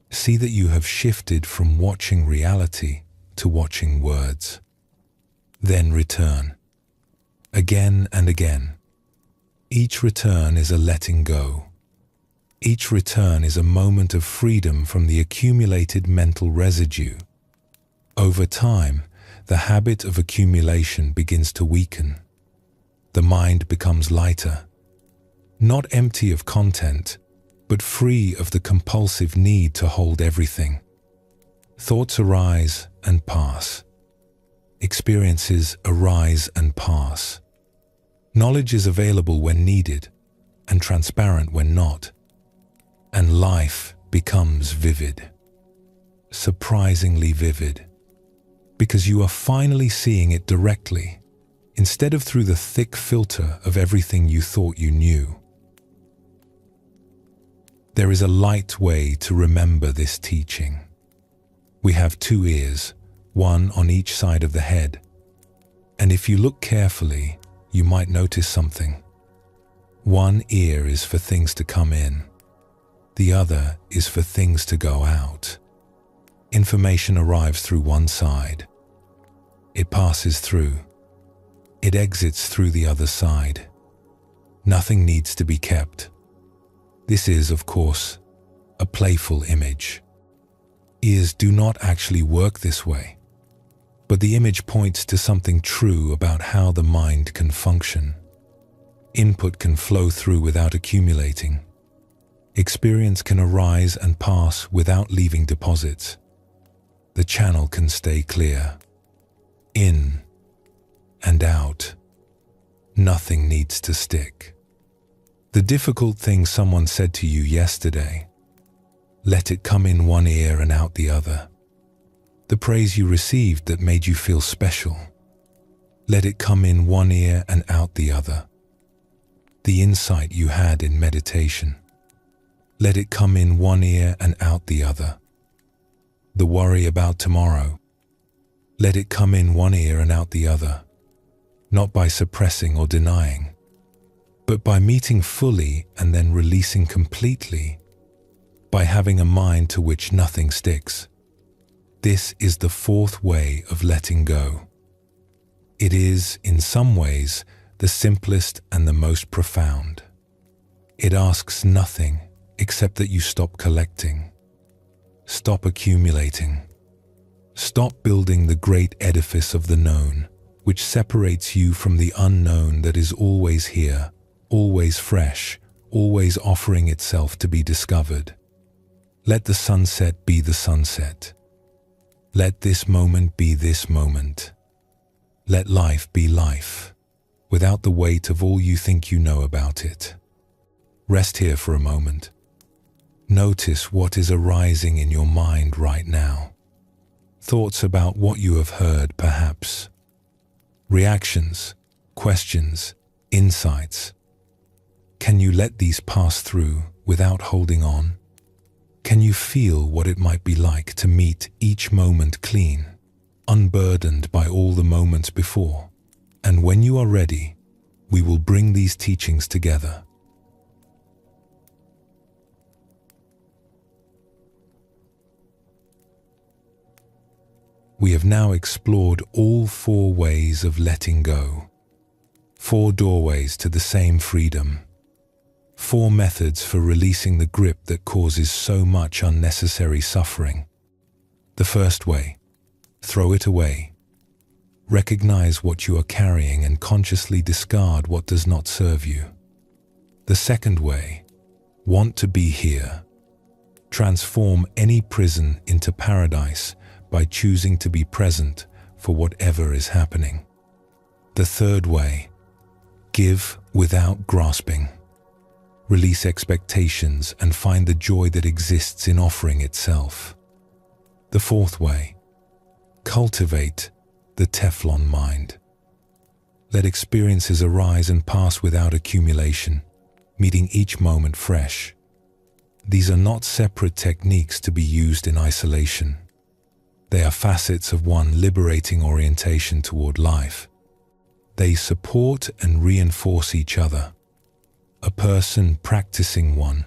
See that you have shifted from watching reality to watching words. Then return. Again and again. Each return is a letting go. Each return is a moment of freedom from the accumulated mental residue. Over time, the habit of accumulation begins to weaken. The mind becomes lighter, not empty of content, but free of the compulsive need to hold everything. Thoughts arise and pass. Experiences arise and pass. Knowledge is available when needed and transparent when not. And life becomes vivid, surprisingly vivid, because you are finally seeing it directly, instead of through the thick filter of everything you thought you knew. There is a light way to remember this teaching. We have two ears, one on each side of the head, and if you look carefully, you might notice something. One ear is for things to come in. The other is for things to go out. Information arrives through one side. It passes through. It exits through the other side. Nothing needs to be kept. This is, of course, a playful image. Ears do not actually work this way, but the image points to something true about how the mind can function. Input can flow through without accumulating. Experience can arise and pass without leaving deposits. The channel can stay clear. In and out. Nothing needs to stick. The difficult thing someone said to you yesterday, let it come in one ear and out the other. The praise you received that made you feel special, let it come in one ear and out the other. The insight you had in meditation, let it come in one ear and out the other. The worry about tomorrow, let it come in one ear and out the other, not by suppressing or denying, but by meeting fully and then releasing completely, by having a mind to which nothing sticks. This is the fourth way of letting go. It is, in some ways, the simplest and the most profound. It asks nothing except that you stop collecting, stop accumulating, stop building the great edifice of the known, which separates you from the unknown that is always here, always fresh, always offering itself to be discovered. Let the sunset be the sunset. Let this moment be this moment. Let life be life, without the weight of all you think you know about it. Rest here for a moment. Notice what is arising in your mind right now. Thoughts about what you have heard, perhaps. Reactions, questions, insights. Can you let these pass through without holding on? Can you feel what it might be like to meet each moment clean, unburdened by all the moments before? And when you are ready, we will bring these teachings together. We have now explored all four ways of letting go. 4 doorways to the same freedom. 4 methods for releasing the grip that causes so much unnecessary suffering. The first way, throw it away. Recognize what you are carrying and consciously discard what does not serve you. The second way, want to be here. Transform any prison into paradise by choosing to be present for whatever is happening. The third way, give without grasping. Release expectations and find the joy that exists in offering itself. The fourth way, cultivate the Teflon mind. Let experiences arise and pass without accumulation, meeting each moment fresh. These are not separate techniques to be used in isolation. They are facets of one liberating orientation toward life. They support and reinforce each other. A person practicing one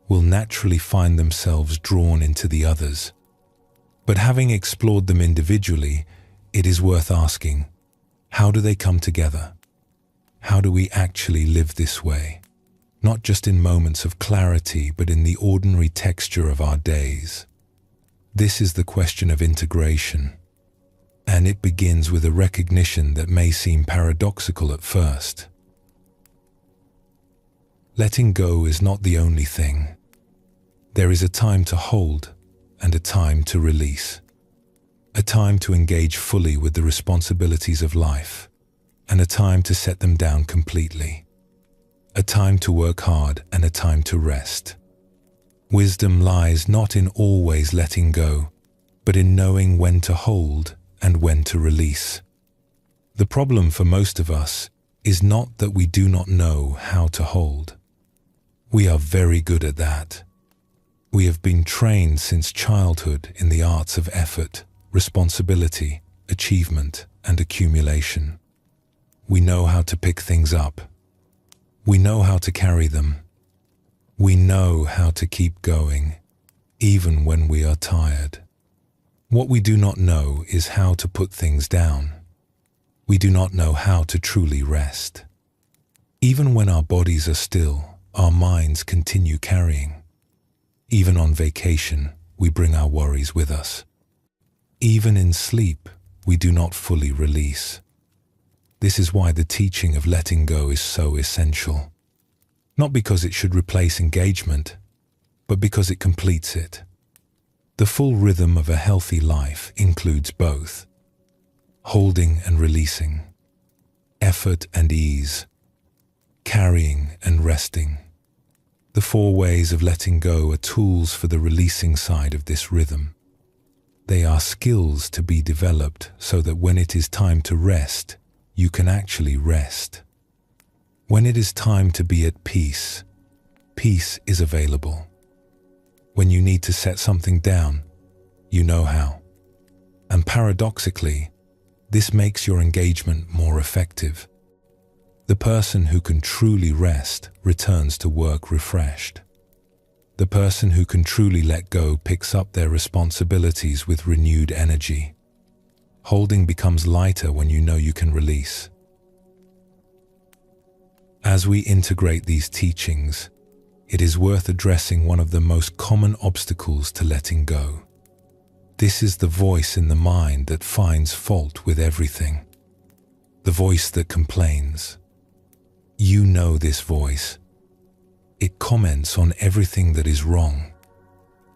will naturally find themselves drawn into the others. But having explored them individually, it is worth asking, how do they come together? How do we actually live this way? Not just in moments of clarity, but in the ordinary texture of our days. This is the question of integration, and it begins with a recognition that may seem paradoxical at first. Letting go is not the only thing. There is a time to hold and a time to release. A time to engage fully with the responsibilities of life, and a time to set them down completely. A time to work hard and a time to rest. Wisdom lies not in always letting go, but in knowing when to hold and when to release. The problem for most of us is not that we do not know how to hold. We are very good at that. We have been trained since childhood in the arts of effort, responsibility, achievement, and accumulation. We know how to pick things up. We know how to carry them. We know how to keep going, even when we are tired. What we do not know is how to put things down. We do not know how to truly rest. Even when our bodies are still, our minds continue carrying. Even on vacation, we bring our worries with us. Even in sleep, we do not fully release. This is why the teaching of letting go is so essential. Not because it should replace engagement, but because it completes it. The full rhythm of a healthy life includes both holding and releasing, effort and ease, carrying and resting. The 4 ways of letting go are tools for the releasing side of this rhythm. They are skills to be developed so that when it is time to rest, you can actually rest. When it is time to be at peace, peace is available. When you need to set something down, you know how. And paradoxically, this makes your engagement more effective. The person who can truly rest returns to work refreshed. The person who can truly let go picks up their responsibilities with renewed energy. Holding becomes lighter when you know you can release. As we integrate these teachings, it is worth addressing one of the most common obstacles to letting go. This is the voice in the mind that finds fault with everything. The voice that complains. You know this voice. It comments on everything that is wrong.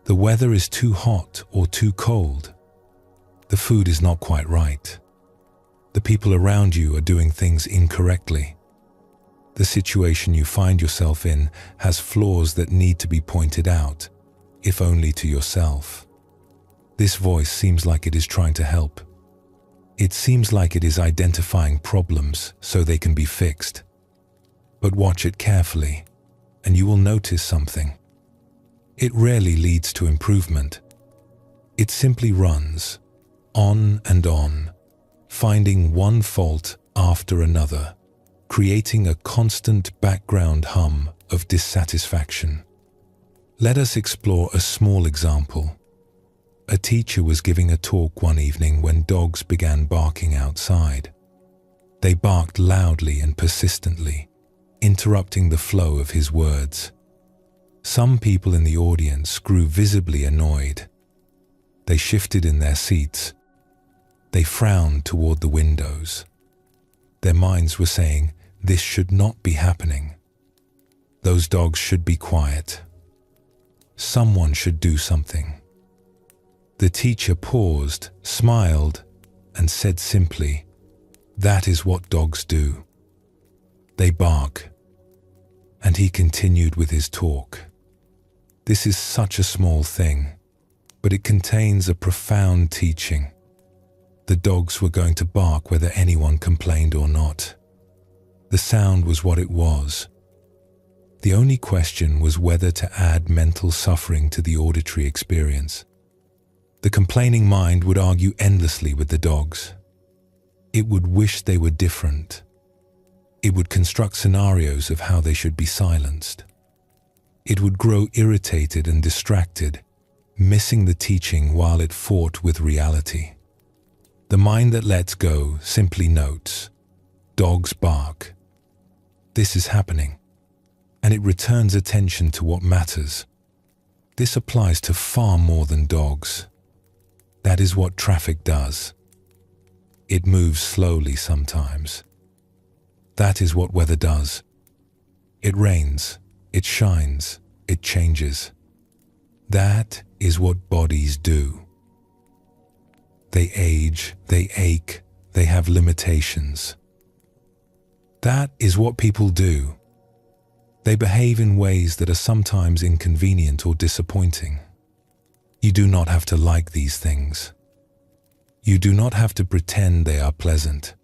The weather is too hot or too cold. The food is not quite right. The people around you are doing things incorrectly. The situation you find yourself in has flaws that need to be pointed out, if only to yourself. This voice seems like it is trying to help. It seems like it is identifying problems so they can be fixed. But watch it carefully, and you will notice something. It rarely leads to improvement. It simply runs, on and on, finding one fault after another, creating a constant background hum of dissatisfaction. Let us explore a small example. A teacher was giving a talk one evening when dogs began barking outside. They barked loudly and persistently, interrupting the flow of his words. Some people in the audience grew visibly annoyed. They shifted in their seats. They frowned toward the windows. Their minds were saying, "This should not be happening. Those dogs should be quiet. Someone should do something." The teacher paused, smiled, and said simply, "That is what dogs do. They bark." And he continued with his talk. This is such a small thing, but it contains a profound teaching. The dogs were going to bark whether anyone complained or not. The sound was what it was. The only question was whether to add mental suffering to the auditory experience. The complaining mind would argue endlessly with the dogs. It would wish they were different. It would construct scenarios of how they should be silenced. It would grow irritated and distracted, missing the teaching while it fought with reality. The mind that lets go simply notes, "Dogs bark. This is happening," and it returns attention to what matters. This applies to far more than dogs. That is what traffic does. It moves slowly sometimes. That is what weather does. It rains, it shines, it changes. That is what bodies do. They age, they ache, they have limitations. That is what people do. They behave in ways that are sometimes inconvenient or disappointing. You do not have to like these things. You do not have to pretend they are pleasant.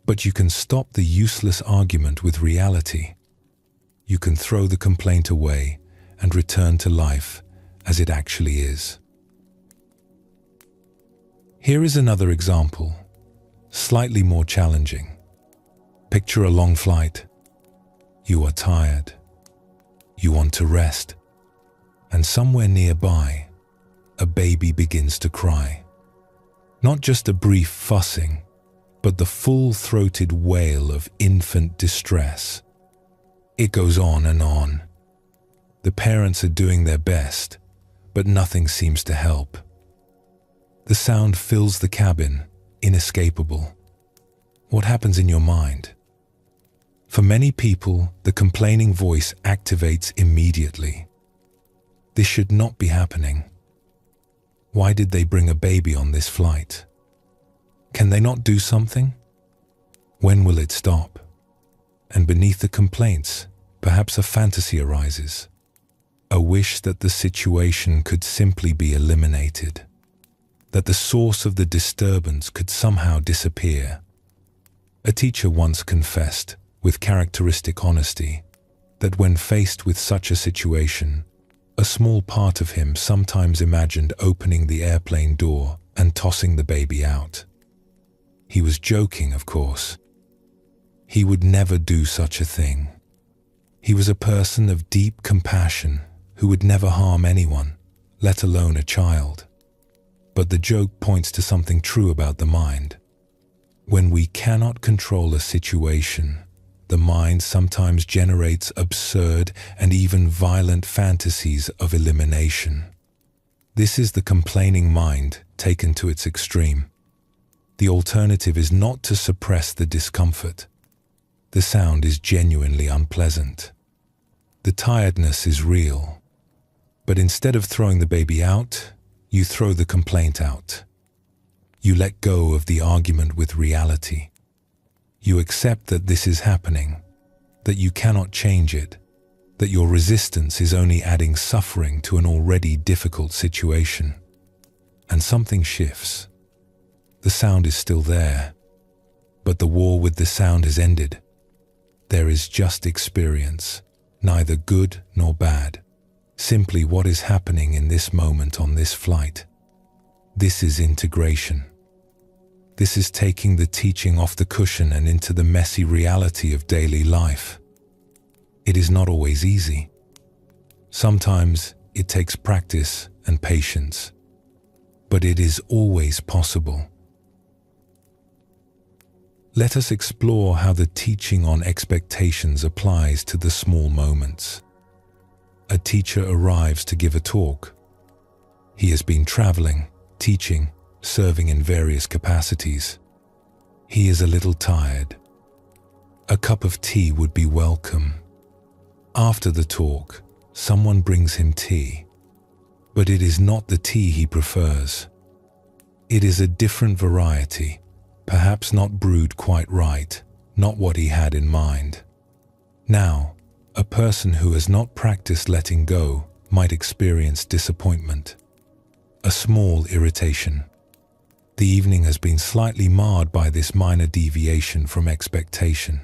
But you can stop the useless argument with reality. You can throw the complaint away and return to life as it actually is. Here is another example, slightly more challenging. Picture a long flight. You are tired. You want to rest. And somewhere nearby, a baby begins to cry. Not just a brief fussing, but the full-throated wail of infant distress. It goes on and on. The parents are doing their best, but nothing seems to help. The sound fills the cabin, inescapable. What happens in your mind? For many people, the complaining voice activates immediately. This should not be happening. Why did they bring a baby on this flight? Can they not do something? When will it stop? And beneath the complaints, perhaps a fantasy arises. A wish that the situation could simply be eliminated. That the source of the disturbance could somehow disappear. A teacher once confessed, with characteristic honesty, that when faced with such a situation, a small part of him sometimes imagined opening the airplane door and tossing the baby out. He was joking, of course. He would never do such a thing. He was a person of deep compassion who would never harm anyone, let alone a child. But the joke points to something true about the mind. When we cannot control a situation, the mind sometimes generates absurd and even violent fantasies of elimination. This is the complaining mind taken to its extreme. The alternative is not to suppress the discomfort. The sound is genuinely unpleasant. The tiredness is real. But instead of throwing the baby out, you throw the complaint out. You let go of the argument with reality. You accept that this is happening, that you cannot change it, that your resistance is only adding suffering to an already difficult situation. And something shifts. The sound is still there, but the war with the sound has ended. There is just experience, neither good nor bad. Simply what is happening in this moment on this flight. This is integration. This is taking the teaching off the cushion and into the messy reality of daily life. It is not always easy. Sometimes it takes practice and patience, but it is always possible. Let us explore how the teaching on expectations applies to the small moments. A teacher arrives to give a talk. He has been traveling, teaching, serving in various capacities. He is a little tired. A cup of tea would be welcome. After the talk, someone brings him tea. But it is not the tea he prefers. It is a different variety, perhaps not brewed quite right, not what he had in mind. Now, a person who has not practiced letting go might experience disappointment, a small irritation. The evening has been slightly marred by this minor deviation from expectation.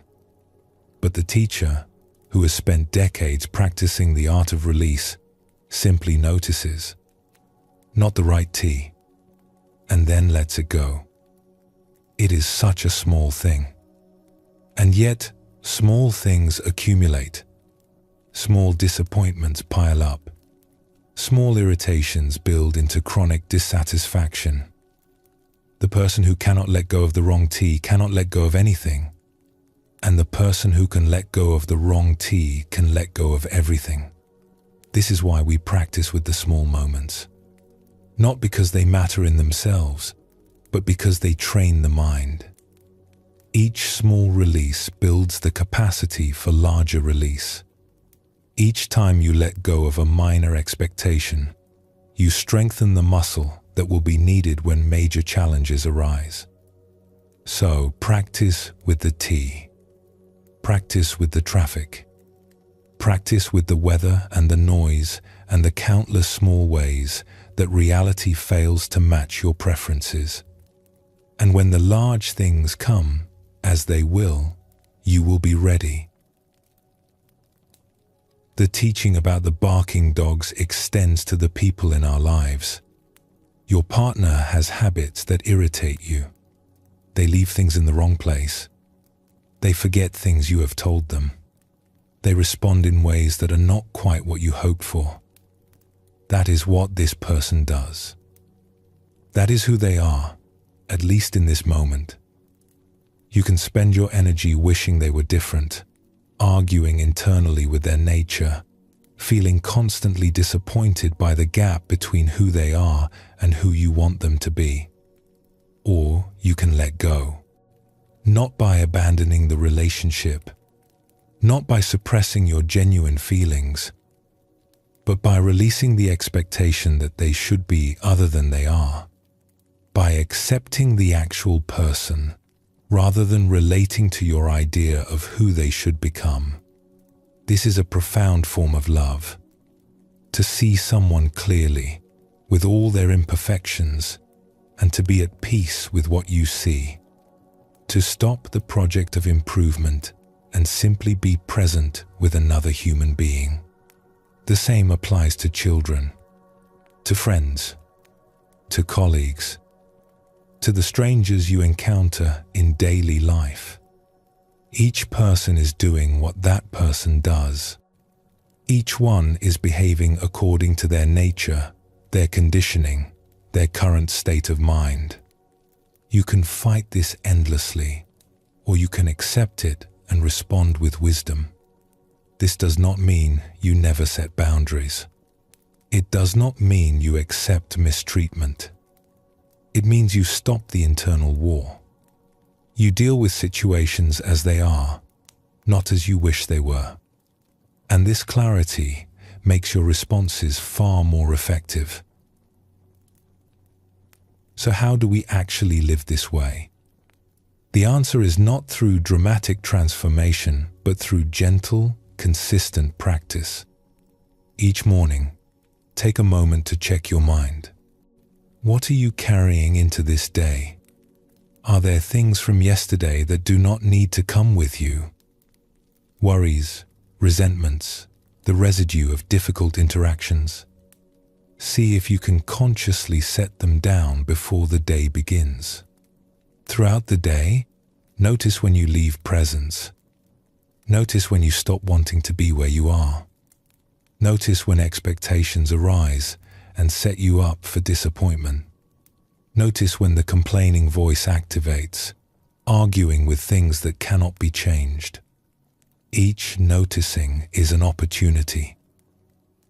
But the teacher, who has spent decades practicing the art of release, simply notices, not the right tea, and then lets it go. It is such a small thing. And yet, small things accumulate. Small disappointments pile up. Small irritations build into chronic dissatisfaction. The person who cannot let go of the wrong tea cannot let go of anything. And the person who can let go of the wrong tea can let go of everything. This is why we practice with the small moments. Not because they matter in themselves, but because they train the mind. Each small release builds the capacity for larger release. Each time you let go of a minor expectation, you strengthen the muscle that will be needed when major challenges arise. So, practice with the tea. Practice with the traffic. Practice with the weather and the noise and the countless small ways that reality fails to match your preferences. And when the large things come, as they will, you will be ready. The teaching about the barking dogs extends to the people in our lives. Your partner has habits that irritate you. They leave things in the wrong place. They forget things you have told them. They respond in ways that are not quite what you hoped for. That is what this person does. That is who they are, at least in this moment. You can spend your energy wishing they were different, arguing internally with their nature, feeling constantly disappointed by the gap between who they are and who you want them to be. Or you can let go, not by abandoning the relationship, not by suppressing your genuine feelings, but by releasing the expectation that they should be other than they are, by accepting the actual person rather than relating to your idea of who they should become. This is a profound form of love. To see someone clearly, with all their imperfections, and to be at peace with what you see. To stop the project of improvement and simply be present with another human being. The same applies to children, to friends, to colleagues, to the strangers you encounter in daily life. Each person is doing what that person does. Each one is behaving according to their nature, their conditioning, their current state of mind. You can fight this endlessly, or you can accept it and respond with wisdom. This does not mean you never set boundaries. It does not mean you accept mistreatment. It means you stop the internal war. You deal with situations as they are, not as you wish they were. And this clarity makes your responses far more effective. So how do we actually live this way? The answer is not through dramatic transformation, but through gentle, consistent practice. Each morning, take a moment to check your mind. What are you carrying into this day? Are there things from yesterday that do not need to come with you? Worries, resentments, the residue of difficult interactions. See if you can consciously set them down before the day begins. Throughout the day, notice when you leave presence. Notice when you stop wanting to be where you are. Notice when expectations arise and set you up for disappointment. Notice when the complaining voice activates, arguing with things that cannot be changed. Each noticing is an opportunity,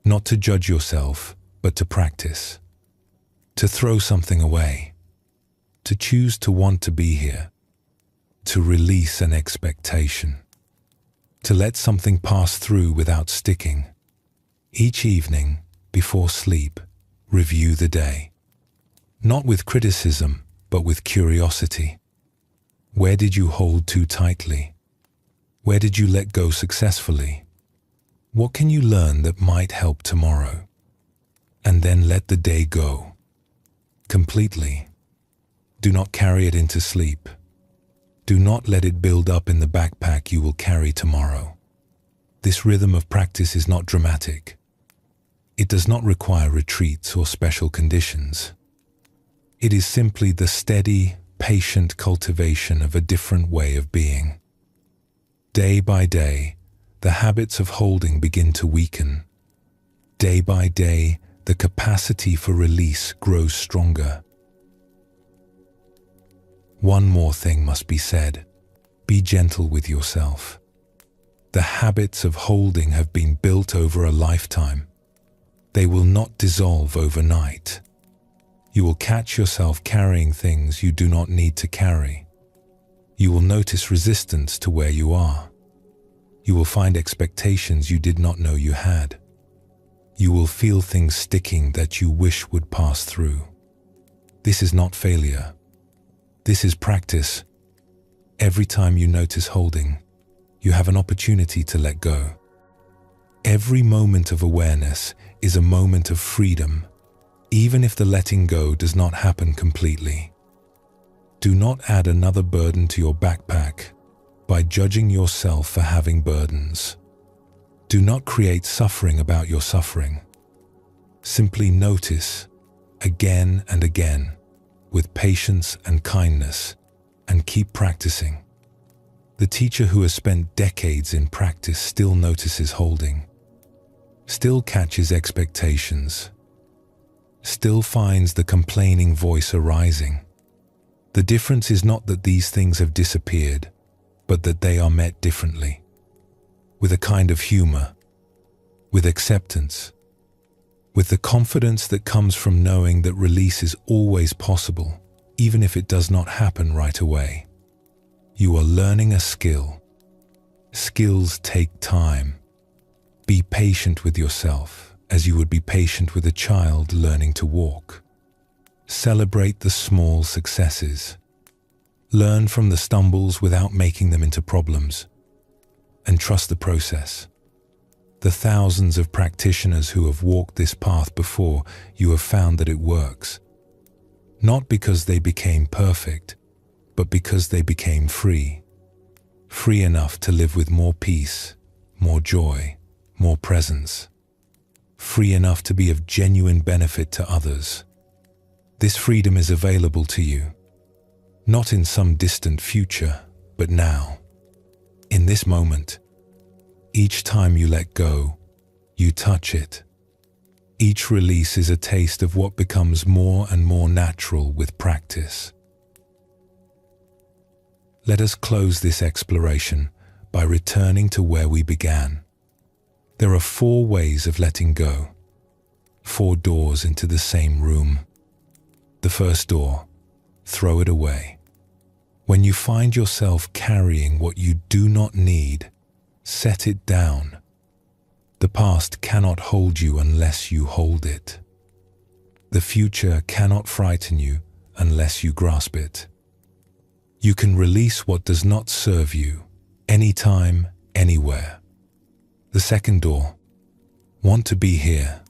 not to judge yourself, but to practice, to throw something away, to choose to want to be here, to release an expectation, to let something pass through without sticking. Each evening, before sleep, review the day. Not with criticism, but with curiosity. Where did you hold too tightly? Where did you let go successfully? What can you learn that might help tomorrow? And then let the day go. Completely. Do not carry it into sleep. Do not let it build up in the backpack you will carry tomorrow. This rhythm of practice is not dramatic. It does not require retreats or special conditions. It is simply the steady, patient cultivation of a different way of being. Day by day, the habits of holding begin to weaken. Day by day, the capacity for release grows stronger. One more thing must be said. Be gentle with yourself. The habits of holding have been built over a lifetime. They will not dissolve overnight. You will catch yourself carrying things you do not need to carry. You will notice resistance to where you are. You will find expectations you did not know you had. You will feel things sticking that you wish would pass through. This is not failure. This is practice. Every time you notice holding, you have an opportunity to let go. Every moment of awareness is a moment of freedom, even if the letting go does not happen completely. Do not add another burden to your backpack by judging yourself for having burdens. Do not create suffering about your suffering. Simply notice again and again with patience and kindness, and keep practicing. The teacher who has spent decades in practice still notices holding, still catches expectations, still finds the complaining voice arising. The difference is not that these things have disappeared, but that they are met differently, with a kind of humor, with acceptance, with the confidence that comes from knowing that release is always possible, even if it does not happen right away. You are learning a skill. Skills take time. Be patient with yourself as you would be patient with a child learning to walk. Celebrate the small successes. Learn from the stumbles without making them into problems, and trust the process. The thousands of practitioners who have walked this path before you have found that it works. Not because they became perfect, but because they became free. Free enough to live with more peace, more joy, more presence. Free enough to be of genuine benefit to others. This freedom is available to you, not in some distant future, but now, in this moment. Each time you let go, you touch it. Each release is a taste of what becomes more and more natural with practice. Let us close this exploration by returning to where we began. There are 4 ways of letting go, 4 doors into the same room. The first door, throw it away. When you find yourself carrying what you do not need, set it down. The past cannot hold you unless you hold it. The future cannot frighten you unless you grasp it. You can release what does not serve you, anytime, anywhere. The second door, want to be here.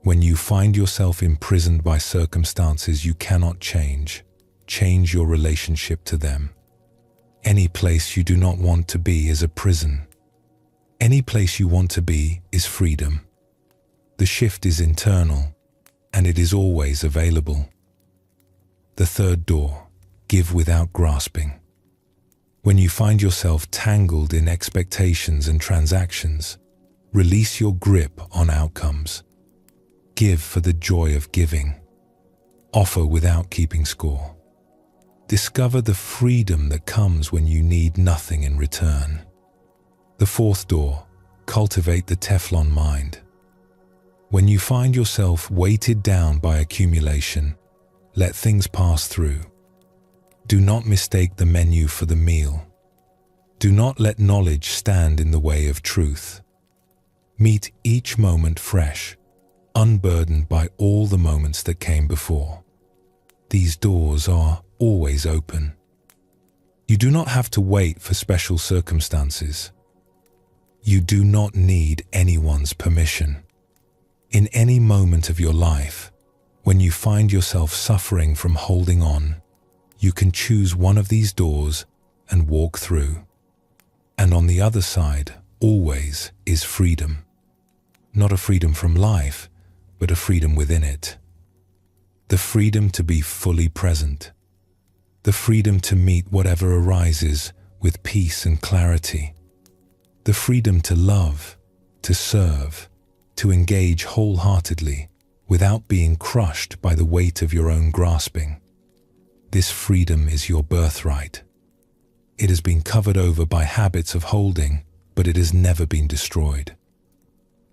When you find yourself imprisoned by circumstances you cannot change, change your relationship to them. Any place you do not want to be is a prison. Any place you want to be is freedom. The shift is internal, and it is always available. The third door, give without grasping. When you find yourself tangled in expectations and transactions, release your grip on outcomes. Give for the joy of giving. Offer without keeping score. Discover the freedom that comes when you need nothing in return. The fourth door, cultivate the Teflon mind. When you find yourself weighted down by accumulation, let things pass through. Do not mistake the menu for the meal. Do not let knowledge stand in the way of truth. Meet each moment fresh, unburdened by all the moments that came before. These doors are always open. You do not have to wait for special circumstances. You do not need anyone's permission. In any moment of your life, when you find yourself suffering from holding on, you can choose one of these doors and walk through. And on the other side, always, is freedom. Not a freedom from life, but a freedom within it. The freedom to be fully present. The freedom to meet whatever arises with peace and clarity. The freedom to love, to serve, to engage wholeheartedly without being crushed by the weight of your own grasping. This freedom is your birthright. It has been covered over by habits of holding, but it has never been destroyed.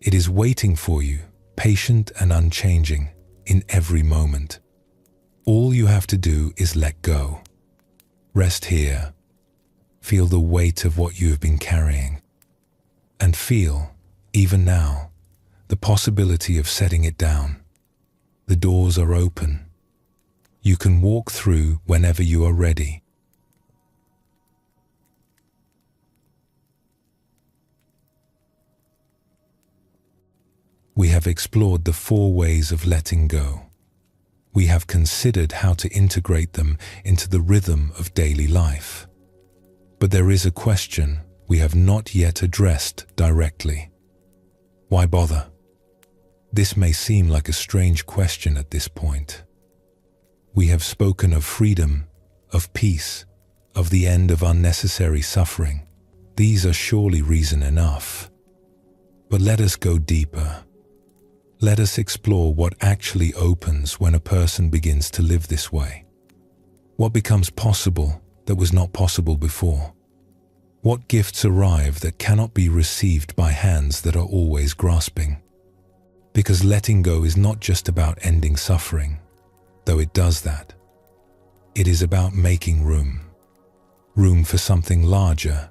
It is waiting for you, patient and unchanging, in every moment. All you have to do is let go. Rest here. Feel the weight of what you have been carrying. And feel, even now, the possibility of setting it down. The doors are open. You can walk through whenever you are ready. We have explored the 4 ways of letting go. We have considered how to integrate them into the rhythm of daily life. But there is a question we have not yet addressed directly. Why bother? This may seem like a strange question at this point. We have spoken of freedom, of peace, of the end of unnecessary suffering. These are surely reason enough. But let us go deeper. Let us explore what actually opens when a person begins to live this way. What becomes possible that was not possible before? What gifts arrive that cannot be received by hands that are always grasping? Because letting go is not just about ending suffering, though it does that. It is about making room. Room for something larger,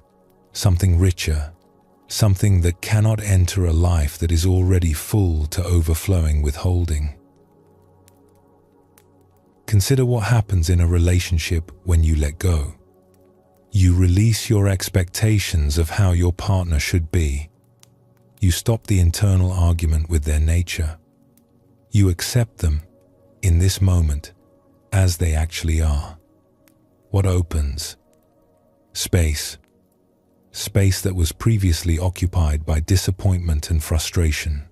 something richer, something that cannot enter a life that is already full to overflowing with holding. Consider what happens in a relationship when you let go. You release your expectations of how your partner should be. You stop the internal argument with their nature. You accept them, in this moment, as they actually are. What opens? Space. Space that was previously occupied by disappointment and frustration.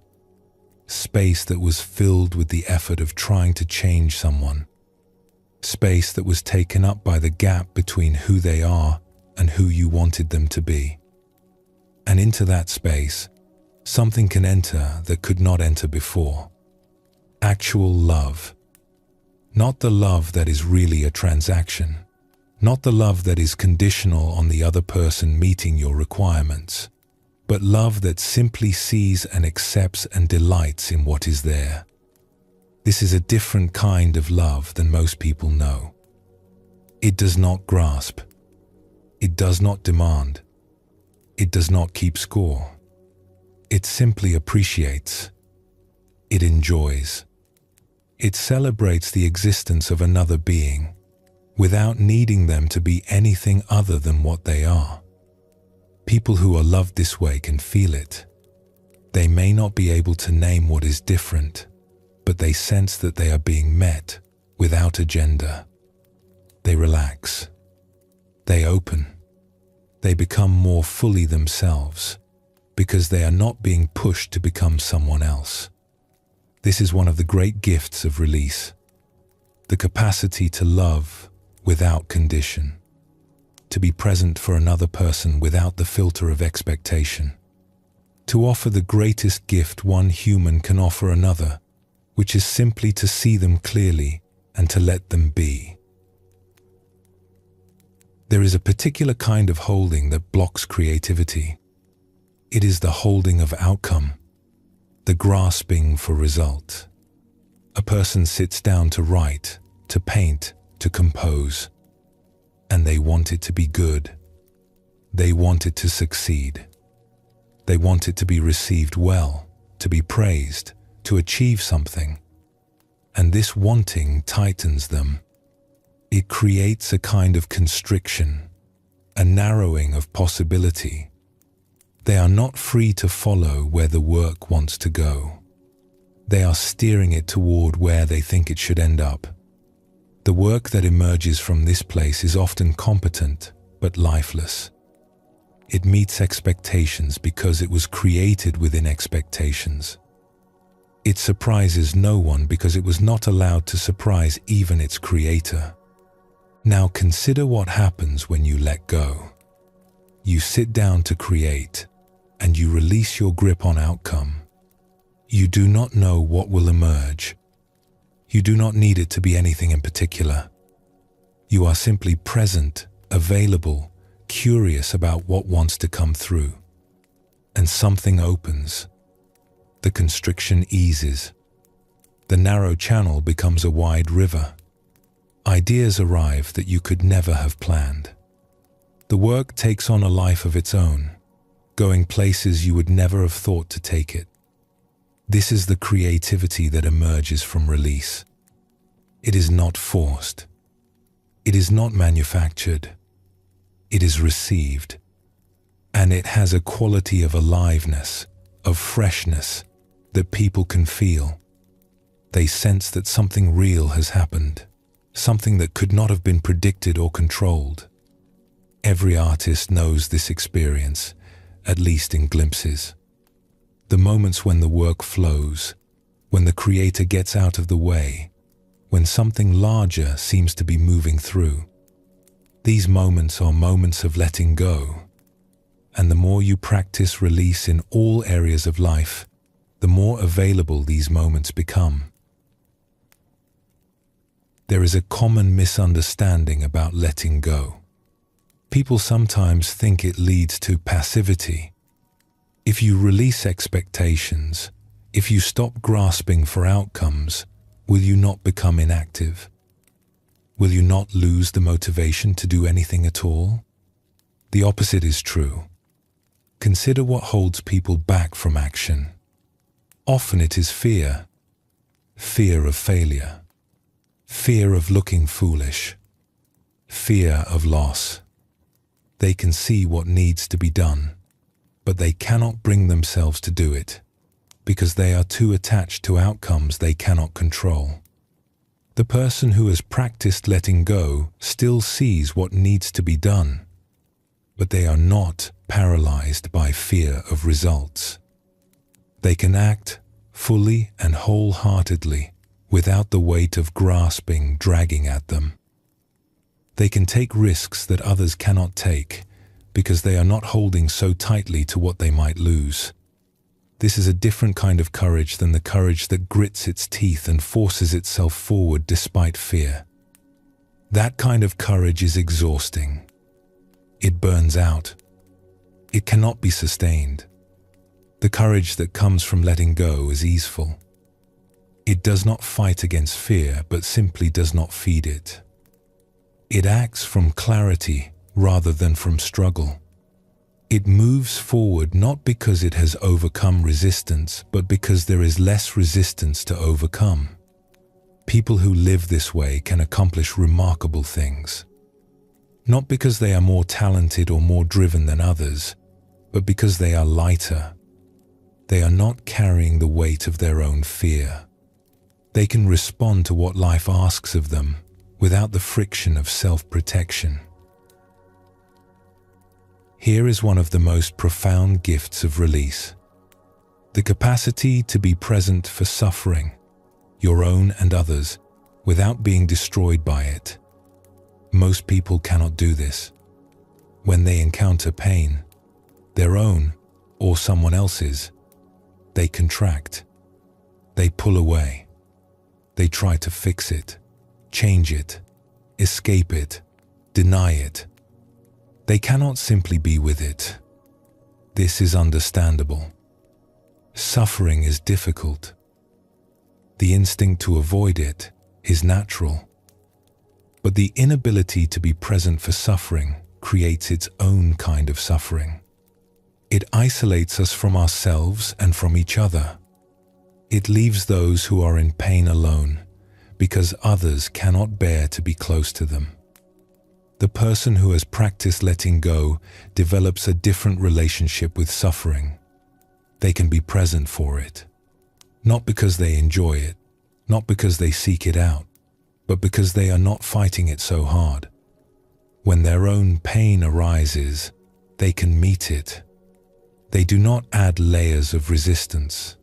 Space that was filled with the effort of trying to change someone. Space that was taken up by the gap between who they are and who you wanted them to be. And into that space, something can enter that could not enter before. Actual love. Not the love that is really a transaction. Not the love that is conditional on the other person meeting your requirements, but love that simply sees and accepts and delights in what is there. This is a different kind of love than most people know. It does not grasp. It does not demand. It does not keep score. It simply appreciates. It enjoys. It celebrates the existence of another being, without needing them to be anything other than what they are. People who are loved this way can feel it. They may not be able to name what is different, but they sense that they are being met without agenda. They relax. They open. They become more fully themselves because they are not being pushed to become someone else. This is one of the great gifts of release. The capacity to love without condition, to be present for another person without the filter of expectation, to offer the greatest gift one human can offer another, which is simply to see them clearly and to let them be. There is a particular kind of holding that blocks creativity. It is the holding of outcome, the grasping for result. A person sits down to write, to paint, to compose, and they want it to be good. They want it to succeed. They want it to be received well, to be praised, to achieve something. And this wanting tightens them. It creates a kind of constriction, a narrowing of possibility. They are not free to follow where the work wants to go. They are steering it toward where they think it should end up. The work that emerges from this place is often competent, but lifeless. It meets expectations because it was created within expectations. It surprises no one because it was not allowed to surprise even its creator. Now consider what happens when you let go. You sit down to create, and you release your grip on outcome. You do not know what will emerge. You do not need it to be anything in particular. You are simply present, available, curious about what wants to come through. And something opens. The constriction eases. The narrow channel becomes a wide river. Ideas arrive that you could never have planned. The work takes on a life of its own, going places you would never have thought to take it. This is the creativity that emerges from release. It is not forced. It is not manufactured. It is received. And it has a quality of aliveness, of freshness, that people can feel. They sense that something real has happened, something that could not have been predicted or controlled. Every artist knows this experience, at least in glimpses. The moments when the work flows, when the creator gets out of the way, when something larger seems to be moving through. These moments are moments of letting go. And the more you practice release in all areas of life, the more available these moments become. There is a common misunderstanding about letting go. People sometimes think it leads to passivity. If you release expectations, if you stop grasping for outcomes, will you not become inactive? Will you not lose the motivation to do anything at all? The opposite is true. Consider what holds people back from action. Often it is fear. Fear of failure. Fear of looking foolish. Fear of loss. They can see what needs to be done, but they cannot bring themselves to do it because they are too attached to outcomes they cannot control. The person who has practiced letting go still sees what needs to be done, but they are not paralyzed by fear of results. They can act fully and wholeheartedly without the weight of grasping dragging at them. They can take risks that others cannot take because they are not holding so tightly to what they might lose. This is a different kind of courage than the courage that grits its teeth and forces itself forward despite fear. That kind of courage is exhausting. It burns out. It cannot be sustained. The courage that comes from letting go is easeful. It does not fight against fear, but simply does not feed it. It acts from clarity rather than from struggle. It moves forward not because it has overcome resistance, but because there is less resistance to overcome. People who live this way can accomplish remarkable things. Not because they are more talented or more driven than others, but because they are lighter. They are not carrying the weight of their own fear. They can respond to what life asks of them without the friction of self-protection. Here is one of the most profound gifts of release: the capacity to be present for suffering, your own and others, without being destroyed by it. Most people cannot do this. When they encounter pain, their own or someone else's, they contract. They pull away. They try to fix it, change it, escape it, deny it. They cannot simply be with it. This is understandable. Suffering is difficult. The instinct to avoid it is natural. But the inability to be present for suffering creates its own kind of suffering. It isolates us from ourselves and from each other. It leaves those who are in pain alone because others cannot bear to be close to them. The person who has practiced letting go develops a different relationship with suffering. They can be present for it, not because they enjoy it, not because they seek it out, but because they are not fighting it so hard. When their own pain arises, they can meet it. They do not add layers of resistance.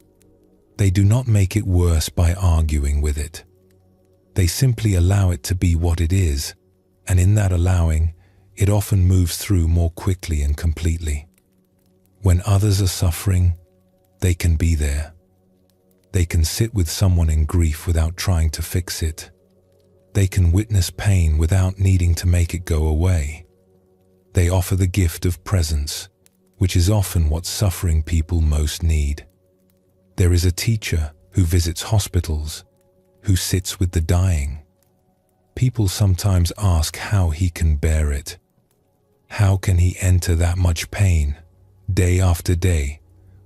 They do not make it worse by arguing with it. They simply allow it to be what it is, and in that allowing, it often moves through more quickly and completely. When others are suffering, they can be there. They can sit with someone in grief without trying to fix it. They can witness pain without needing to make it go away. They offer the gift of presence, which is often what suffering people most need. There is a teacher who visits hospitals, who sits with the dying. People sometimes ask how he can bear it. How can he enter that much pain, day after day,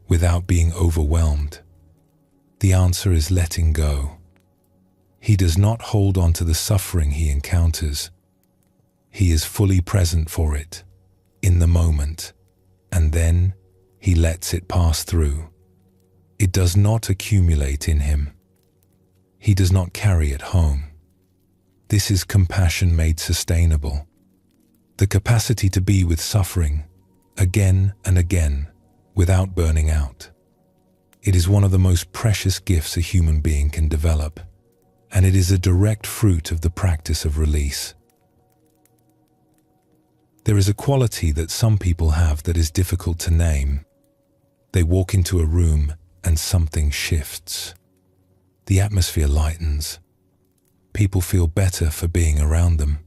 without being overwhelmed? The answer is letting go. He does not hold on to the suffering he encounters. He is fully present for it, in the moment, and then he lets it pass through. It does not accumulate in him. He does not carry it home. This is compassion made sustainable. The capacity to be with suffering again and again without burning out. It is one of the most precious gifts a human being can develop, and it is a direct fruit of the practice of release. There is a quality that some people have that is difficult to name. They walk into a room and something shifts. The atmosphere lightens. People feel better for being around them.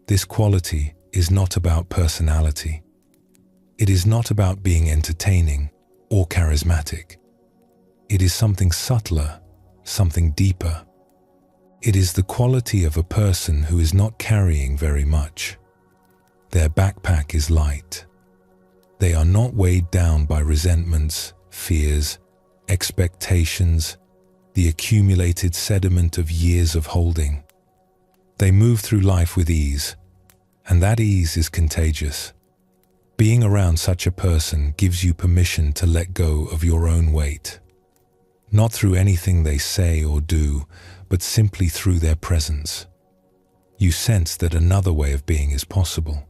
This quality is not about personality. It is not about being entertaining or charismatic. It is something subtler, something deeper. It is the quality of a person who is not carrying very much. Their backpack is light. They are not weighed down by resentments, fears, expectations, the accumulated sediment of years of holding. They move through life with ease, and that ease is contagious. Being around such a person gives you permission to let go of your own weight, not through anything they say or do, but simply through their presence. You sense that another way of being is possible.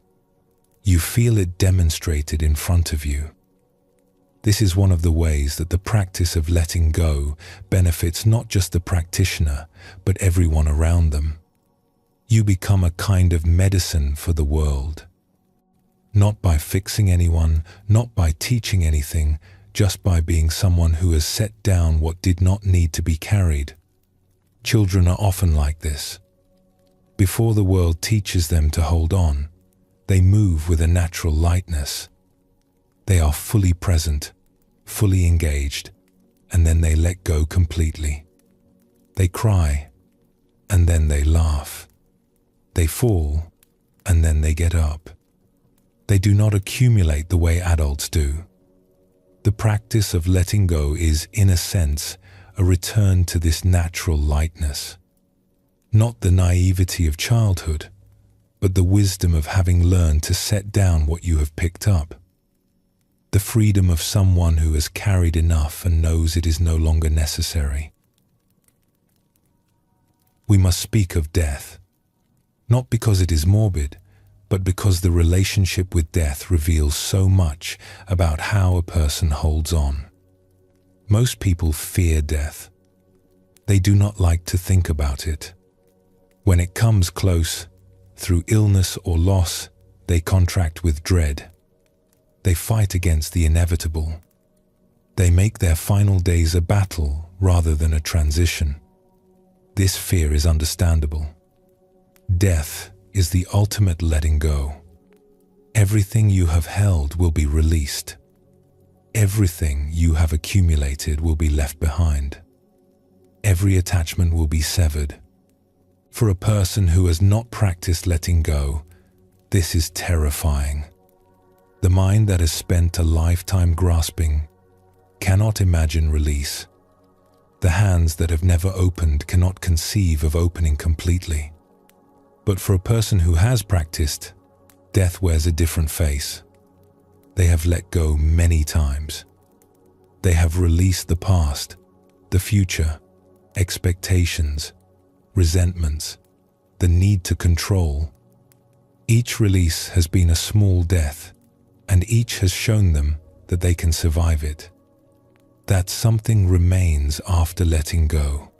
You feel it demonstrated in front of you. This is one of the ways that the practice of letting go benefits not just the practitioner, but everyone around them. You become a kind of medicine for the world. Not by fixing anyone, not by teaching anything, just by being someone who has set down what did not need to be carried. Children are often like this. Before the world teaches them to hold on, they move with a natural lightness. They are fully present, fully engaged, and then they let go completely. They cry, and then they laugh. They fall, and then they get up. They do not accumulate the way adults do. The practice of letting go is, in a sense, a return to this natural lightness. Not the naivety of childhood, but the wisdom of having learned to set down what you have picked up. The freedom of someone who has carried enough and knows it is no longer necessary. We must speak of death, not because it is morbid, but because the relationship with death reveals so much about how a person holds on. Most people fear death. They do not like to think about it. When it comes close, through illness or loss, they contract with dread. They fight against the inevitable. They make their final days a battle rather than a transition. This fear is understandable. Death is the ultimate letting go. Everything you have held will be released. Everything you have accumulated will be left behind. Every attachment will be severed. For a person who has not practiced letting go, this is terrifying. The mind that has spent a lifetime grasping cannot imagine release. The hands that have never opened cannot conceive of opening completely. But for a person who has practiced, death wears a different face. They have let go many times. They have released the past, the future, expectations, resentments, the need to control. Each release has been a small death, and each has shown them that they can survive it. That something remains after letting go.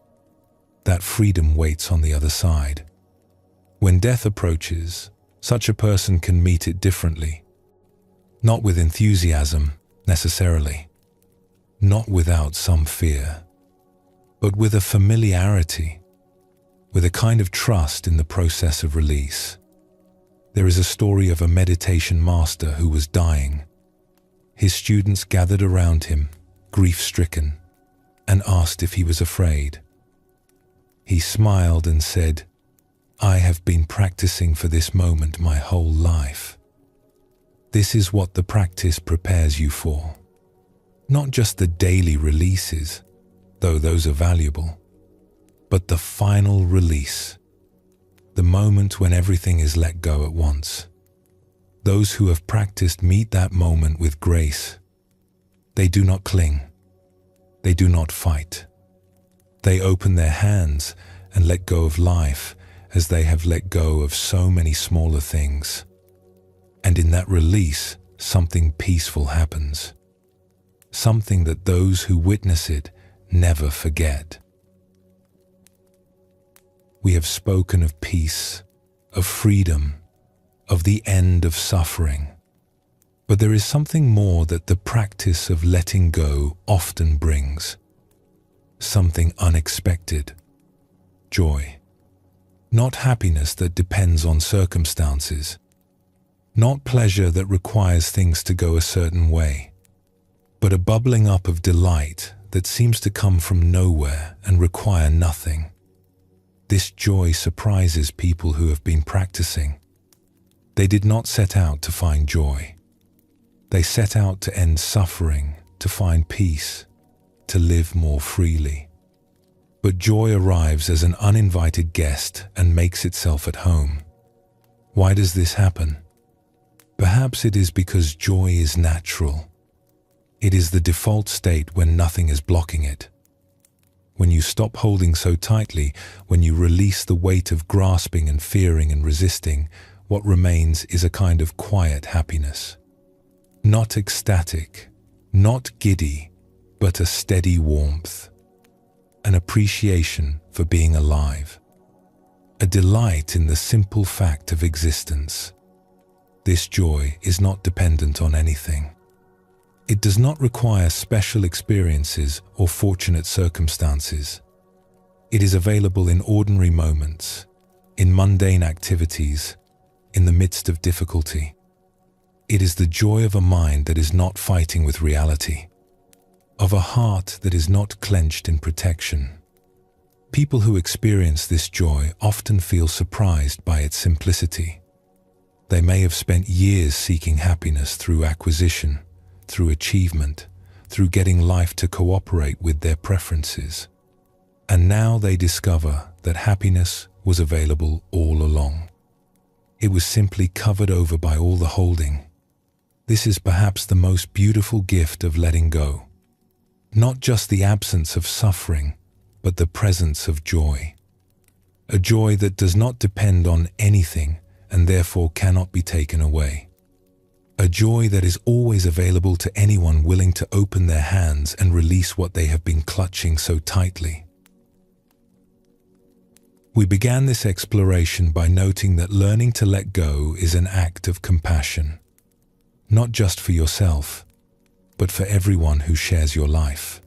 That freedom waits on the other side. When death approaches, such a person can meet it differently. Not with enthusiasm, necessarily. Not without some fear. But with a familiarity, with a kind of trust in the process of release. There is a story of a meditation master who was dying. His students gathered around him, grief-stricken, and asked if he was afraid. He smiled and said, "I have been practicing for this moment my whole life." This is what the practice prepares you for. Not just the daily releases, though those are valuable, but the final release, the moment when everything is let go at once. Those who have practiced meet that moment with grace. They do not cling. They do not fight. They open their hands and let go of life as they have let go of so many smaller things. And in that release, something peaceful happens. Something that those who witness it never forget. We have spoken of peace, of freedom, of the end of suffering. But there is something more that the practice of letting go often brings. Something unexpected. Joy. Not happiness that depends on circumstances. Not pleasure that requires things to go a certain way. But a bubbling up of delight that seems to come from nowhere and require nothing. This joy surprises people who have been practicing. They did not set out to find joy. They set out to end suffering, to find peace, to live more freely. But joy arrives as an uninvited guest and makes itself at home. Why does this happen? Perhaps it is because joy is natural. It is the default state when nothing is blocking it. When you stop holding so tightly, when you release the weight of grasping and fearing and resisting, what remains is a kind of quiet happiness. Not ecstatic, not giddy, but a steady warmth. An appreciation for being alive. A delight in the simple fact of existence. This joy is not dependent on anything. It does not require special experiences or fortunate circumstances. It is available in ordinary moments, in mundane activities, in the midst of difficulty. It is the joy of a mind that is not fighting with reality, of a heart that is not clenched in protection. People who experience this joy often feel surprised by its simplicity. They may have spent years seeking happiness through acquisition, through achievement, through getting life to cooperate with their preferences. And now they discover that happiness was available all along. It was simply covered over by all the holding. This is perhaps the most beautiful gift of letting go. Not just the absence of suffering, but the presence of joy. A joy that does not depend on anything and therefore cannot be taken away. A joy that is always available to anyone willing to open their hands and release what they have been clutching so tightly. We began this exploration by noting that learning to let go is an act of compassion, not just for yourself, but for everyone who shares your life.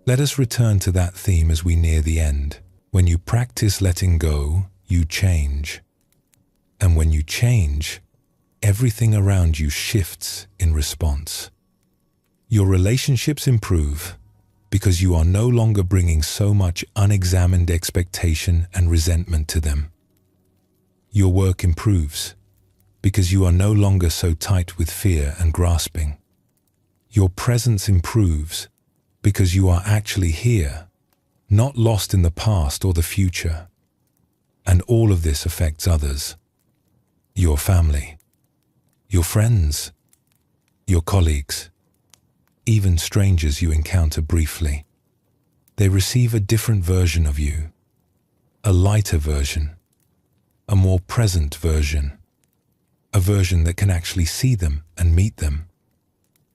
Let us return to that theme as we near the end. When you practice letting go, you change. And when you change, everything around you shifts in response. Your relationships improve because you are no longer bringing so much unexamined expectation and resentment to them. Your work improves because you are no longer so tight with fear and grasping. Your presence improves because you are actually here, not lost in the past or the future. And all of this affects others. Your family, your friends, your colleagues, even strangers you encounter briefly. They receive a different version of you, a lighter version, a more present version, a version that can actually see them and meet them.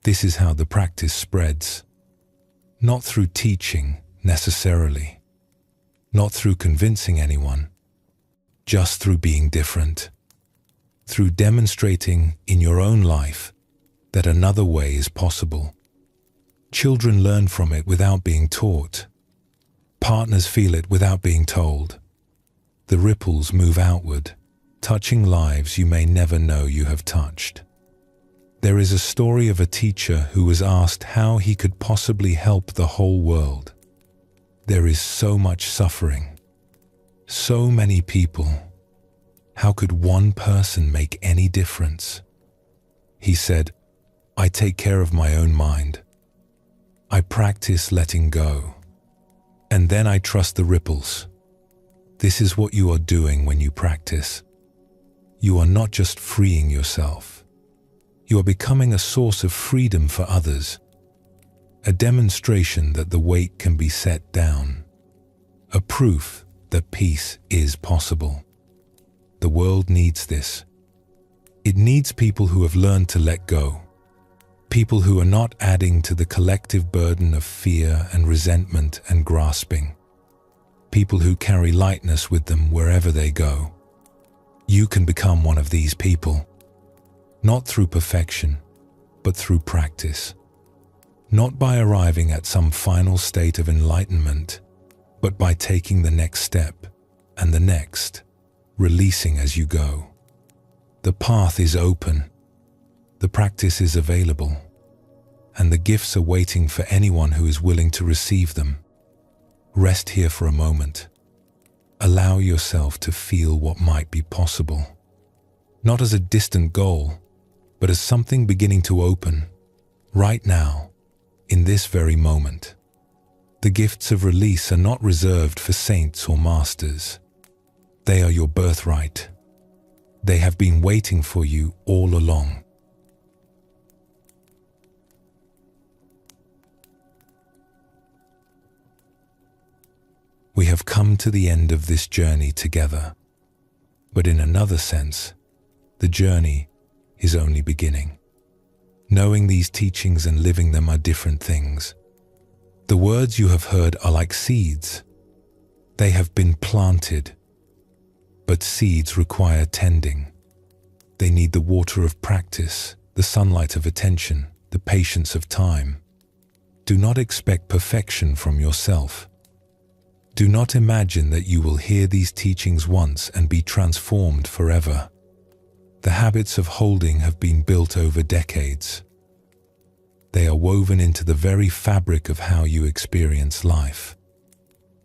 This is how the practice spreads. Not through teaching, necessarily. Not through convincing anyone. Just through being different. Through demonstrating in your own life that another way is possible. Children learn from it without being taught. Partners feel it without being told. The ripples move outward, touching lives you may never know you have touched. There is a story of a teacher who was asked how he could possibly help the whole world. There is so much suffering, so many people. How could one person make any difference? He said, I take care of my own mind. I practice letting go. And then I trust the ripples. This is what you are doing when you practice. You are not just freeing yourself. You are becoming a source of freedom for others. A demonstration that the weight can be set down. a proof that peace is possible. The world needs this. It needs people who have learned to let go, people who are not adding to the collective burden of fear and resentment and grasping, people who carry lightness with them wherever they go. You can become one of these people, not through perfection, but through practice. Not by arriving at some final state of enlightenment, but by taking the next step and the next, releasing as you go. The path is open, the practice is available, and the gifts are waiting for anyone who is willing to receive them. Rest here for a moment. Allow yourself to feel what might be possible, not as a distant goal, but as something beginning to open, right now, in this very moment. The gifts of release are not reserved for saints or masters. They are your birthright. They have been waiting for you all along. We have come to the end of this journey together, but in another sense, the journey is only beginning. Knowing these teachings and living them are different things. The words you have heard are like seeds. They have been planted, but seeds require tending. They need the water of practice, the sunlight of attention, the patience of time. Do not expect perfection from yourself. Do not imagine that you will hear these teachings once and be transformed forever. The habits of holding have been built over decades. They are woven into the very fabric of how you experience life.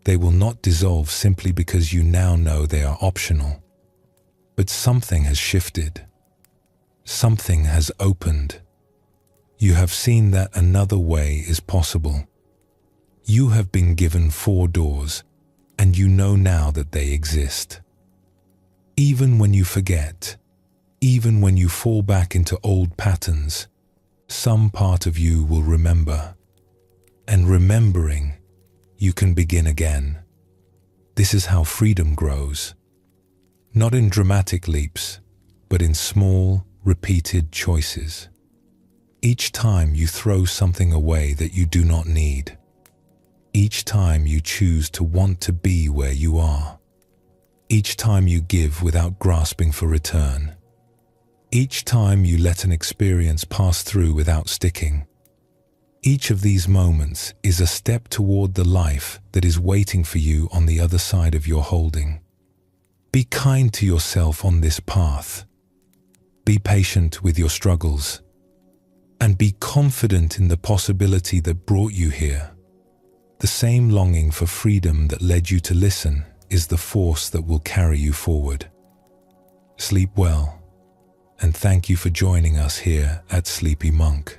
They will not dissolve simply because you now know they are optional. But something has shifted. Something has opened. You have seen that another way is possible. You have been given 4 doors, and you know now that they exist. Even when you forget, even when you fall back into old patterns, some part of you will remember. And remembering, you can begin again. This is how freedom grows. Not in dramatic leaps, but in small, repeated choices. Each time you throw something away that you do not need. Each time you choose to want to be where you are. Each time you give without grasping for return. Each time you let an experience pass through without sticking. Each of these moments is a step toward the life that is waiting for you on the other side of your holding. Be kind to yourself on this path. Be patient with your struggles. And be confident in the possibility that brought you here. The same longing for freedom that led you to listen is the force that will carry you forward. Sleep well, and thank you for joining us here at Sleepy Monk.